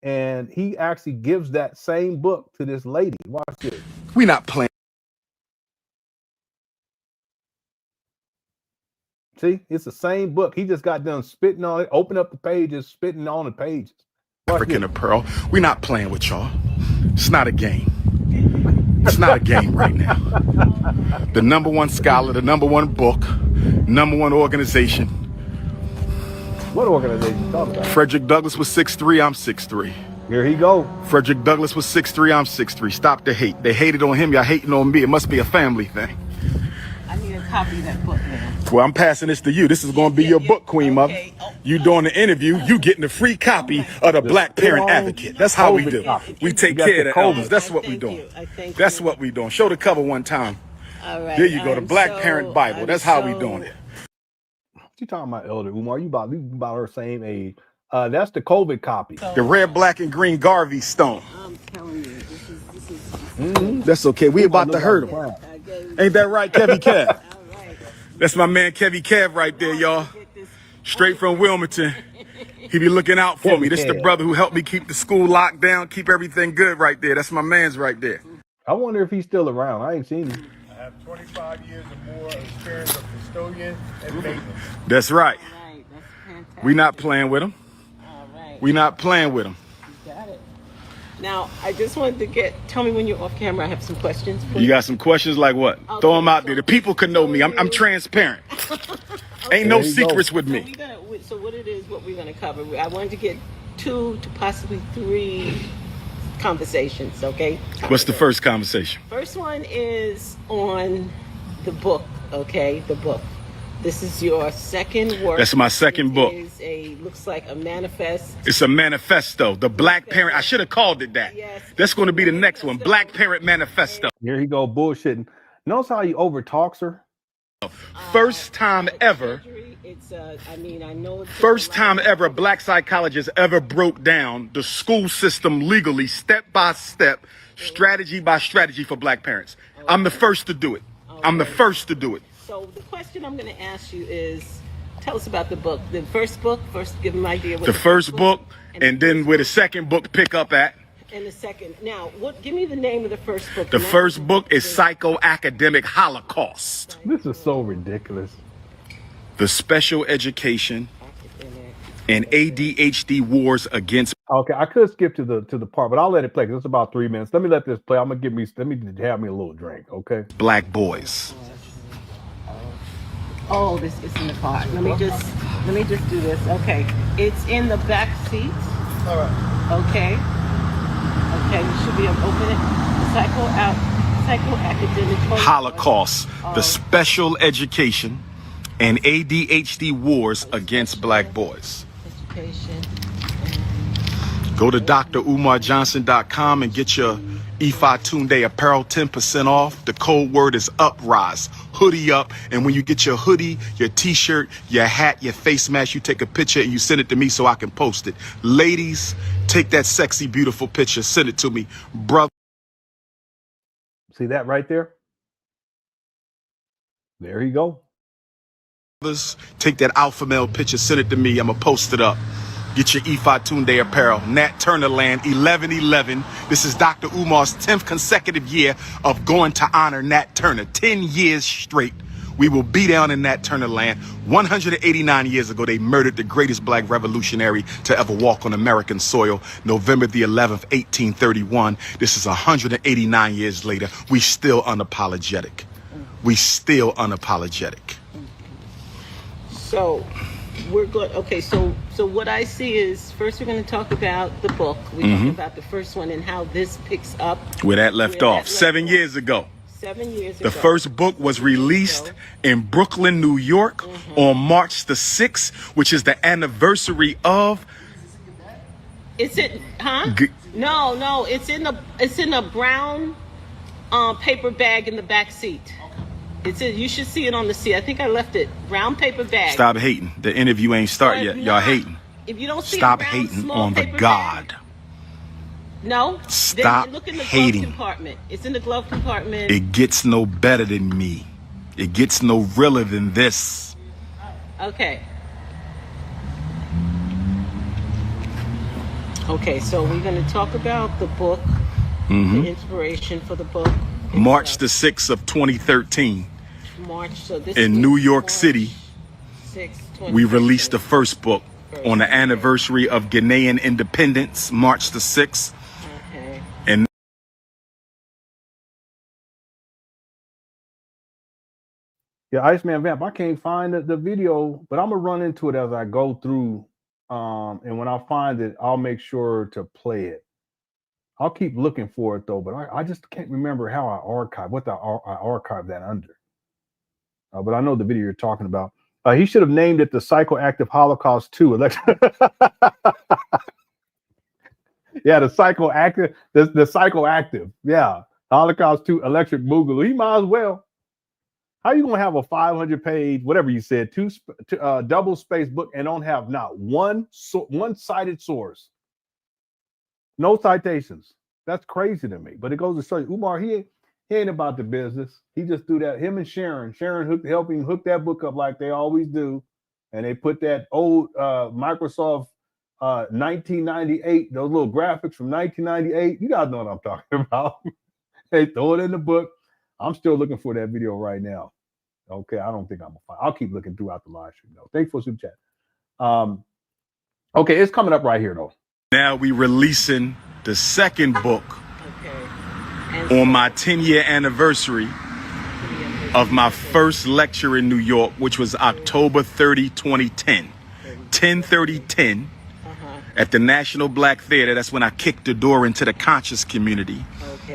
and he actually gives that same book to this lady. Watch this. We not playing. See, it's the same book. He just got done spitting on it, open up the pages, spitting on the pages. African Apparel. We're not playing with y'all. It's not a game. It's not a game right now. The number one scholar, the number one book, number one organization. What organization you talking about? Frederick Douglass was 6'3", I'm 6'3". Here he go. Frederick Douglass was 6'3", I'm 6'3". Stop the hate. They hated on him, y'all hating on me. It must be a family thing. I need a copy of that book now. Well, I'm passing this to you. This is going to be your book, Queen Mother. You doing the interview, you getting a free copy of the Black Parent Advocate. That's how we do. We take care of the elders. That's what we doing. That's what we doing. Show the cover one time. All right. There you go, the Black Parent Bible. That's how we doing it. You talking about Elder Umar? You about her same age. That's the COVID copy. The red, black, and green Garvey stone. I'm telling you, this is That's okay. We about to hurt him. Ain't that right, Kevy Kev? all right. That's my man Kevy Kev right there, y'all. Straight from Wilmington. He be looking out for me. This the brother who helped me keep the school locked down, keep everything good right there. That's my man's right there. I wonder if he's still around. I ain't seen him. I have 25 years or more of experience of custodian and maintenance. That's right. All right, that's fantastic. We not playing with him. All right. We not playing with him. You got it. Now, I just wanted to tell me when you're off camera. I have some questions for You got some questions like what? Okay. Throw them out there. The people can know me. I'm transparent. Ain't no secrets with me. So what it is, what we're going to cover. I wanted to get 2 to possibly 3 conversations, okay? What's the first conversation? First one is on the book, okay? The book. This is your second work. That's my second book. Looks like a manifest. It's a manifesto. The Black Parent. I should have called it that. Yes. That's going to be the next one. Black Parent Manifesto. Here he go bullshitting. Notice how he overtalks her. First time ever. I know it's First time ever black psychologist ever broke down the school system legally, step by step, strategy by strategy for black parents. I'm the first to do it. I'm the first to do it. So the question I'm going to ask you is, tell us about the book. The first book, give them an idea. What the first book, and then where the second book pick up at. And the second. Now, give me the name of the first book. The first book is Psychoacademic Holocaust. This is so ridiculous. The Special Education and ADHD Wars Against Okay, I could skip to the part, but I'll let it play because it's about 3 minutes. Let me let this play. Let me have me a little drink, okay? Black boys. Oh, this is in the car. Let me just do this. Okay, it's in the back seat. All right. Okay. Okay, you should be able to open it. Psychoacademic Holocaust, the special education and ADHD wars against black boys. education. Go to drumarjohnson.com and get your Ifa Tunde apparel 10% off. The code word is uprise. Hoodie up. And when you get your hoodie, your t-shirt, your hat, your face mask, you take a picture and you send it to me so I can post it. Ladies, take that sexy, beautiful picture. Send it to me. Brother. See that right there? There you go. Take that alpha male picture, send it to me. I'm going to post it up. Get your Ifa Tunde apparel. Nat Turner Land, 1111. This is Dr. Umar's 10th consecutive year of going to honor Nat Turner. 10 years straight. We will be down in Nat Turner Land. 189 years ago, they murdered the greatest black revolutionary to ever walk on American soil. November the 11th, 1831. This is 189 years later. We still unapologetic. We still unapologetic. So we're good. Okay, so what I see is first we're going to talk about the book. We're talking about the first one and how this picks up where that left off 7 years ago. 7 years ago. The first book was released in Brooklyn, New York on March the 6th, which is the anniversary of. Is it? Huh? No. It's in a brown paper bag in the back seat. You should see it on the seat. I think I left it. Brown paper bag. Stop hating. The interview ain't started yet. Y'all hating. If you don't see Stop a brown, hating small on the paper God. Bag, no. Stop then look in the hating. glove compartment. It's in the glove compartment. It gets no better than me. It gets no realer than this. Okay. Okay, so we're going to talk about the book, the inspiration for the book. March the 6th of 2013. March. So this in New York City, 6, we released the first book on the anniversary of Ghanaian independence, March the 6th. Okay. And Yeah, Iceman Vamp, I can't find the video, but I'm going to run into it as I go through. And when I find it, I'll make sure to play it. I'll keep looking for it, though, but I just can't remember how I archived that under. But I know the video you're talking about. He should have named it the Psychoactive Holocaust 2. Yeah, the Psychoactive, the Psychoactive. Yeah, Holocaust 2 Electric Boogaloo. He might as well. How you gonna have a 500-page, whatever you said, double-spaced book and don't have not one cited source? No citations. That's crazy to me. But it goes to show you, Umar, he ain't about the business. He just do that. Him and Sharon helped him hook that book up like they always do. And they put that old Microsoft 1998, those little graphics from 1998. You guys know what I'm talking about. They throw it in the book. I'm still looking for that video right now. Okay, I don't think I'm gonna find. I'll keep looking throughout the live stream though. Thanks for super chat. Okay, it's coming up right here though. now we releasing the second book on my 10-year anniversary of my first lecture in New York, which was October 30, 2010. 10/30/10 at the National Black Theater. That's when I kicked the door into the conscious community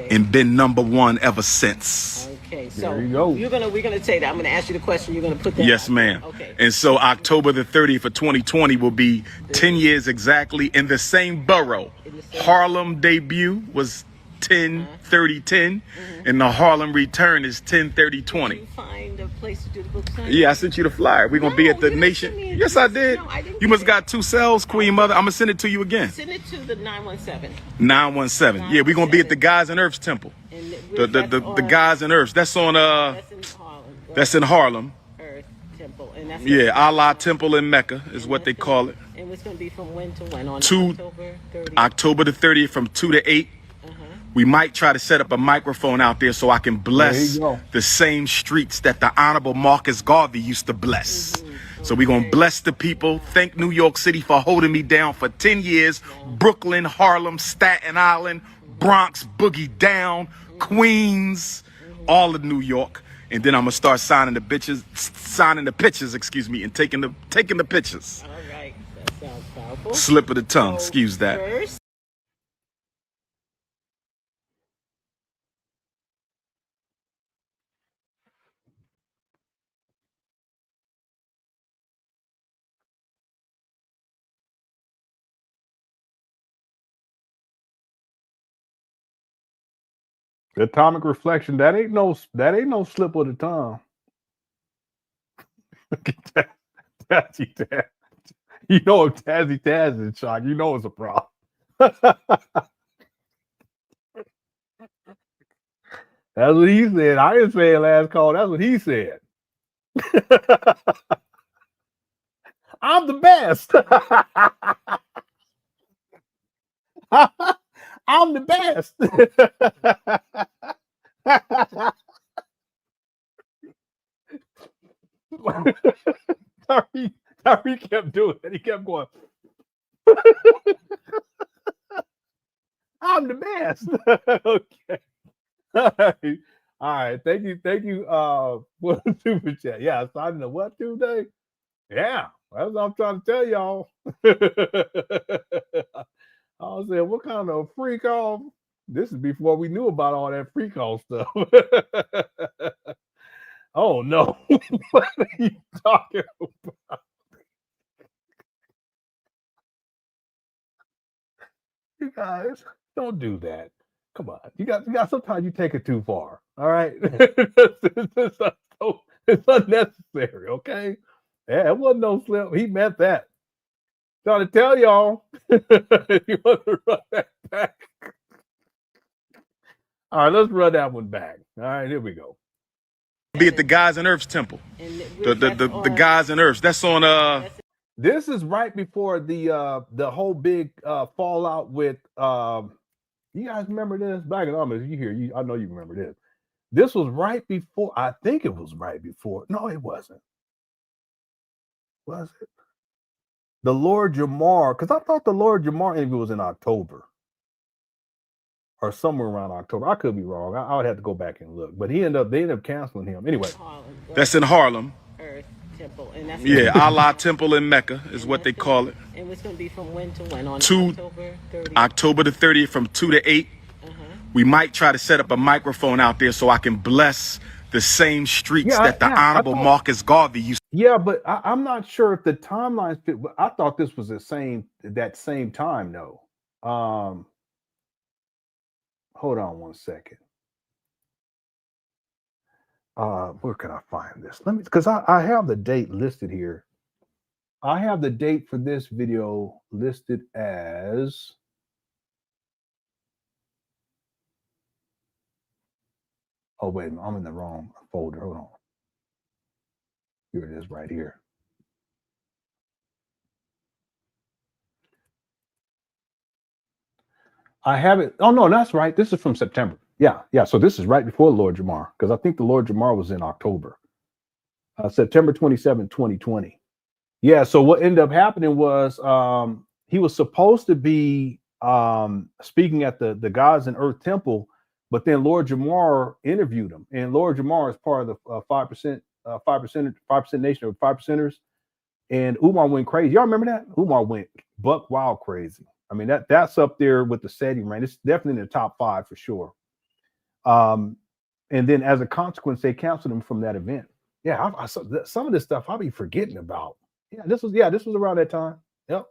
and been #1 ever since. Okay, so we're gonna say that. I'm gonna ask you the question. You're gonna put that. Yes, ma'am. Okay. And so October the 30th of 2020 will be 10 years exactly in the same borough. Harlem debut was 10/30/10, and the Harlem return is 10/30/20. Did you find a place to do the book signing? Yeah, I sent you the flyer. We're gonna be at the Nation. Yes, I did. You must got 2 cells, Queen Mother. I'm gonna send it to you again. Send it to the 917. 917. Yeah, we're gonna be at the Guys and Earths Temple. The Guys and Earths. That's on That's in Harlem. Earth Temple. And that's Allah Temple in Mecca is what they call it. And it's gonna be from when to when? On October 30th. October the 30th from 2 to 8. We might try to set up a microphone out there so I can bless the same streets that the Honorable Marcus Garvey used to bless. So we're going to bless the people. Thank New York City for holding me down for 10 years. Brooklyn, Harlem, Staten Island, Bronx, Boogie Down, Queens, all of New York. And then I'm going to start signing the pictures, excuse me, and taking the pictures. All right, that sounds powerful. Slip of the tongue, excuse that. First, Atomic reflection. That ain't no slip of the tongue. Look at that. Tazzy Taz. You know if Tazzy Taz is in shock, you know it's a problem. That's what he said. I didn't say it last call. That's what he said. I'm the best. I'm the best. Tariq kept doing it. He kept going. I'm the best. Okay. All right. Thank you. For the super chat. Yeah, starting the what Tuesday? Yeah, that's what I'm trying to tell y'all. I was saying, what kind of freak off? This is before we knew about all that freak off stuff. Oh no. What are you talking about? You guys, don't do that. Come on. You got sometimes you take it too far. All right. It's unnecessary, okay? Yeah, it wasn't no slip. He meant that. Trying to tell y'all if you want to run that back. All right, let's run that one back. All right, here we go. Be at the Gods and Earths Temple. The Gods and Earths. That's on This is right before the whole big fallout with you guys remember this? Back in Army, I know you remember this. This was right before, I think it was right before. No, it wasn't. Was it? The Lord Jamar, because I thought the Lord Jamar interview was in October. Or somewhere around October. I could be wrong. I would have to go back and look. But they ended up canceling him. Anyway. That's in Harlem. Earth Temple. And that's Allah Temple in Mecca is what they call it. And it's going to be from when to when? On October 30th. October the 30th from 2 to 8. We might try to set up a microphone out there so I can bless the same streets that the Honorable Marcus Garvey used. Yeah, but I'm not sure if the timelines fit. I thought this was that same time, though. Hold on one second. Where can I find this? Let me, because I have the date listed here. I have the date for this video listed as oh wait a minute, I'm in the wrong folder. Hold on. Here it is right here. I have it. Oh no, that's right. This is from September. Yeah. So this is right before Lord Jamar, because I think the Lord Jamar was in October. September 27, 2020. Yeah. So what ended up happening was he was supposed to be speaking at the Gods and Earth Temple, but then Lord Jamar interviewed him, and Lord Jamar is part of the 5% Nation of 5%ers, and Umar went crazy. Y'all remember that? Umar went buck wild crazy. I mean, that's up there with the SETI rank. It's definitely in the top 5 for sure. And then as a consequence, they canceled him from that event. Yeah, some of this stuff I'll be forgetting about. Yeah, this was around that time. Yep.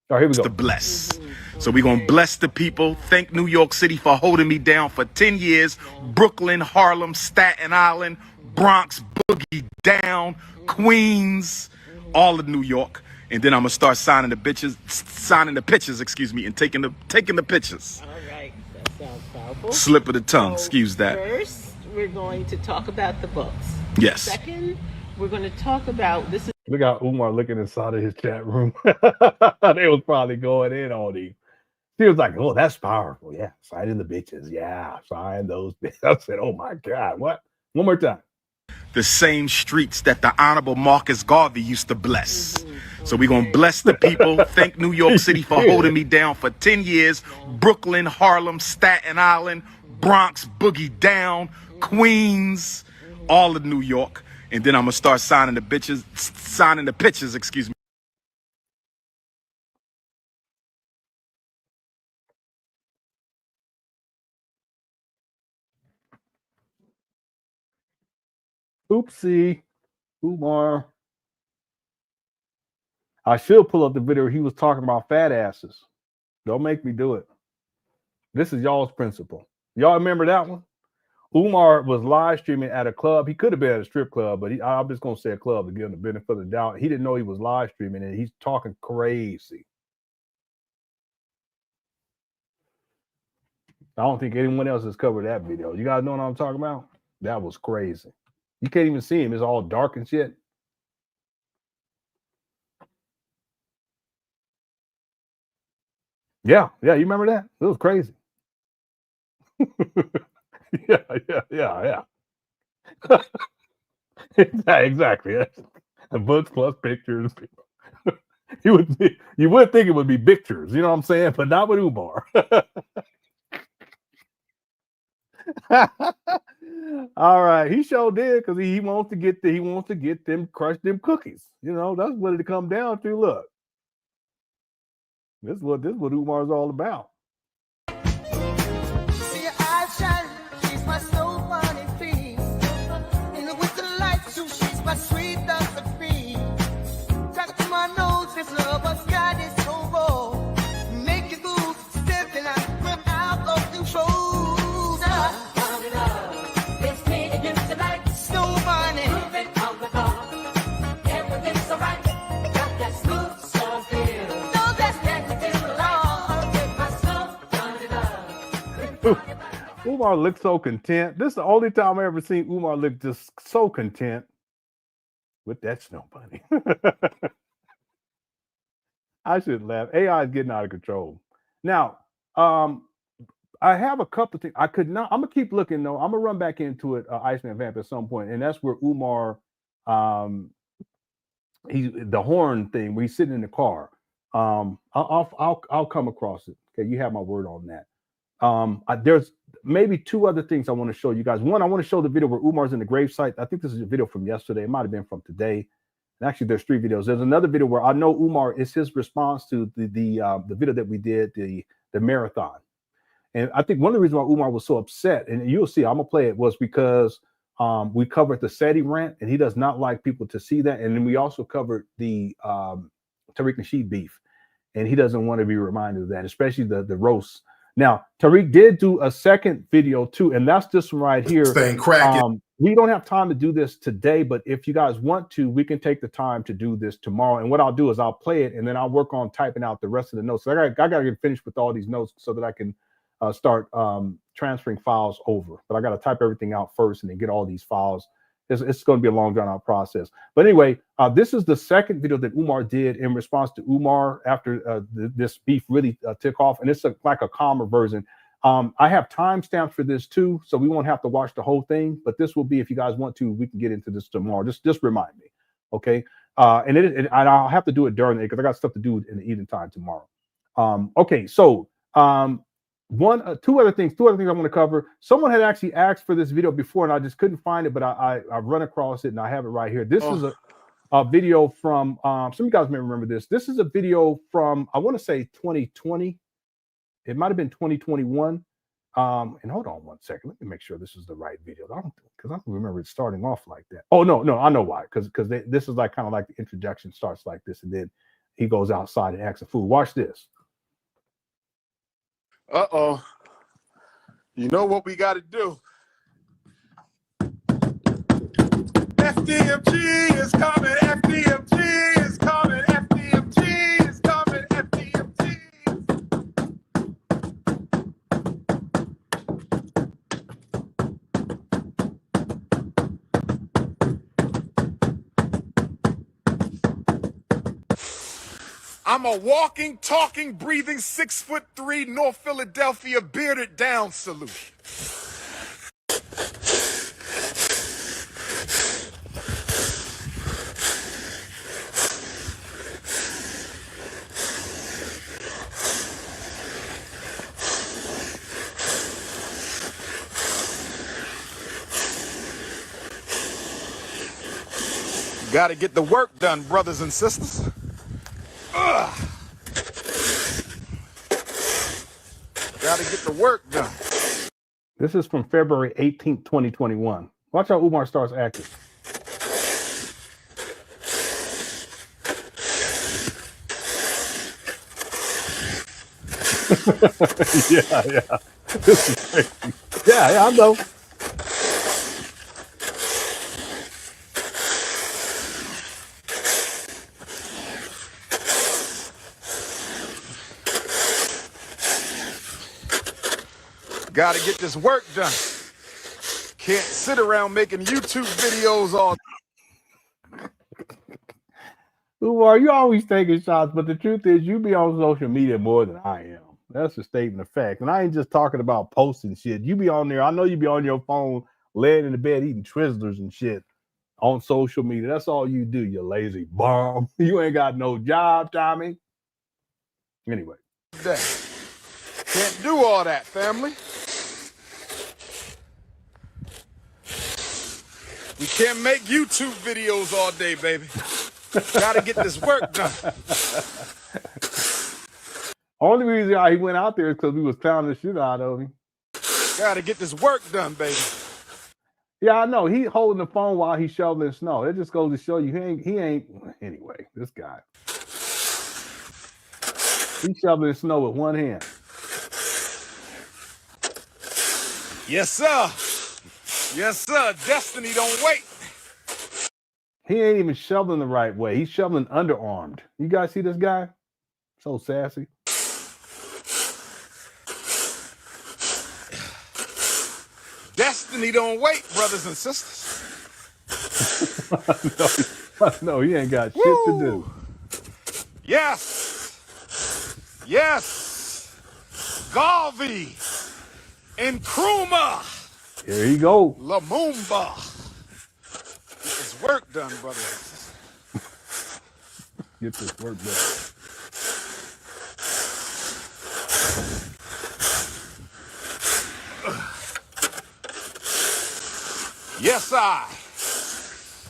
All right, here we go. To bless. So we're going to bless the people. Thank New York City for holding me down for 10 years. Brooklyn, Harlem, Staten Island, Bronx, Boogie Down, Queens, all of New York. And then I'm going to start signing the pictures, excuse me, and taking the pictures. All right. That sounds powerful. Slip of the tongue, excuse that. First, we're going to talk about the books. Yes. Second, we're going to talk about this. Look how Umar looking inside of his chat room. They was probably going in on him. He was like, oh, that's powerful. Yeah, signing the bitches. Yeah, sign those bitches. I said, oh my God, what? One more time. the same streets that the Honorable Marcus Garvey used to bless. So we're going to bless the people. Thank New York City for holding me down for 10 years. Brooklyn, Harlem, Staten Island, Bronx, Boogie Down, Queens, all of New York. And then I'm going to start signing the pictures, excuse me. Oopsie, Umar. I should pull up the video where he was talking about fat asses. Don't make me do it. This is y'all's principle. Y'all remember that one? Umar was live streaming at a club. He could have been at a strip club, but I'm just going to say a club to give him the benefit of the doubt. He didn't know he was live streaming, and he's talking crazy. I don't think anyone else has covered that video. You guys know what I'm talking about? That was crazy. You can't even see him. It's all dark and shit. Yeah, you remember that? It was crazy. Yeah. Exactly. The books plus pictures. You would think it would be pictures, you know what I'm saying? But not with Umar. All right, he sure did because he wants to get them, crush them cookies. You know, that's what it come down to. Look, this is what Umar's all about. See your eyes shine, she's my so funny thing. In the winter lights, she's my sweet philosophy. Touch to my nose, this love of sky is so raw. Make you lose, stepping out of control. Umar looked so content. This is the only time I ever seen Umar look just so content with that snow bunny. I shouldn't laugh. AI is getting out of control. Now, I have a couple of things. I'm gonna keep looking though. I'm gonna run back into it, Iceman Vamp at some point, and that's where Umar, he's the horn thing where he's sitting in the car. I'll come across it. Okay, you have my word on that. There's maybe two other things I want to show you guys. One, I want to show the video where Umar's in the gravesite. I think this is a video from yesterday. It might have been from today. And actually, there's 3 videos. There's another video where I know Umar is his response to the video that we did, the marathon. And I think one of the reasons why Umar was so upset, and you'll see, I'm gonna play it, was because we covered the SETI rant, and he does not like people to see that. And then we also covered the Tariq Nasheed beef, and he doesn't want to be reminded of that, especially the roast. Now, Tariq did do a second video too, and that's this one right here. Thing cracking. We don't have time to do this today, but if you guys want to, we can take the time to do this tomorrow. And what I'll do is I'll play it, and then I'll work on typing out the rest of the notes. So I got to get finished with all these notes so that I can start transferring files over. But I got to type everything out first and then get all these files. It's going to be a long drawn out process. But anyway, this is the second video that Umar did in response to Umar after this beef really took off. And it's like a calmer version. I have timestamps for this too, so we won't have to watch the whole thing. But this will be, if you guys want to, we can get into this tomorrow. Just remind me, okay? And I'll have to do it during it because I got stuff to do in the evening time tomorrow. Okay, so two other things I want to cover. Someone had actually asked for this video before, and I just couldn't find it, but I run across it, and I have it right here. This is a video from some of you guys may remember this. This is a video from, I want to say 2020. It might have been 2021. And hold on one second. Let me make sure this is the right video. Because I don't remember it starting off like that. Oh, no, I know why. Because this is like kind of like the introduction starts like this, and then he goes outside and acts a fool. Watch this. Uh-oh. You know what we got to do. FDMG is coming. FDMG is coming. FDMG is coming. FDMG. I'm a walking, talking, breathing 6'3" North Philadelphia bearded down salute. Got to get the work done, brothers and sisters. Ugh. Got to get the work done. This is from February 18th, 2021. Watch how Umar starts acting. Yeah. This is crazy. Yeah, I know. Got to get this work done. Can't sit around making YouTube videos all. Umar, you always taking shots, but the truth is you be on social media more than I am. That's a statement of fact. And I ain't just talking about posting shit. You be on there. I know you be on your phone, laying in the bed eating Twizzlers and shit on social media. That's all you do, you lazy bum. You ain't got no job, Tommy. Anyway. Can't do all that, family. We can't make YouTube videos all day, baby. Gotta get this work done. Only reason why he went out there is because we was clowning the shit out of him. Gotta get this work done, baby. Yeah, I know. He holding the phone while he's shoveling snow. It just goes to show you he ain't anyway, this guy. He's shoveling snow with one hand. Yes, sir. Yes, sir. Destiny don't wait. He ain't even shoveling the right way. He's shoveling underarmed. You guys see this guy? So sassy. Destiny don't wait, brothers and sisters. No, he ain't got shit to do. Yes. Yes. Garvey. Nkrumah. Here you go. Lumumba. Get this work done, brothers. Get this work done. Yes, I.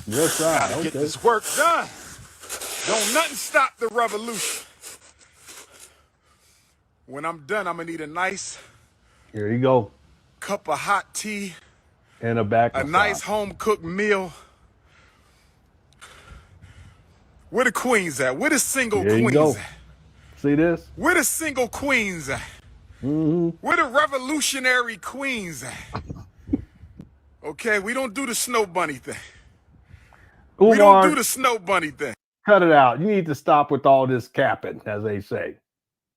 Yes, I. Gotta get this work done. Don't nothing stop the revolution. When I'm done, I'm gonna need a nice. Here you go. Cup of hot tea. And a back. A nice home cooked meal. Where the queens at? Where the single queens at? See this? Where the single queens at? Where the revolutionary queens at? Okay, we don't do the snow bunny thing. Umar, we don't do the snow bunny thing. Cut it out. You need to stop with all this capping, as they say.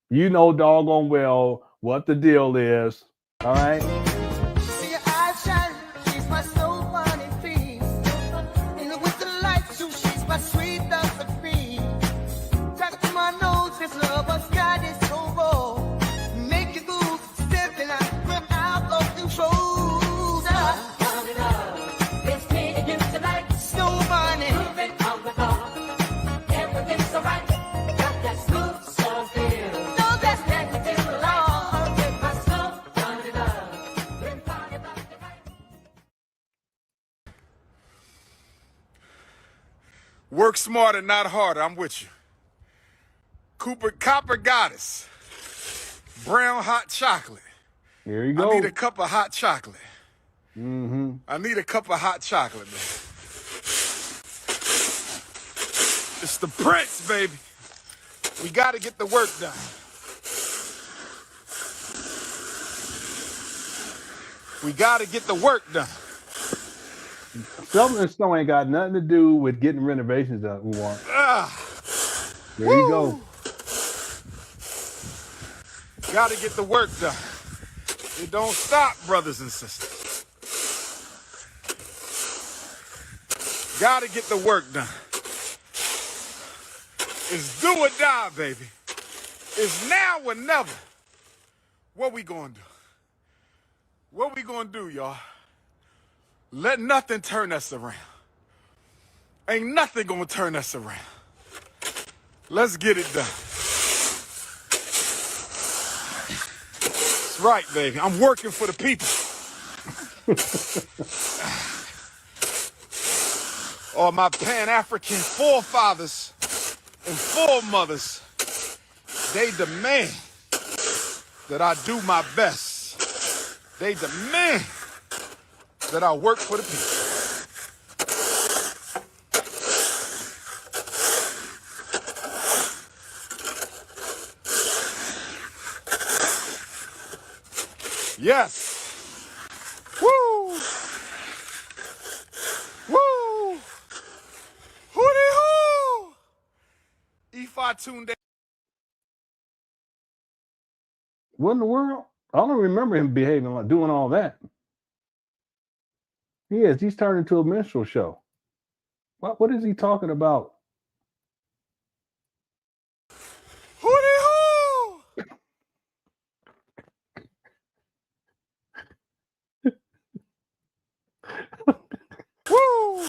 You know doggone well what the deal is. All right? See your eyes shine, she's my snow bunny queen. In the winter lights, she's my sweet dove queen. Touch to my nose, this love of sky is so raw. Make you move, stepping out of control. Work smarter, not harder. I'm with you. Copper Goddess. Brown hot chocolate. Here you go. I need a cup of hot chocolate. Mm-hmm. I need a cup of hot chocolate, man. It's the Prince, baby. We got to get the work done. We got to get the work done. Shoveling snow ain't got nothing to do with getting renovations done. We want. There you go. Got to get the work done. It don't stop, brothers and sisters. Got to get the work done. It's do or die, baby. It's now or never. What we gonna do? What we gonna do, y'all? Let nothing turn us around. Ain't nothing gonna turn us around. Let's get it done. That's right, baby. I'm working for the people. or my Pan African forefathers and foremothers, they demand that I do my best. They demand that I work for the people. Yes. Woo. Woo. Hootie-hoo. Ifatunde. What in the world? I don't remember him behaving like doing all that. He's turned into a minstrel show. What is he talking about? Hootie-hoo. Woo.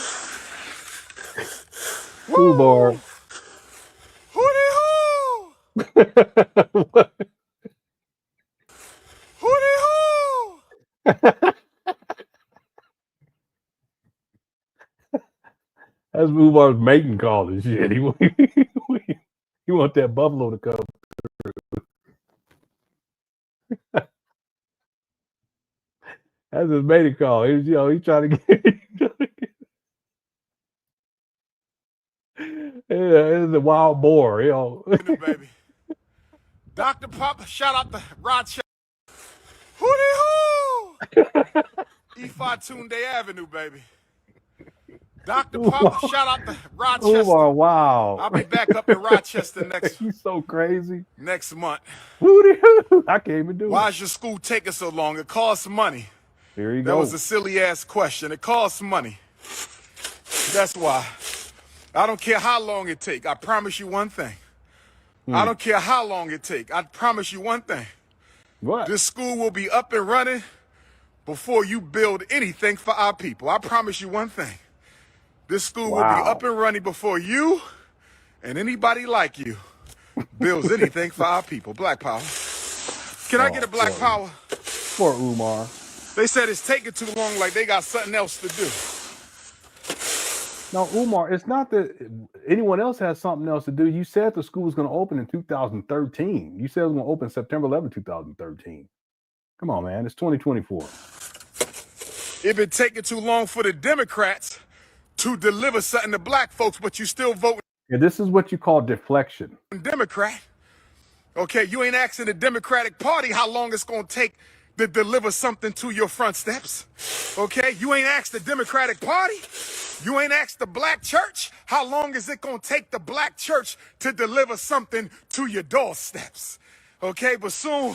Umar. Hootie-hoo. Hootie-hoo. That's Umar's mating call and shit. He want that buffalo to come through. That's his mating call. He's trying to get. It's a wild boar, Baby. Dr. Papa, shout out to Rochester. Hootie-hoo. Ifatunde Avenue, baby. Dr. Papa, shout out to Rochester. Umar, wow. I'll be back up in Rochester next. He's so crazy. Next month. I can't even do it. Why's your school taking so long? It costs money. Here you go. That was a silly ass question. It costs money. That's why. I don't care how long it take. I promise you one thing. I don't care how long it take. I promise you one thing. What? This school will be up and running before you build anything for our people. I promise you one thing. This school will be up and running before you and anybody like you builds anything for our people. Black power. Can I get a black power? For Umar. They said it's taking too long, like they got something else to do. No, Umar, it's not that anyone else has something else to do. You said the school was going to open in 2013. You said it was going to open September 11, 2013. Come on, man. It's 2024. It been taking too long for the Democrats to deliver something to black folks, but you still vote. Yeah, this is what you call deflection. Democrat. Okay, you ain't asking the Democratic Party how long it's going to take to deliver something to your front steps. Okay, you ain't asked the Democratic Party. You ain't asked the black church how long is it going to take the black church to deliver something to your doorsteps. Okay, but soon.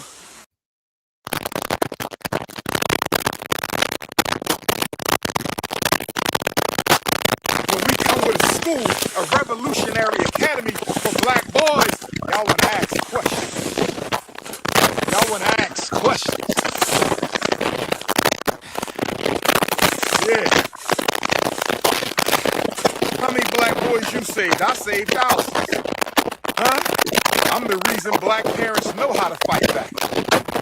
When we come with a school, a revolutionary academy for black boys, y'all want to ask questions. Y'all want to ask questions. Yeah. How many black boys you saved? I saved thousands. Huh? I'm the reason black parents know how to fight back.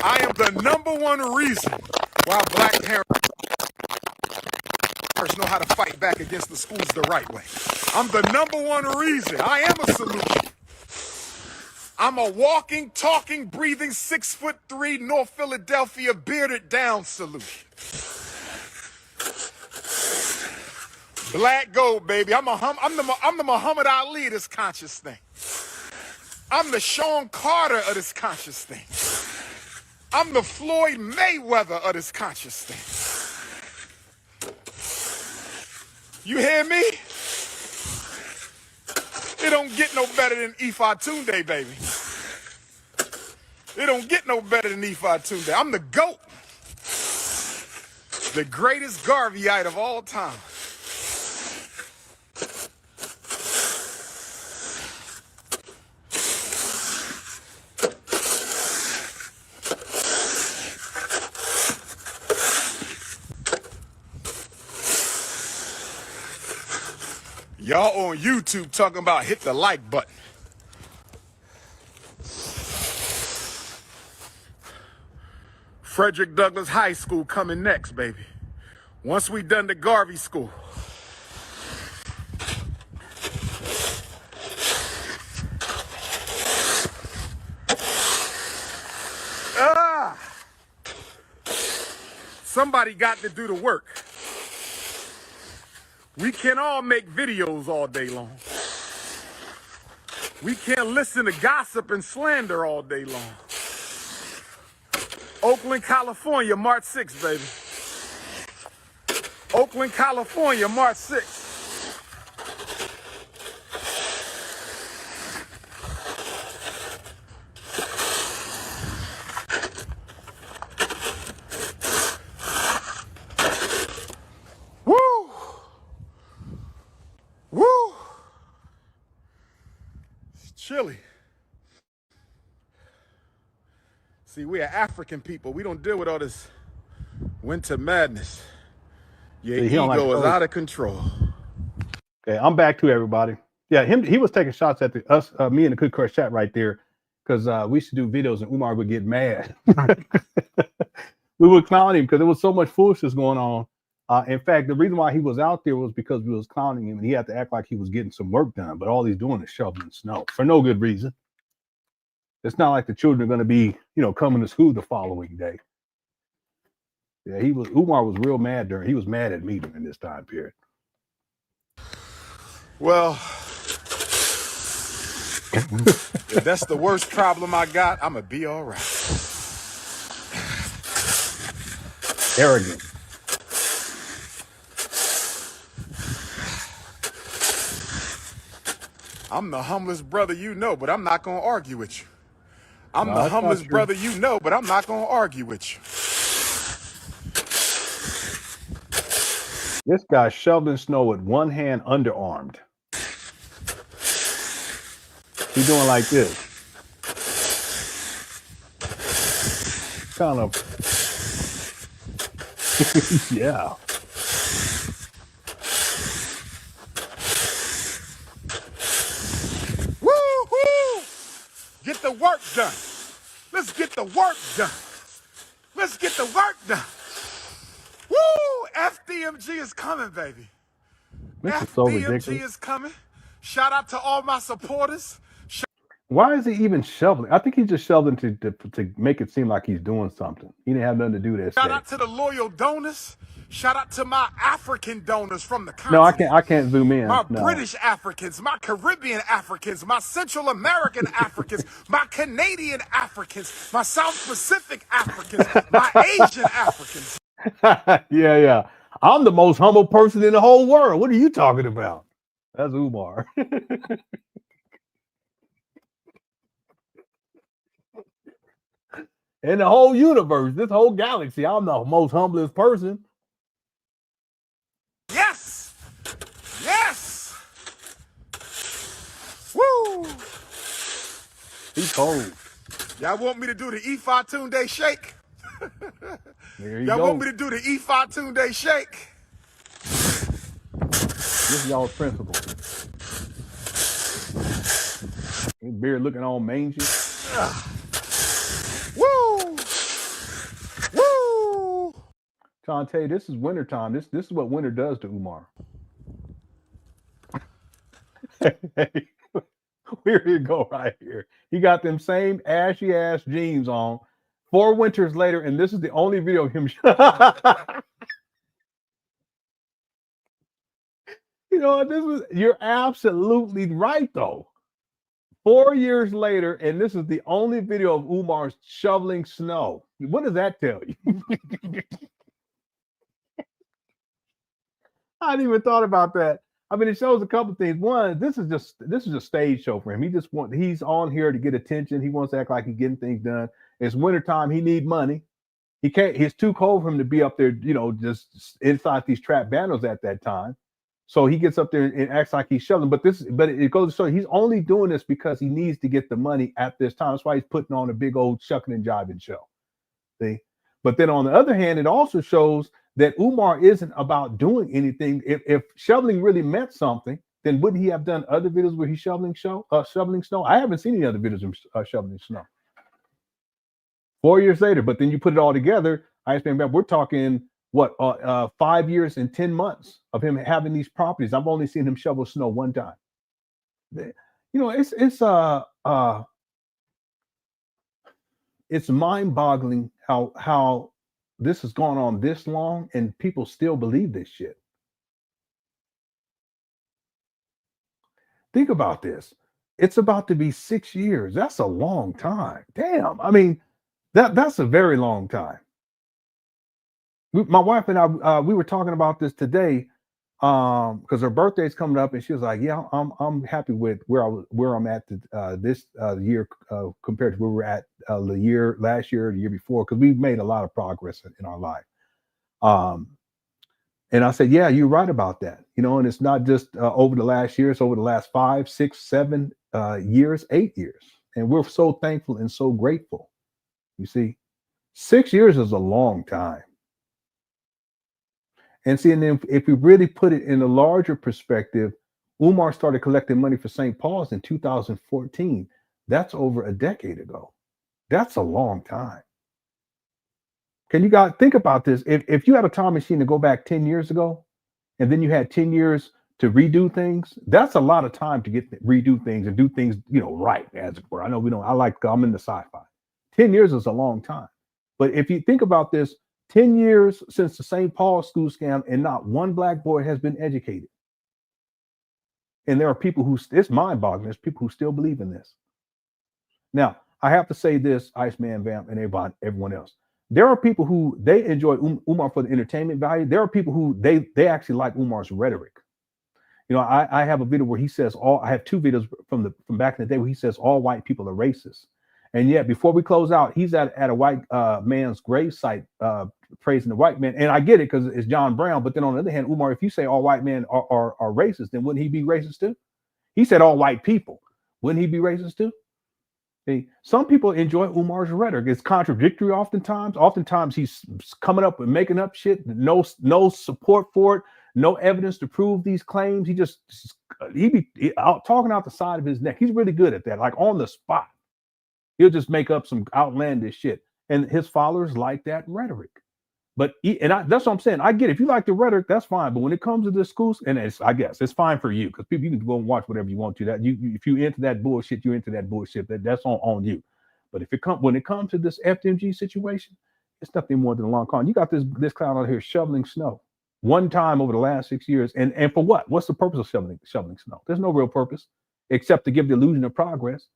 I am the #1 reason why black parents know how to fight back against the schools the right way. I'm the #1 reason. I am a solution. I'm a walking, talking, breathing 6'3" North Philadelphia bearded down solution. Black gold, baby. I'm the Muhammad Ali of this conscious thing. I'm the Sean Carter of this conscious thing. I'm the Floyd Mayweather of this conscious thing. You hear me? It don't get no better than Ifatunde, baby. It don't get no better than Ifatunde. I'm the GOAT. The greatest Garveyite of all time. Y'all on YouTube talking about hit the like button. Frederick Douglass High School coming next, baby. Once we done the Garvey School. Somebody got to do the work. We can't all make videos all day long. We can't listen to gossip and slander all day long. Oakland, California, March 6th, baby. Oakland, California, March 6th. Woo! Woo! It's chilly. See, we are African people. We don't deal with all this winter madness. Your ego is out of control. Okay, I'm back to everybody. Yeah, he was taking shots at me and the Good Crush chat right there, because we used to do videos and Umar would get mad. We would clown him because there was so much foolishness going on. In fact, the reason why he was out there was because we was clowning him and he had to act like he was getting some work done, but all he's doing is shoveling snow for no good reason. It's not like the children are going to be, coming to school the following day. Yeah, Umar was real mad he was mad at me during this time period. Well, if that's the worst problem I got, I'm going to be all right. Arrogant. I'm the humblest brother you know, but I'm not going to argue with you. I'm the humblest brother you know, but I'm not going to argue with you. This guy shoveling snow with one hand underarmed. He's doing like this. Kind of. Yeah. Woo-hoo! Get the work done. Let's get the work done. Let's get the work done. Woo! FDMG is coming, baby. This is so ridiculous. FDMG is coming. Shout out to all my supporters. Why is he even shoveling? I think he's just shoveling to make it seem like he's doing something. He didn't have nothing to do that. Shout out to the loyal donors. Shout out to my African donors from the continent. No, I can't zoom in. My British Africans, my Caribbean Africans, my Central American Africans, my Canadian Africans, my South Pacific Africans, my Asian Africans. Yeah. I'm the most humble person in the whole world. What are you talking about? That's Umar. In the whole universe, this whole galaxy, I'm the most humblest person. Yes! Yes! Woo! He's cold. Y'all want me to do the Ifa Tunde shake? Y'all want me to do the Ifa Tunde shake? This is y'all's principle. His beard looking all mangy. Woo! Woo! Trying to tell you, this is winter time. This is what winter does to Umar. Here you go right here. He got them same ashy ass jeans on 4 winters later, and this is the only video of him. You're absolutely right though. 4 years later, and this is the only video of Umar shoveling snow. What does that tell you? I hadn't even thought about that. I mean, it shows a couple things. One, this is a stage show for him. He's on here to get attention. He wants to act like he's getting things done. It's wintertime. He needs money. It's too cold for him to be up there, just inside these trap banners at that time. So he gets up there and acts like he's shoveling. But it goes to show he's only doing this because he needs to get the money at this time. That's why he's putting on a big old shucking and jiving show. See? But then on the other hand, it also shows that Umar isn't about doing anything. If shoveling really meant something, then wouldn't he have done other videos where he's shoveling snow? I haven't seen any other videos of him shoveling snow. 4 years later, but then you put it all together. We're talking 5 years and 10 months of him having these properties. I've only seen him shovel snow one time. It's mind-boggling how this has gone on this long and people still believe this shit. Think about this. It's about to be 6 years. That's a long time. Damn. I mean, that's a very long time. My wife and I, we were talking about this today because her birthday's coming up, and she was like, "Yeah, I'm happy with where I'm at this year compared to where we were at the year last year, the year before, because we've made a lot of progress in our life." And I said, "Yeah, you're right about that. You know, and it's not just over the last year; it's over the last 5, 6, 7 years, 8 years, and we're so thankful and so grateful. You see, 6 years is a long time." And see, and then if we really put it in a larger perspective, Umar started collecting money for St. Paul's in 2014. That's over a decade ago. That's a long time. Can you guys think about this? If you had a time machine to go back 10 years ago, and then you had 10 years to redo things, that's a lot of time to redo things and do things, right, as it were. I know I'm into sci-fi. 10 years is a long time. But if you think about this, 10 years since the St. Paul school scam, and not one black boy has been educated. And there are people it's mind-boggling. There's people who still believe in this. Now, I have to say this, Iceman, Vamp, and everyone else. There are people who they enjoy Umar for the entertainment value. There are people who they actually like Umar's rhetoric. I have a video where he says I have 2 videos from back in the day where he says all white people are racist. And yet, before we close out, he's at a white man's grave site praising the white man. And I get it because it's John Brown. But then on the other hand, Umar, if you say all white men are racist, then wouldn't he be racist too? He said all white people. Wouldn't he be racist too? See, some people enjoy Umar's rhetoric. It's contradictory oftentimes. Oftentimes he's coming up with making up shit. No support for it. No evidence to prove these claims. He be talking out the side of his neck. He's really good at that. Like on the spot. He'll just make up some outlandish shit. And his followers like that rhetoric. But that's what I'm saying. I get it. If you like the rhetoric, that's fine. But when it comes to the schools, and I guess it's fine for you because people, you can go and watch whatever you want to. If you into that bullshit, you're into that bullshit. That's on you. But when it comes to this FDMG situation, it's nothing more than a long con. You got this clown out here shoveling snow one time over the last 6 years, and for what? What's the purpose of shoveling snow? There's no real purpose except to give the illusion of progress.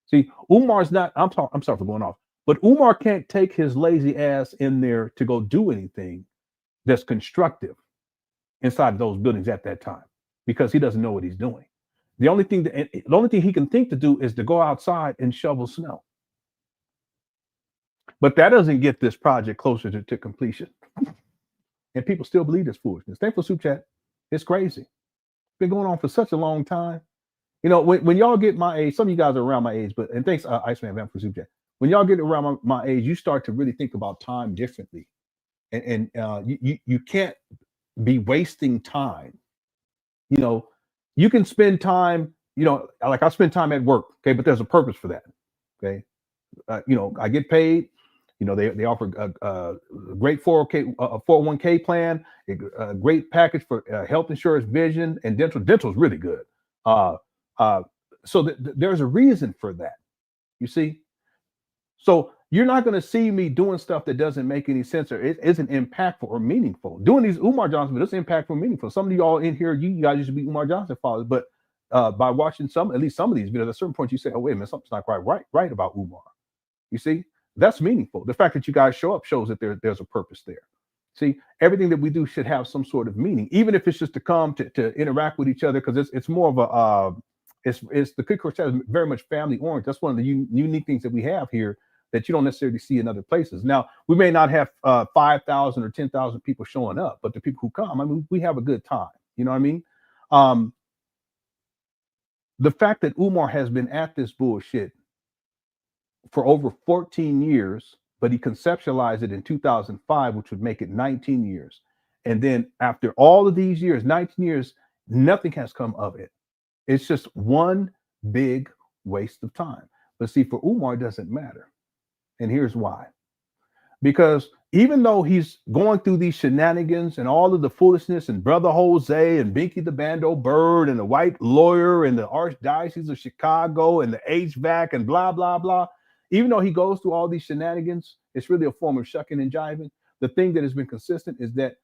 See, Umar's not. I'm sorry for going off. But Umar can't take his lazy ass in there to go do anything that's constructive inside those buildings at that time because he doesn't know what he's doing. The only thing he can think to do is to go outside and shovel snow. But that doesn't get this project closer to completion. And people still believe this foolishness. Thanks for Soup Chat. It's crazy. It's been going on for such a long time. When y'all get my age, some of you guys are around my age, and thanks, Iceman Van for Soup Chat. When y'all get around my age, you start to really think about time differently. And you can't be wasting time. You can spend time, like I spend time at work, okay, but there's a purpose for that, okay? I get paid. They offer a great 401k plan, a great package for health insurance, vision, and dental. Dental is really good. So there's a reason for that, you see? So you're not going to see me doing stuff that doesn't make any sense or it isn't impactful or meaningful. Doing these Umar Johnson videos is impactful and meaningful. Some of y'all in here, you guys used to be Umar Johnson followers, but by watching at least some of these videos, at a certain point you say, oh, wait a minute, something's not right about Umar. You see, that's meaningful. The fact that you guys show up shows that there's a purpose there. See, everything that we do should have some sort of meaning, even if it's just to come to interact with each other, because it's more of it's the Good Court Chat is very much family oriented. That's one of the unique things that we have here that you don't necessarily see in other places. Now, we may not have 5,000 or 10,000 people showing up, but the people who come, I mean, we have a good time. You know what I mean? The fact that Umar has been at this bullshit for over 14 years, but he conceptualized it in 2005, which would make it 19 years. And then after all of these years, 19 years, nothing has come of it. It's just one big waste of time. But see, for Umar, it doesn't matter. And here's why. Because even though he's going through these shenanigans and all of the foolishness and Brother Jose and Binky the Bando Bird and the white lawyer and the Archdiocese of Chicago and the HVAC and blah, blah, blah, even though he goes through all these shenanigans, it's really a form of shucking and jiving. the thing that has been consistent is that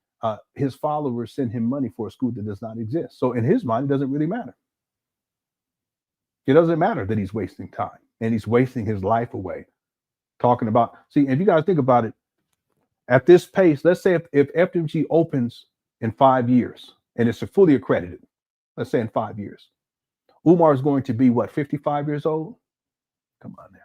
his followers send him money for a school that does not exist. So in his mind, it doesn't really matter. It doesn't matter that he's wasting time and he's wasting his life away talking about. See, if you guys think about it, at this pace, let's say if FDMG opens in 5 years and it's fully accredited, let's say in 5 years, Umar is going to be what, 55 years old? Come on now.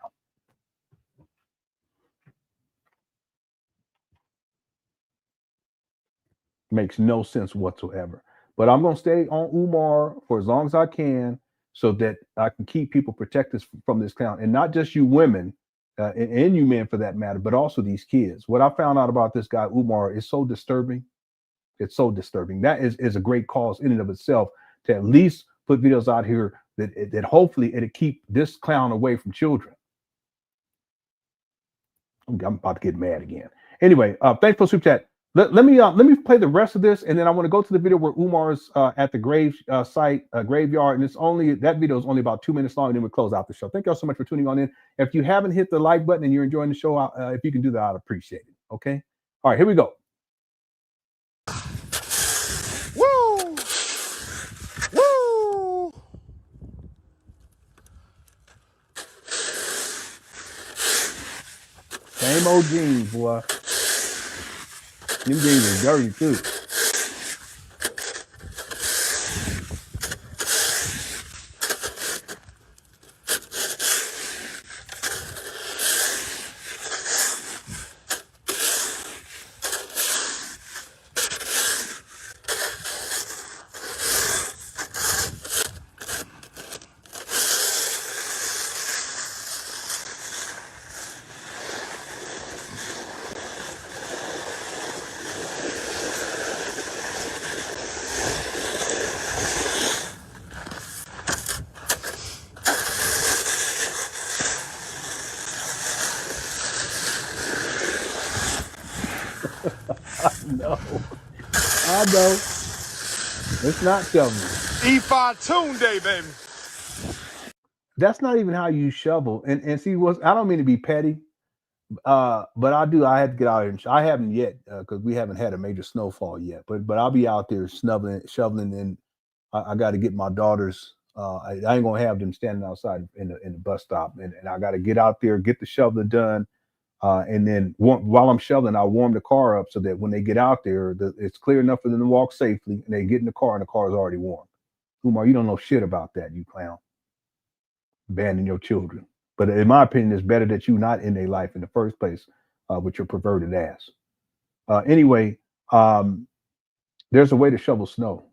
Makes no sense whatsoever. But I'm going to stay on Umar for as long as I can so that I can keep people protected from this clown. And not just you women, and you men for that matter, but also these kids. What I found out about this guy, Umar, is so disturbing. It's so disturbing. That is a great cause in and of itself to at least put videos out here that hopefully it'll keep this clown away from children. I'm about to get mad again. Anyway, thanks for super chat. Let me play the rest of this, and then I want to go to the video where Umar's at the grave site, graveyard, and that video is only about 2 minutes long, and then we close out the show. Thank y'all so much for tuning on in. If you haven't hit the like button and you're enjoying the show, if you can do that, I'd appreciate it. Okay. All right, here we go. Woo! Woo! Same old jeans, boy. Them jeans are dirty too. No, I know. It's not shoveling. E5 Tune Day, baby. That's not even how you shovel. And see, I don't mean to be petty, but I had to get out here. I haven't yet because we haven't had a major snowfall yet. But I'll be out there shoveling, and I got to get my daughters. I ain't gonna have them standing outside in the bus stop, and I got to get out there, get the shoveling done. And then while I'm shoveling, I'll warm the car up so that when they get out there, it's clear enough for them to walk safely, and they get in the car and the car is already warm. Umar, you don't know shit about that, you clown. Abandoning your children. But in my opinion, it's better that you not in their life in the first place with your perverted ass. Anyway, there's a way to shovel snow.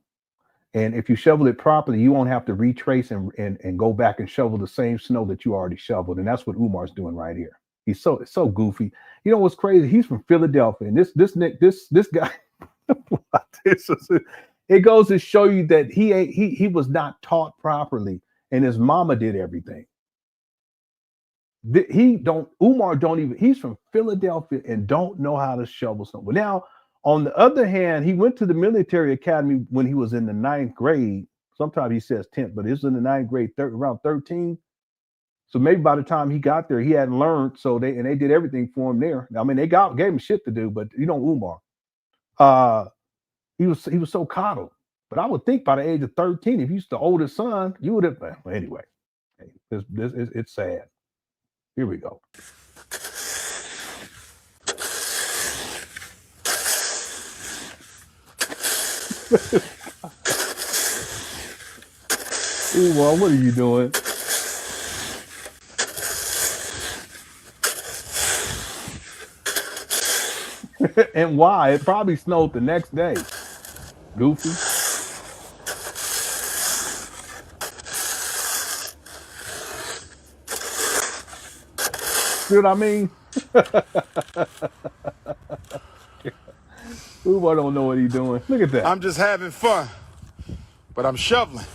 And if you shovel it properly, you won't have to retrace and go back and shovel the same snow that you already shoveled. And that's what Umar's doing right here. He's so goofy. You know what's crazy? He's from Philadelphia, and this guy. It goes to show you that he was not taught properly, and his mama did everything. Umar don't even. He's from Philadelphia and don't know how to shovel snow. But now, on the other hand, he went to the military academy when he was in the 9th grade. Sometimes he says 10th, but he was in the 9th grade, around 13. So maybe by the time he got there, he hadn't learned. So they did everything for him there. I mean, they gave him shit to do, but you know, Umar, he was so coddled. But I would think by the age of 13, if he's the oldest son, you would have. Well, anyway, it's sad. Here we go. Umar, what are you doing? And why? It probably snowed the next day. Goofy. See what I mean? Umar don't know what he's doing. Look at that. I'm just having fun, but I'm shoveling.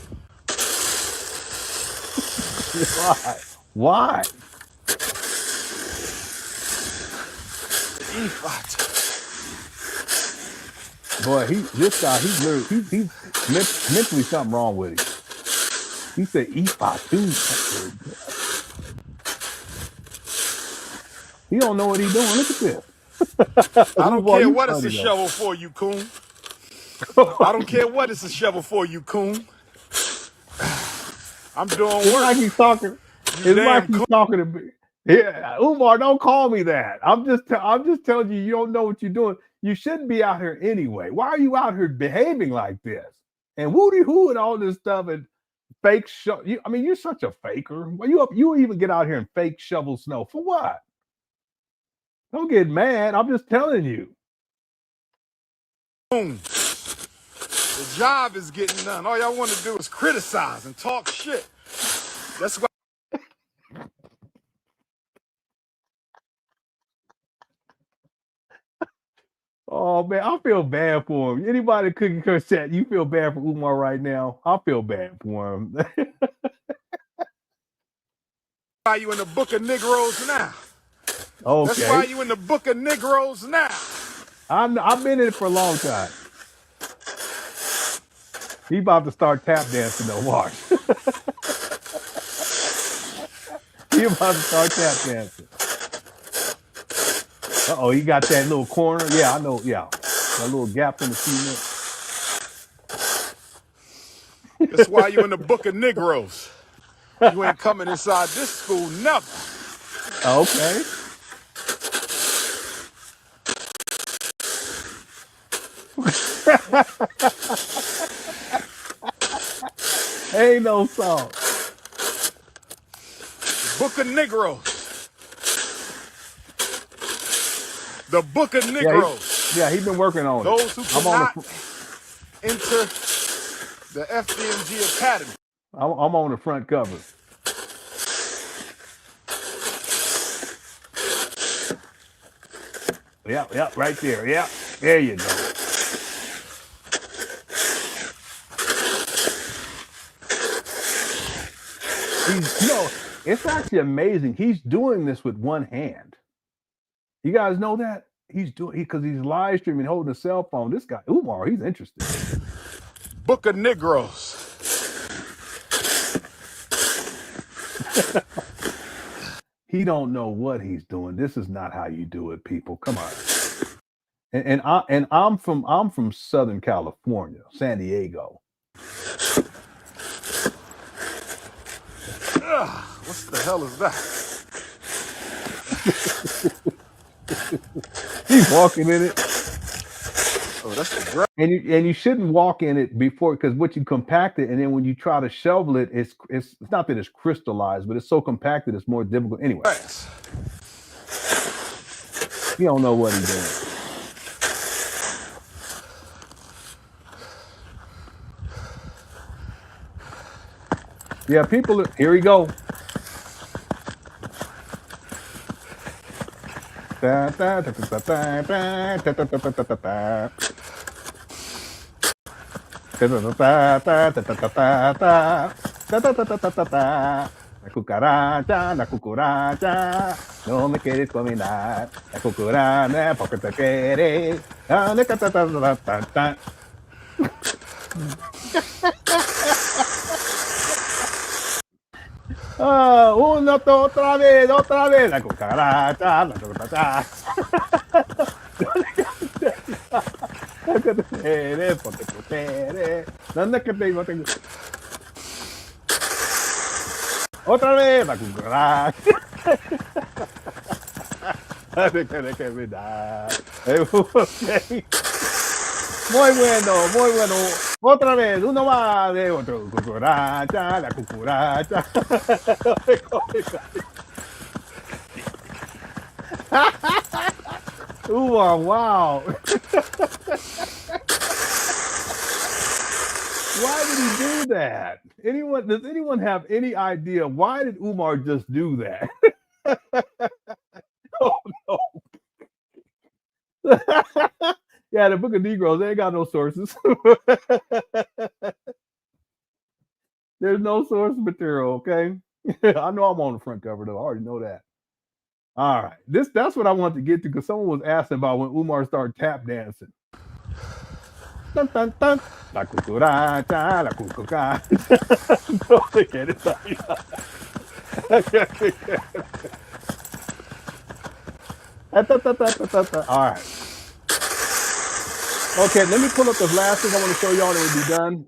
Why? Boy, this guy, he's mentally something wrong with him. He said E5. He don't know what he's doing. Look at this. I don't Boy, care you what it's a funny, though. shovel for, you coon. I don't care what it's a shovel for, you coon. I'm doing It's work. like he's talking. You It's like damn he's coon. talking to me. Yeah, Umar, don't call me that. I'm just telling you, you don't know what you're doing. You shouldn't be out here anyway. Why are you out here behaving like this? And woody hoo and all this stuff and fake I mean, you're such a faker. Well, you even get out here and fake shovel snow for what? Don't get mad. I'm just telling you. The job is getting done. All y'all want to do is criticize and talk shit. That's why. Oh man, I feel bad for him. Anybody cooking curse chat, you feel bad for Umar right now? I feel bad for him. Why you in the book of Negroes now? Okay. That's why you in the book of Negroes now. I've been in it for a long time. He about to start tap dancing though. Watch. He about to start tap dancing. Uh-oh, he got that little corner. Yeah, I know. Yeah, that little gap in the cement. That's why you in the book of Negroes. You ain't coming inside this school never. Okay. Ain't no song. Book of Negroes. The book of Negroes. Yeah, he's been working on Those it. who cannot enter the FDMG Academy. I'm on the front cover. Yeah, right there. Yeah, there you go. It's actually amazing. He's doing this with one hand. You guys know that? He's doing because he's live streaming, holding a cell phone. This guy, Umar, he's interested. Book of Negroes. He don't know what he's doing. This is not how you do it, people. Come on. And I'm from Southern California, San Diego. What the hell is that? He's walking in it. Oh, that's the ground. And you shouldn't walk in it before, because what you compact it, and then when you try to shovel it, it's not that it's crystallized, but it's so compacted it's more difficult. Anyway, you don't know what he's doing. Yeah, people. Here we go. La cucaracha, no me quieres combinar. La cucaracha, porque te quieres. Otra vez, la cucaracha, la cucaracha. Porque te quieres, porque te quieres. ¿Dónde es que te iba? Otra vez la cucaracha. De que me da. Muy bueno. Otra vez, uno más de otro. Cucaracha, la cucaracha. Wow. Why did he do that? Does anyone have any idea why did Umar just do that? Oh no. Yeah, the Book of Negroes, they ain't got no sources. There's no source material, okay? I know I'm on the front cover though. I already know that. All right. That's what I wanted to get to, because someone was asking about when Umar started tap dancing. Dun, dun, dun. La cucaracha, la cucaracha. No te quieres salir. All right. Okay, let me pull up the last thing I want to show y'all, and we'll be done.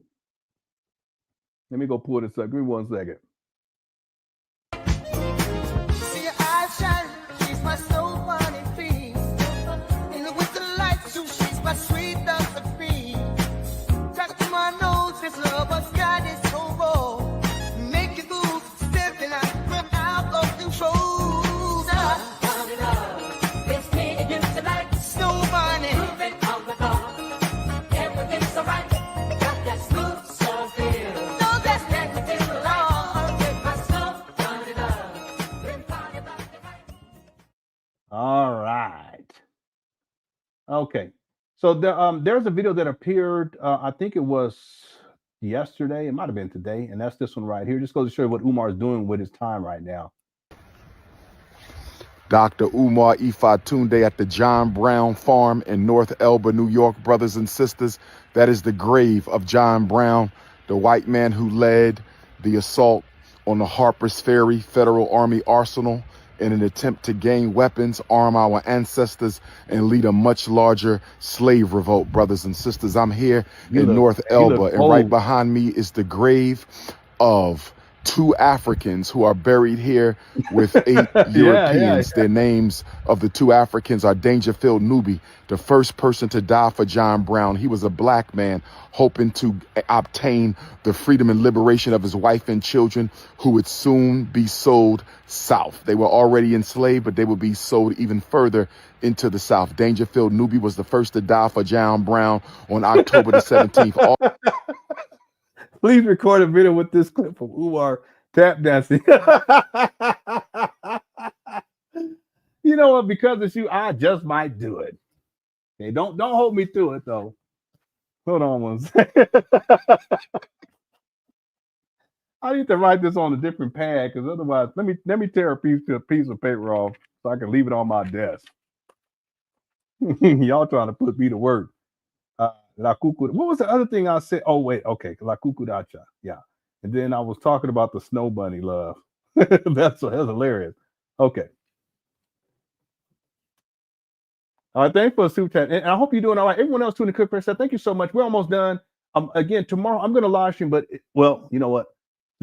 Let me go pull this up. Give me 1 second. See your eyes shine, she's my soul funny fiend. In the winter lights, she's my sweet Josephine. Talk to my nose, this love has got its so raw. Make you lose, stepping out of control. It's me and you tonight. Snow bunny. Moving on the floor. Everything's alright. Got that smooth soul feel. No, that's Let me feel the light. With my slow funny love. Been funny about the right. All right. Okay. So there's a video that appeared, I think it was yesterday. It might have been today. And that's this one right here. Just goes to show you what Umar is doing with his time right now. Dr. Umar Tunde at the John Brown Farm in North Elba, New York, brothers and sisters. That is the grave of John Brown, the white man who led the assault on the Harper's Ferry Federal Army Arsenal in an attempt to gain weapons, arm our ancestors, and lead a much larger slave revolt, brothers and sisters. I'm here in North Elba, and right behind me is the grave of 2 Africans who are buried here with 8 Europeans. Their names of the 2 Africans are Dangerfield Nubi, the first person to die for John Brown. He was a black man hoping to obtain the freedom and liberation of his wife and children, who would soon be sold south. They were already enslaved, but they would be sold even further into the south. Dangerfield Nubi was the first to die for John Brown on October the 17th. Please record a video with this clip from Umar tap dancing. You know what? Because it's you, I just might do it. Okay, don't hold me to it though. Hold on 1 second. I need to write this on a different pad, because otherwise, let me tear a piece of paper off so I can leave it on my desk. Y'all trying to put me to work. La Cucuracha. What was the other thing I said? Oh, wait. Okay. La Cucuracha. Yeah. And then I was talking about the snow bunny love. That's hilarious. Okay. All right. Thanks for the super chat. And I hope you're doing all right. Everyone else tuning in, Cook Press, thank you so much. We're almost done. Again, tomorrow I'm going to live stream, but well, you know what?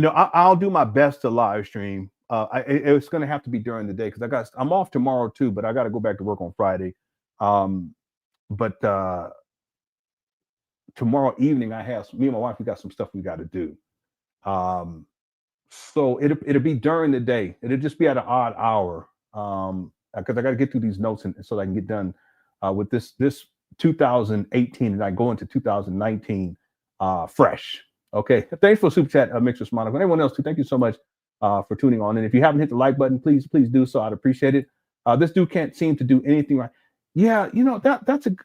I'll do my best to live stream. It's going to have to be during the day, because I'm off tomorrow too, but I got to go back to work on Friday. But tomorrow evening, me and my wife, we got some stuff we got to do. So it'll be during the day. It'll just be at an odd hour, because I got to get through these notes so that I can get done with this 2018, and I go into 2019 fresh. Okay. Thanks for super chat, Mixers Monica, and everyone else too. Thank you so much for tuning on. And if you haven't hit the like button, please do so. I'd appreciate it. This dude can't seem to do anything right. Yeah, that's a.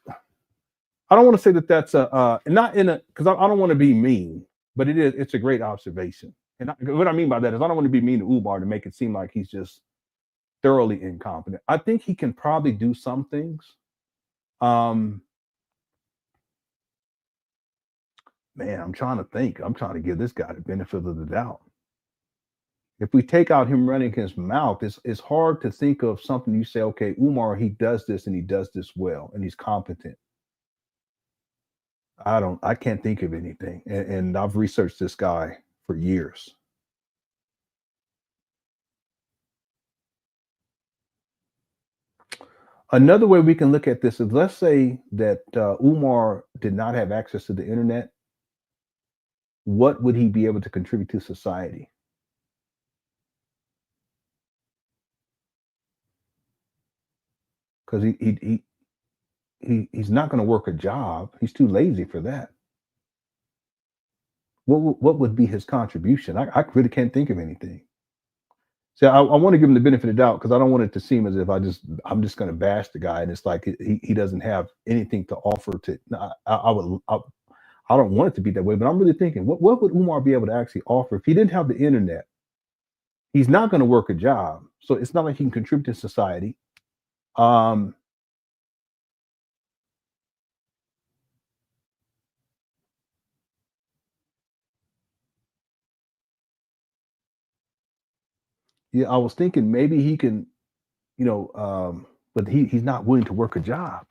I don't want to say that's not in a, because I don't want to be mean, but it's a great observation. And what I mean by that is I don't want to be mean to Umar to make it seem like he's just thoroughly incompetent. I think he can probably do some things. Man, I'm trying to think. I'm trying to give this guy the benefit of the doubt. If we take out him running his mouth, it's hard to think of something you say, okay, Umar, he does this and he does this well and he's competent. I can't think of anything. And I've researched this guy for years. Another way we can look at this is, let's say that Umar did not have access to the internet. What would he be able to contribute to society? Because he's not going to work a job. He's too lazy for that. What would be his contribution? I really can't think of anything. So I want to give him the benefit of the doubt, because I don't want it to seem as if I'm just going to bash the guy and it's like he doesn't have anything to offer to. I don't want it to be that way, but I'm really thinking, what would Umar be able to actually offer if he didn't have the internet? He's not going to work a job, so it's not like he can contribute to society. Yeah, I was thinking maybe he can, but he's not willing to work a job.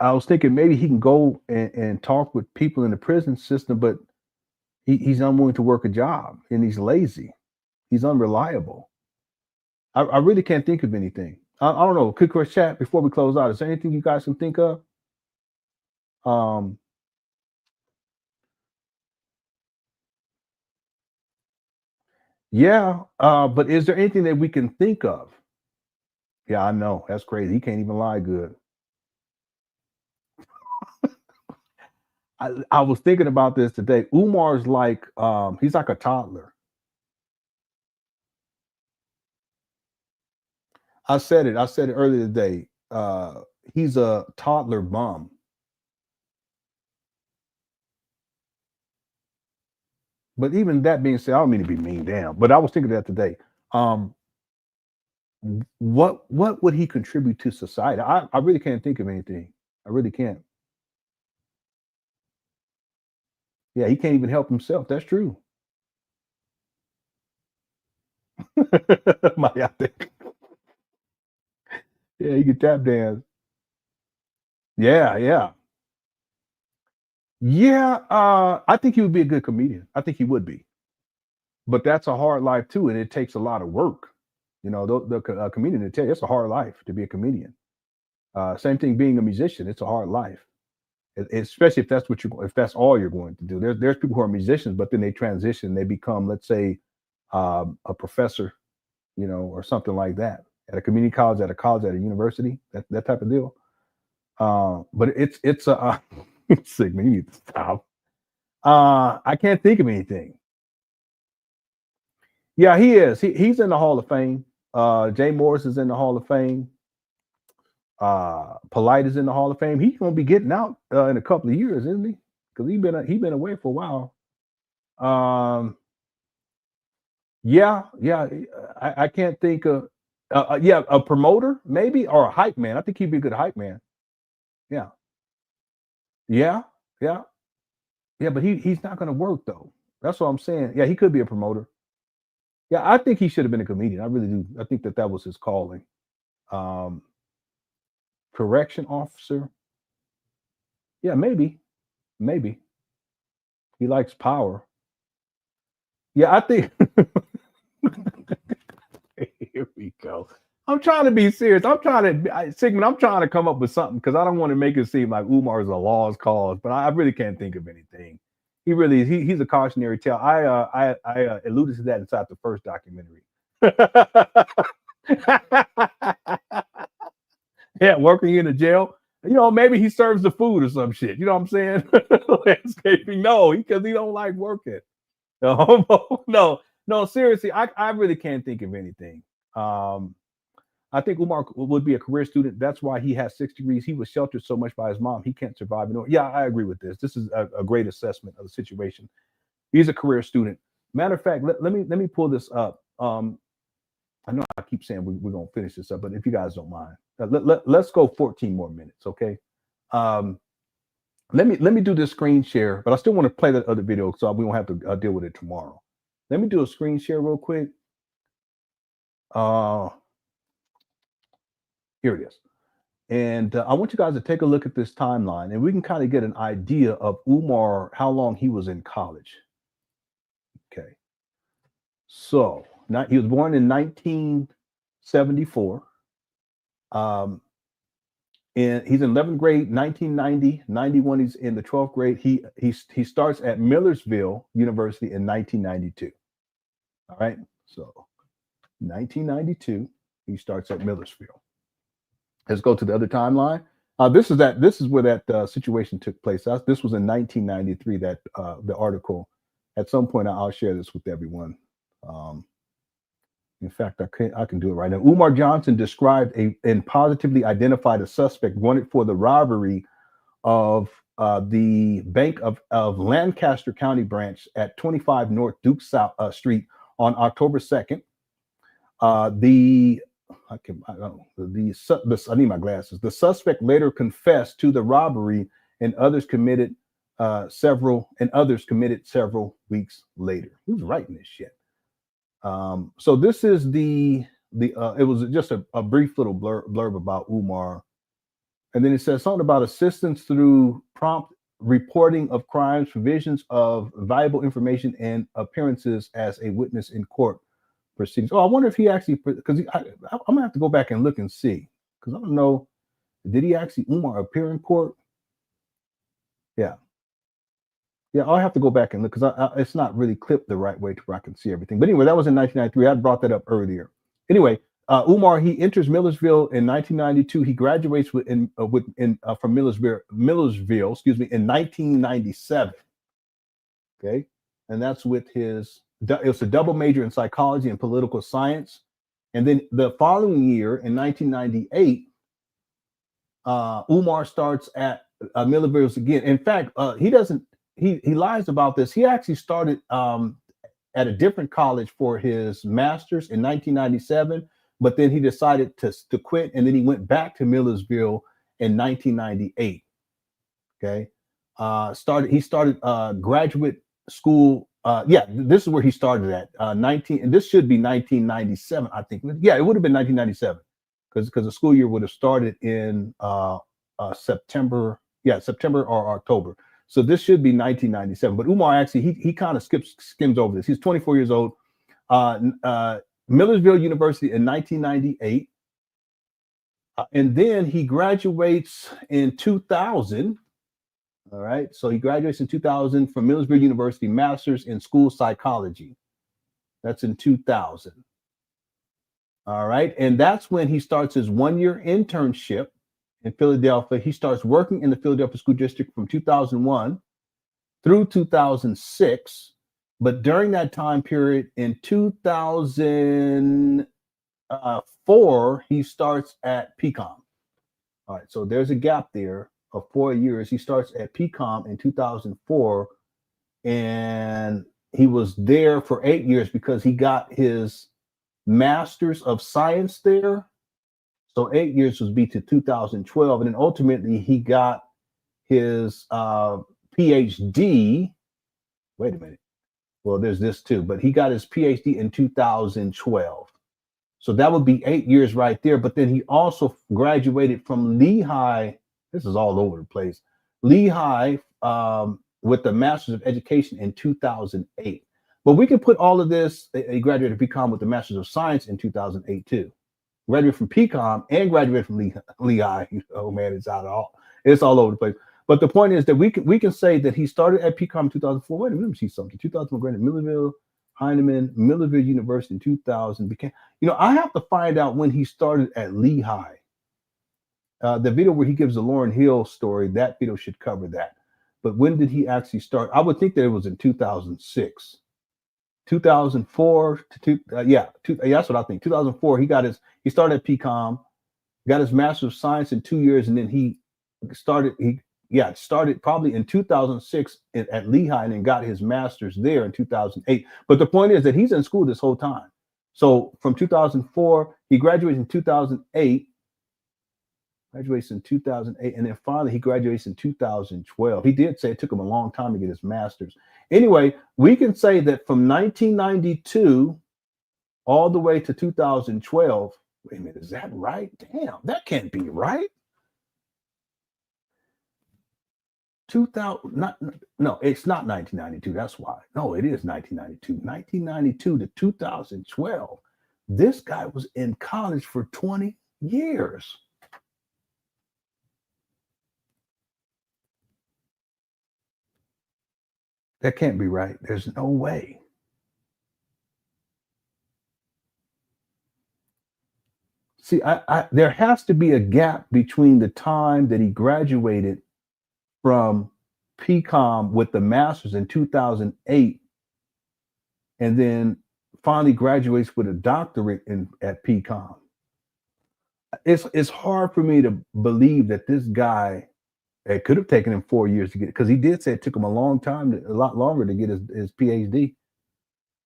I was thinking maybe he can go and talk with people in the prison system, but he's unwilling to work a job, and he's lazy. He's unreliable. I really can't think of anything. I don't know. Quick chat before we close out. Is there anything you guys can think of? Yeah, but is there anything that we can think of? Yeah, I know. That's crazy. He can't even lie good. I was thinking about this today. Umar's like, he's like a toddler. I said it earlier today. He's a toddler bum. But even that being said, I don't mean to be mean, damn. But I was thinking that today. What would he contribute to society? I really can't think of anything. I really can't. Yeah, he can't even help himself. That's true. Yeah, he can tap dance. Yeah. I think he would be a good comedian. I think he would be. But that's a hard life too, and it takes a lot of work. You know, the comedian, it's a hard life to be a comedian. Same thing being a musician. It's a hard life, especially if that's all you're going to do. There's people who are musicians, but then they transition. They become, let's say, a professor, you know, or something like that at a community college, at a university, that type of deal. But it's a Sigmund, you need to stop. I can't think of anything. Yeah, he is. He's in the Hall of Fame. Jay Morris is in the Hall of Fame. Polite is in the Hall of Fame. He's gonna be getting out in a couple of years, isn't he? Because he's been away for a while. I can't think of a promoter maybe, or a hype man. I think he'd be a good hype man. Yeah, but he's not gonna work though. That's what I'm saying. Yeah, he could be a promoter. Yeah, I think he should have been a comedian. I really do. I think that was his calling. Correction officer. Yeah, maybe. He likes power. Yeah, I think. Here we go. I'm trying to be serious. Sigmund, I'm trying to come up with something because I don't want to make it seem like Umar is a lost cause, but I really can't think of anything. He really is. He's a cautionary tale. I alluded to that inside the first documentary. Yeah, working in a jail. You know, maybe he serves the food or some shit. You know what I'm saying? Landscaping. No, because he don't like working. No, seriously, I really can't think of anything. I think Umar would be a career student. That's why he has 6 degrees. He was sheltered so much by his mom. He can't survive. Yeah, I agree with this. This is a great assessment of the situation. He's a career student. Matter of fact, let me pull this up. I know I keep saying we're going to finish this up, but if you guys don't mind, let's go 14 more minutes, okay? Let me do this screen share, but I still want to play that other video so we won't have to deal with it tomorrow. Let me do a screen share real quick. Here it is. And I want you guys to take a look at this timeline, and we can kind of get an idea of Umar, how long he was in college. Okay. So he was born in 1974. And he's in 11th grade, 1990, 91. He's in the 12th grade. He starts at Millersville University in 1992. All right. So 1992, he starts at Millersville. Let's go to the other timeline. This is where that situation took place. This was in 1993. That the article. At some point, I'll share this with everyone. In fact, I can do it right now. Umar Johnson described and positively identified a suspect wanted for the robbery of the Bank of Lancaster County branch at 25 North Duke South Street on October 2nd. I need my glasses. The suspect later confessed to the robbery, and others committed several, and others committed several weeks later. Who's writing this shit? So this is it was just a brief little blurb about Umar. And then it says something about assistance through prompt reporting of crimes, provisions of valuable information, and appearances as a witness in court proceedings. Oh, I wonder if he actually, because I'm gonna have to go back and look and see, because I don't know, did he actually, Umar, appear in court? Yeah. Yeah, I'll have to go back and look, because it's not really clipped the right way to where I can see everything. But anyway, that was in 1993. I brought that up earlier. Anyway, Umar, he enters Millersville in 1992. He graduates from Millersville, excuse me, in 1997. Okay, and that's with his. It was a double major in psychology and political science, and then the following year in 1998, Umar starts at Millersville again. In fact, he doesn't. He lies about this. He actually started at a different college for his master's in 1997, but then he decided to quit, and then he went back to Millersville in 1998. Okay, he started graduate school. This is where he started at 19, and this should be 1997, I think. Yeah, it would have been 1997 because the school year would have started in September. Yeah, September or October. So this should be 1997. But Umar actually, he kind of skims over this. He's 24 years old. Millersville University in 1998. And then he graduates in 2000. All right. So he graduates in 2000 from Millersville University, master's in school psychology. That's in 2000. All right. And that's when he starts his one-year internship in Philadelphia. He starts working in the Philadelphia School District from 2001 through 2006. But during that time period in 2004, he starts at PCOM. All right, so there's a gap there of 4 years. He starts at PCOM in 2004, and he was there for 8 years because he got his Master's of Science there. So 8 years would be to 2012. And then ultimately he got his PhD. Wait a minute. Well, there's this too, but he got his PhD in 2012. So that would be 8 years right there. But then he also graduated from Lehigh. This is all over the place. Lehigh with the Master's of Education in 2008. But we can put all of this. He graduated from PCOM with the Master's of Science in 2008 too. Graduated from PCOM and graduated from Lehigh. Oh man, it's all over the place. But the point is that we can say that he started at PCOM in 2004. Wait a minute, let me see something. 2001 graduated Millersville, Heinemann, Millersville University in 2000. I have to find out when he started at Lehigh. The video where he gives the Lauryn Hill story, that video should cover that. But when did he actually start? I would think that it was in 2006. 2004 to that's what I think. 2004, he started at PCOM, got his Master of Science in 2 years, and then he started probably in 2006 at Lehigh, and then got his master's there in 2008. But the point is that he's in school this whole time. So from 2004, he graduates in 2008. Graduates in 2008, and then finally he graduates in 2012. He did say it took him a long time to get his master's. Anyway, we can say that from 1992 all the way to 2012. Wait a minute, is that right? Damn, that can't be right. 2000, no, it's not 1992. That's why. No, it is 1992. 1992 to 2012. This guy was in college for 20 years. That can't be right. There's no way. See, there has to be a gap between the time that he graduated from PCOM with the master's in 2008 and then finally graduates with a doctorate at PCOM. It's hard for me to believe that this guy, it could have taken him 4 years to get it, because he did say it took him a lot longer to get his PhD.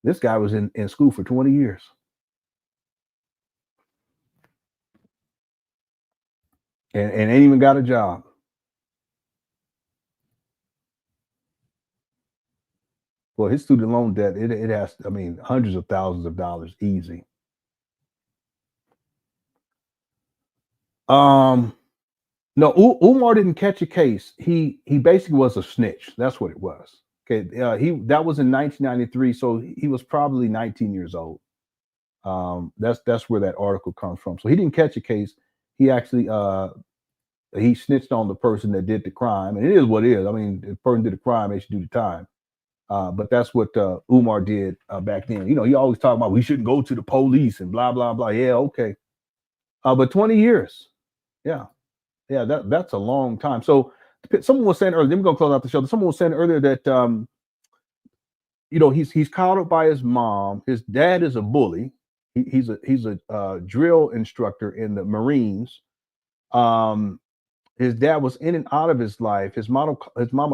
This guy was in school for 20 years. And ain't even got a job. Well, his student loan debt, it has, I mean, hundreds of thousands of dollars easy. No, Umar didn't catch a case. He basically was a snitch. That's what it was. Okay, that was in 1993, so he was probably 19 years old. That's where that article comes from. So he didn't catch a case. He actually he snitched on the person that did the crime, and it is what it is. I mean, the person did the crime, they should do the time. But that's what Umar did back then. You know, he always talked about we shouldn't go to the police and blah blah blah. Yeah, okay. But 20 years, yeah, that's a long time. So someone was saying earlier. Then we're gonna close out the show. Someone was saying earlier that you know, he's coddled by his mom. His dad is a bully. He's a drill instructor in the Marines. His dad was in and out of his life. His mama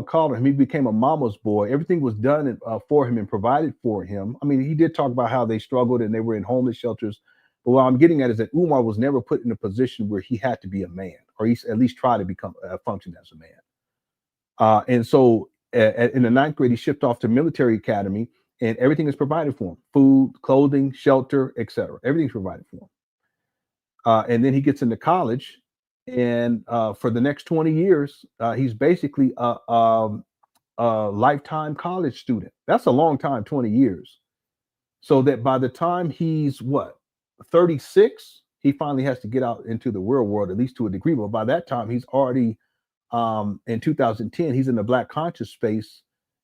called him. He became a mama's boy. Everything was done for him and provided for him. I mean, he did talk about how they struggled and they were in homeless shelters. But what I'm getting at is that Umar was never put in a position where he had to be a man, or he at least try to become function as a man. And so in the 9th grade, he shipped off to military academy, and everything is provided for him: food, clothing, shelter, etc. Everything's provided for him. And then he gets into college. And for the next 20 years, he's basically a lifetime college student. That's a long time, 20 years. So that by the time he's 36, he finally has to get out into the real world, at least to a degree. But by that time, he's already in 2010, he's in the Black conscious space.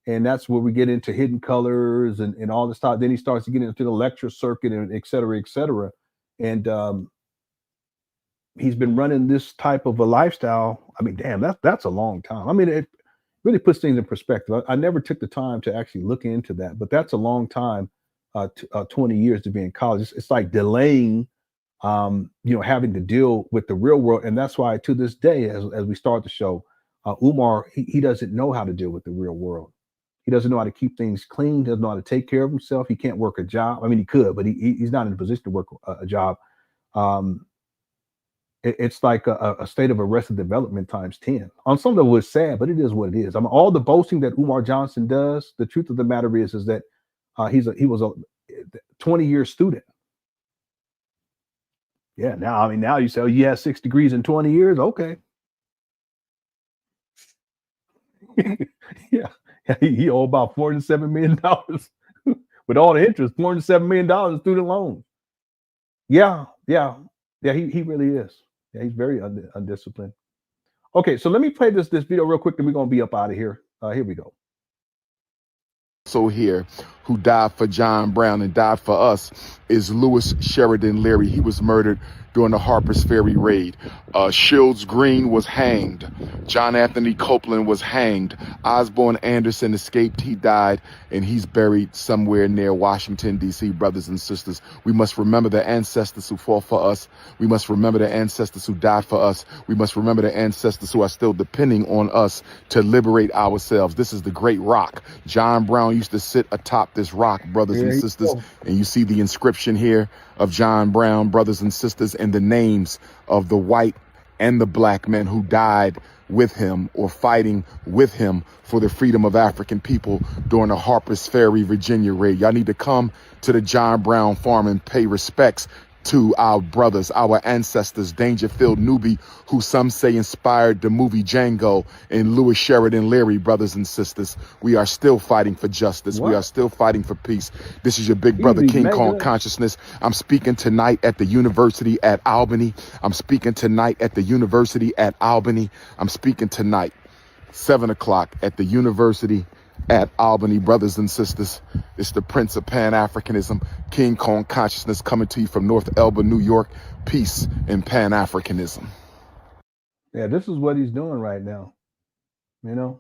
And that's where we get into hidden colors and all this stuff. Then he starts to get into the lecture circuit and et cetera, et cetera. And he's been running this type of a lifestyle. I mean, damn, that's a long time. I mean, it really puts things in perspective. I never took the time to actually look into that, but that's a long time, 20 years to be in college. It's like delaying, you know, having to deal with the real world. And that's why to this day, as we start the show, Umar, he doesn't know how to deal with the real world. He doesn't know how to keep things clean. Doesn't know how to take care of himself. He can't work a job. I mean, he could, but he's not in a position to work a job. It's like a state of arrested development times 10. On some level, it's sad, but it is what it is. I mean, all the boasting that Umar Johnson does, the truth of the matter is that he was a 20-year student. Yeah, now you say, oh, you had 6 degrees in 20 years. Okay. Yeah, he owed about $47 million with all the interest, $407 million in student loans. Yeah, he really is. Yeah, he's very undisciplined. Okay, so let me play this video real quick, and we're gonna be up out of here. Here we go. So here, who died for John Brown and died for us, is Louis Sheridan Leary. He was murdered during the Harper's Ferry raid. Shields Green was hanged. John Anthony Copeland was hanged. Osborne Anderson escaped. He died, and he's buried somewhere near Washington, D.C. Brothers and sisters, we must remember the ancestors who fought for us. We must remember the ancestors who died for us. We must remember the ancestors who are still depending on us to liberate ourselves. This is the great rock. John Brown used to sit atop this rock, brothers and sisters, and you see the inscription here of John Brown, brothers and sisters, and the names of the white and the black men who died with him or fighting with him for the freedom of African people during the Harper's Ferry, Virginia raid. Y'all need to come to the John Brown farm and pay respects to our brothers, our ancestors, Dangerfield Newby, who some say inspired the movie Django, and Louis Sheridan Leary, brothers and sisters. We are still fighting for justice. What? We are still fighting for peace. This is your big brother, King Kong Consciousness. I'm speaking tonight at the University at Albany. I'm speaking tonight at the University at Albany. I'm speaking tonight, 7 o'clock at the University at Albany, brothers and sisters. It's the Prince of Pan Africanism, King Kong Consciousness, coming to you from North Elba, New York. Peace and Pan Africanism. Yeah, this is what he's doing right now. You know.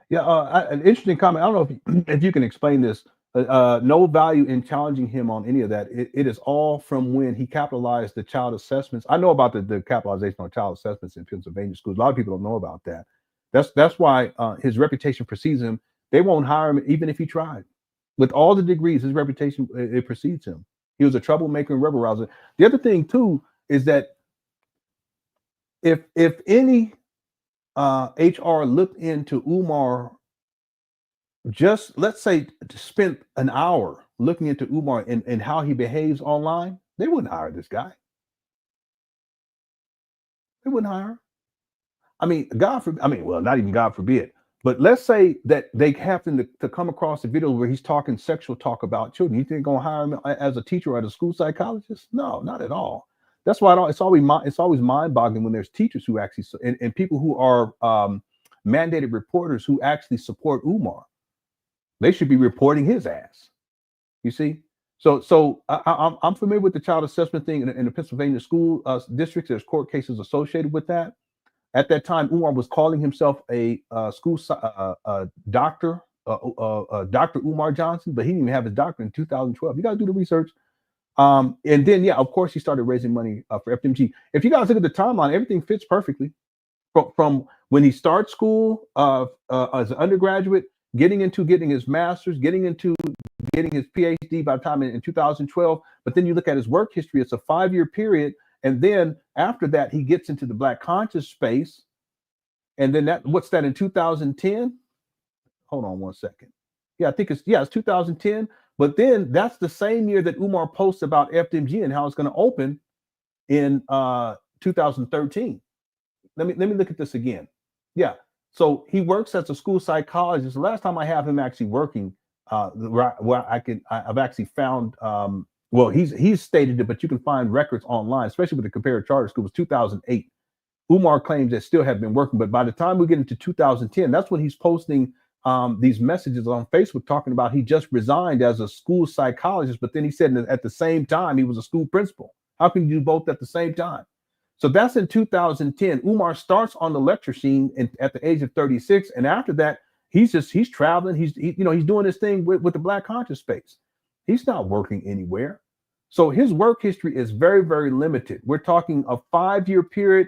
Yeah, an interesting comment. I don't know if you can explain this. No value in challenging him on any of that. It is all from when he capitalized the child assessments. I know about the capitalization on child assessments in Pennsylvania schools. A lot of people don't know about that. That's why his reputation precedes him. They won't hire him even if he tried. With all the degrees, his reputation, it precedes him. He was a troublemaker and rebel rouser. The other thing too is that if any HR looked into Umar just let's say spent an hour looking into Umar and how he behaves online, they wouldn't hire this guy. They wouldn't hire him. I mean, well, not even God forbid, but let's say that they happen to come across a video where he's talking sexual talk about children. You think they're gonna hire him as a teacher or as a school psychologist? No, not at all. That's why it's always mind-boggling when there's teachers who actually and people who are mandated reporters who actually support Umar. They should be reporting his ass. You see? So I'm familiar with the child assessment thing in the Pennsylvania school districts. There's court cases associated with that. At that time, Umar was calling himself a school doctor, Dr. Umar Johnson, but he didn't even have his doctorate in 2012. You got to do the research. And then, yeah, of course, he started raising money for FDMG. If you guys look at the timeline, everything fits perfectly. From when he starts school as an undergraduate, getting his master's, getting his PhD by the time in 2012. But then you look at his work history, it's a 5-year period. And then after that, he gets into the Black conscious space. And then what's that in 2010? Hold on one second. Yeah, I think it's 2010. But then that's the same year that Umar posts about FDMG and how it's going to open in 2013. Let me look at this again. Yeah. So he works as a school psychologist. The last time I have him actually working, where I've actually found well, he's stated it, but you can find records online, especially with the comparative charter school. It was 2008. Umar claims that still have been working, but by the time we get into 2010, that's when he's posting these messages on Facebook talking about he just resigned as a school psychologist, but then he said at the same time he was a school principal. How can you do both at the same time? So that's in 2010. Umar starts on the lecture scene at the age of 36, and after that, he's traveling. He's doing his thing with the Black conscious space. He's not working anywhere. So his work history is very, very limited. We're talking a 5-year period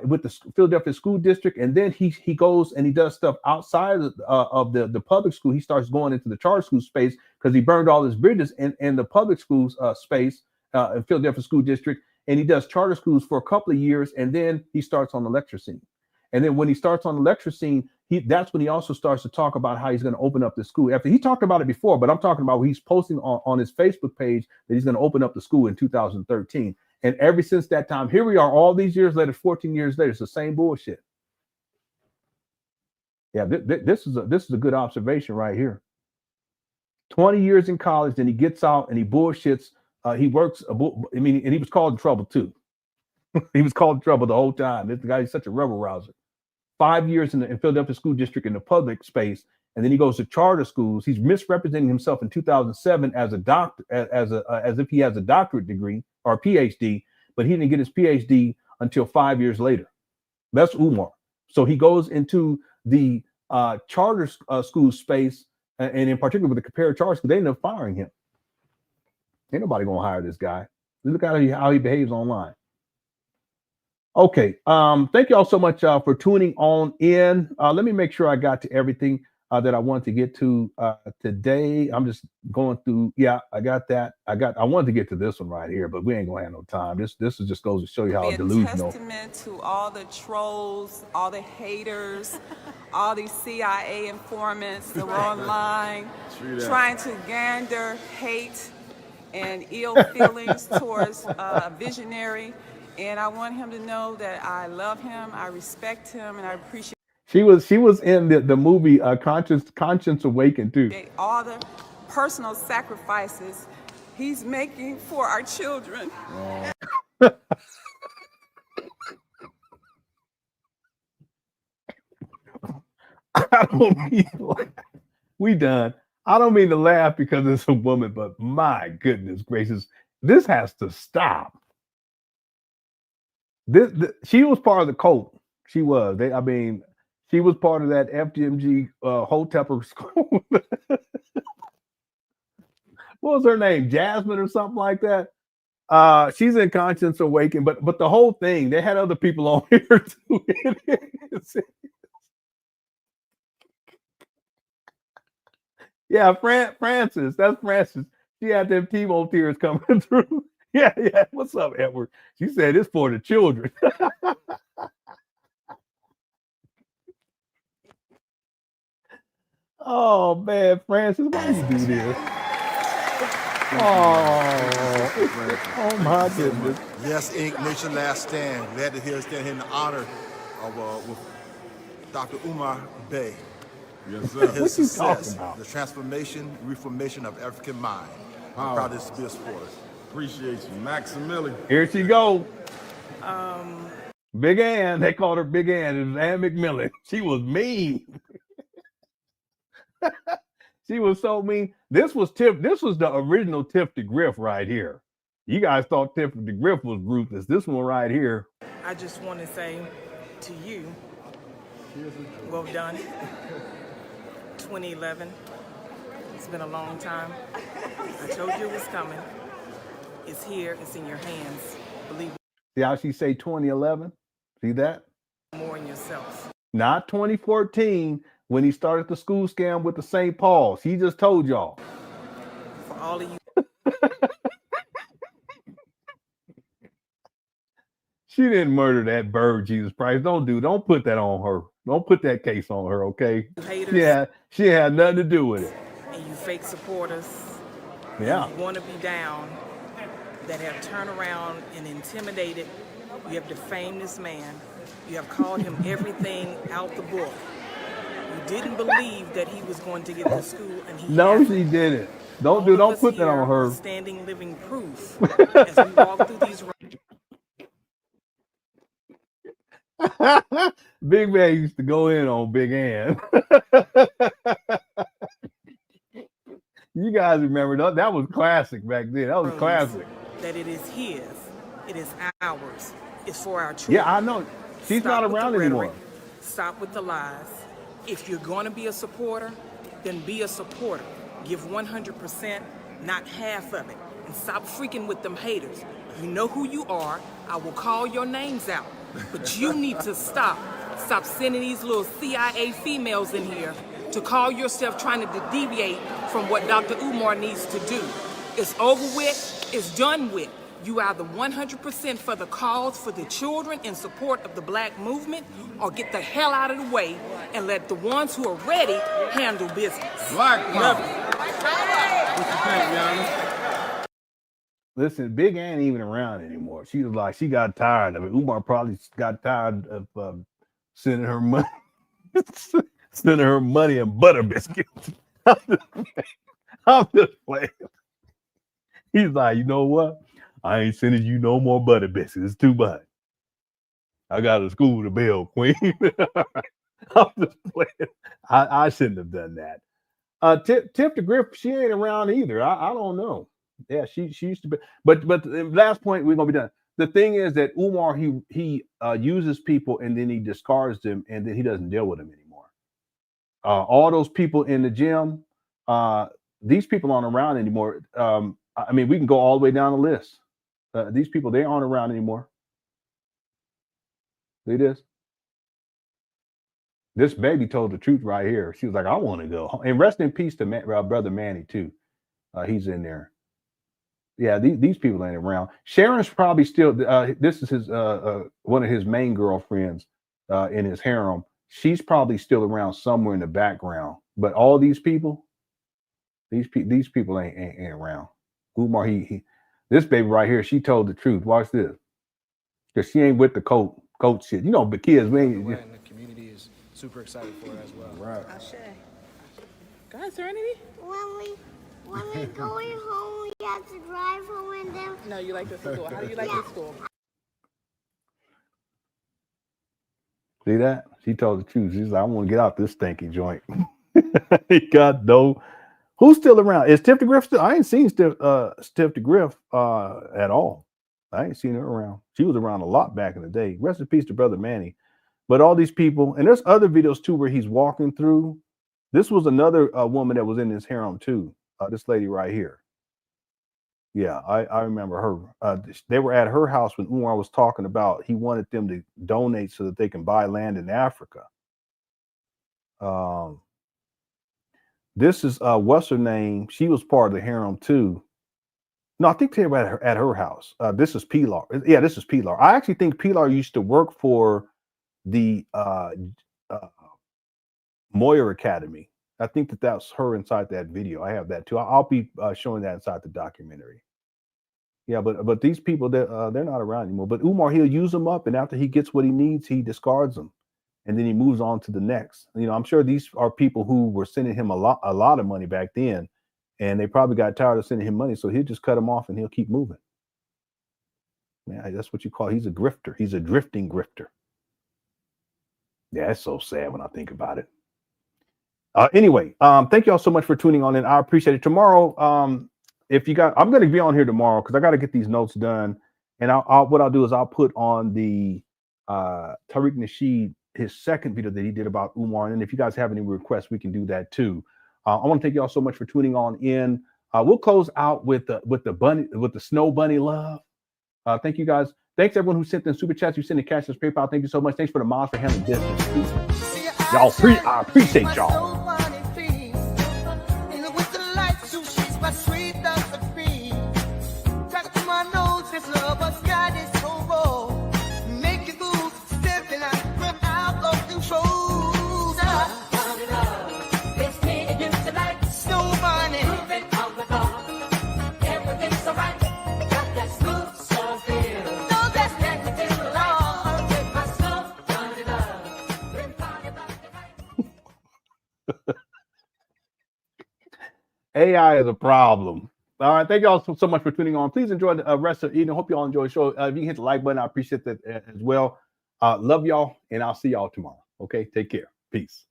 with the Philadelphia School District, and then he goes and he does stuff outside of the public school. He starts going into the charter school space because he burned all his bridges in the public schools space in Philadelphia School District, and he does charter schools for a couple of years, and then he starts on the lecture scene. And then when he starts on the lecture scene, that's when he also starts to talk about how he's going to open up the school. After he talked about it before, but I'm talking about he's posting on his Facebook page that he's going to open up the school in 2013. And ever since that time, here we are all these years later, 14 years later, it's the same bullshit. Yeah, this is a good observation right here. 20 years in college, then he gets out and he bullshits. He works, and he was called in trouble too. He was called in trouble the whole time. This guy is such a rebel rouser. 5 years in Philadelphia School District in the public space, and then he goes to charter schools. He's misrepresenting himself in 2007 as a doctor, as if he has a doctorate degree or a PhD, but he didn't get his PhD until 5 years later. That's Umar. So he goes into the charter school space, and in particular with the comparative charter school, they end up firing him. Ain't nobody gonna hire this guy. Look at how he behaves online. Okay, thank you all so much for tuning on in. Let me make sure I got to everything that I wanted to get to today. I'm just going through. Yeah, I got that. I wanted to get to this one right here, but we ain't gonna have no time. This just goes to show you how delusional. Testament to all the trolls, all the haters, all these CIA informants that were online trying to gander hate and ill feelings towards a visionary. And I want him to know that I love him, I respect him, and I appreciate. She was in the movie Conscience Awakened too. All the personal sacrifices he's making for our children. I don't mean to laugh. We done. I don't mean to laugh because it's a woman, but my goodness gracious, this has to stop. She was part of the cult. She was. She was part of that FDMG Hotepper school. What was her name? Jasmine or something like that. She's in Conscience Awakened, but the whole thing, they had other people on here too. Yeah, Francis. That's Francis. She had them Timo tears coming through. Yeah. What's up, Edward? She said it's for the children. Oh man, Francis, why you do this? Oh my goodness. Yes, Inc. Nation Last Stand. Glad to hear stand here in the honor of with Dr. Umar Bey. Yes, And sir. his What you talking success, about? the transformation, reformation of African mind. I'm proud to be a supporter. Appreciate you, Maximilian. Here she go. Big Ann. They called her Big Ann. It was Ann McMillan. She was mean. She was so mean. This was the original Tiff the Griff right here. You guys thought Tiff the Griff was ruthless. This one right here. I just want to say to you, well done. 2011. It's been a long time. I told you it was coming. It's here. It's in your hands. Believe See how she say 2011? See that? more in yourself. Not 2014 when he started the school scam with the St. Paul. She just told y'all. For all of you. She didn't murder that bird, Jesus Christ. Don't put that on her. Don't put that case on her, okay? Haters. Yeah, she had nothing to do with it. And you fake supporters. Yeah. You want to be down, that have turned around and intimidated. You have defamed this man. You have called him everything out the book. You didn't believe that he was going to get to school, and he No, hasn't. she didn't. Don't put that on her. Standing living proof as we walk through these. Big Man used to go in on Big Ann. You guys remember that was classic back then. That was classic. That it is his, it is ours, it's for our children. Yeah, I know. She's Stop not with around the anymore. rhetoric. Stop with the lies. If you're going to be a supporter, then be a supporter. Give 100%, not half of it. And stop freaking with them haters. You know who you are. I will call your names out. But you need to stop. Stop sending these little CIA females in here to call yourself trying to deviate from what Dr. Umar needs to do. It's over with. It's done with. You either 100% for the cause for the children in support of the black movement, or get the hell out of the way and let the ones who are ready handle business. Black Love power. you. What you think, Yana? Listen, Big Ann ain't even around anymore. She was like, she got tired of it. Umar probably got tired of sending her money, sending her money and butter biscuits. I'm just playing. He's like, you know what? I ain't sending you no more butter biscuits. It's too much. I got a school to build, Queen. I'm just playing. I shouldn't have done that. Tiff the Griff, she ain't around either. I don't know. Yeah, she used to be. But the last point, we're gonna be done. The thing is that Umar, he uses people and then he discards them and then he doesn't deal with them anymore. All those people in the gym, these people aren't around anymore. I mean, we can go all the way down the list. These people, they aren't around anymore. See this? This baby told the truth right here. She was like, I want to go. And rest in peace to Brother Manny, too. He's in there. Yeah, these people ain't around. Sharon's probably still, this is his one of his main girlfriends in his harem. She's probably still around somewhere in the background. But all these people, these people ain't around. Umar, this baby right here, she told the truth. Watch this. Because she ain't with the coach shit. You know, but kids, man. The community is super excited for it as well. Right. Go ahead, Serenity. When we going home, we have to drive home and then. No, you like this school. How do you like this school? See that? She told the truth. She's like, I want to get out this stinky joint. He got no. Who's still around? Is Tiff the Griff still? I ain't seen Tiff the Griff at all. I ain't seen her around. She was around a lot back in the day. Rest in peace to Brother Manny. But all these people, and there's other videos too where he's walking through. This was another woman that was in his harem too. This lady right here. Yeah, I remember her. They were at her house when Umar was talking about he wanted them to donate so that they can buy land in Africa. This is what's her name? She was part of the harem too. No, I think they were at her house. This is Pilar. Yeah, this is Pilar. I actually think Pilar used to work for the Moyer Academy. I think that's her inside that video. I have that too. I'll be showing that inside the documentary. Yeah, but these people, they're not around anymore. But Umar, he'll use them up, and after he gets what he needs, he discards them, and then he moves on to the next. You know, I'm sure these are people who were sending him a lot of money back then, and they probably got tired of sending him money, so he'll just cut them off and he'll keep moving. Man, that's what you call, he's a grifter. He's a drifting grifter. Yeah, that's so sad when I think about it. Anyway, thank you all so much for tuning on in. I appreciate it. Tomorrow, I'm going to be on here tomorrow because I got to get these notes done. And what I'll do is I'll put on the Tariq Nasheed, his second video that he did about Umar. And if you guys have any requests, we can do that too. I want to thank you all so much for tuning on in. We'll close out with the snow bunny love. Thank you guys. Thanks everyone who sent in super chats. You sent in cash, PayPal. Thank you so much. Thanks for the mods for handling business. Y'all, I appreciate y'all. AI is a problem. All right. Thank you all so much for tuning on. Please enjoy the rest of the evening. Hope you all enjoy the show. If you can hit the like button, I appreciate that as well. Love y'all, and I'll see y'all tomorrow. Okay. Take care. Peace.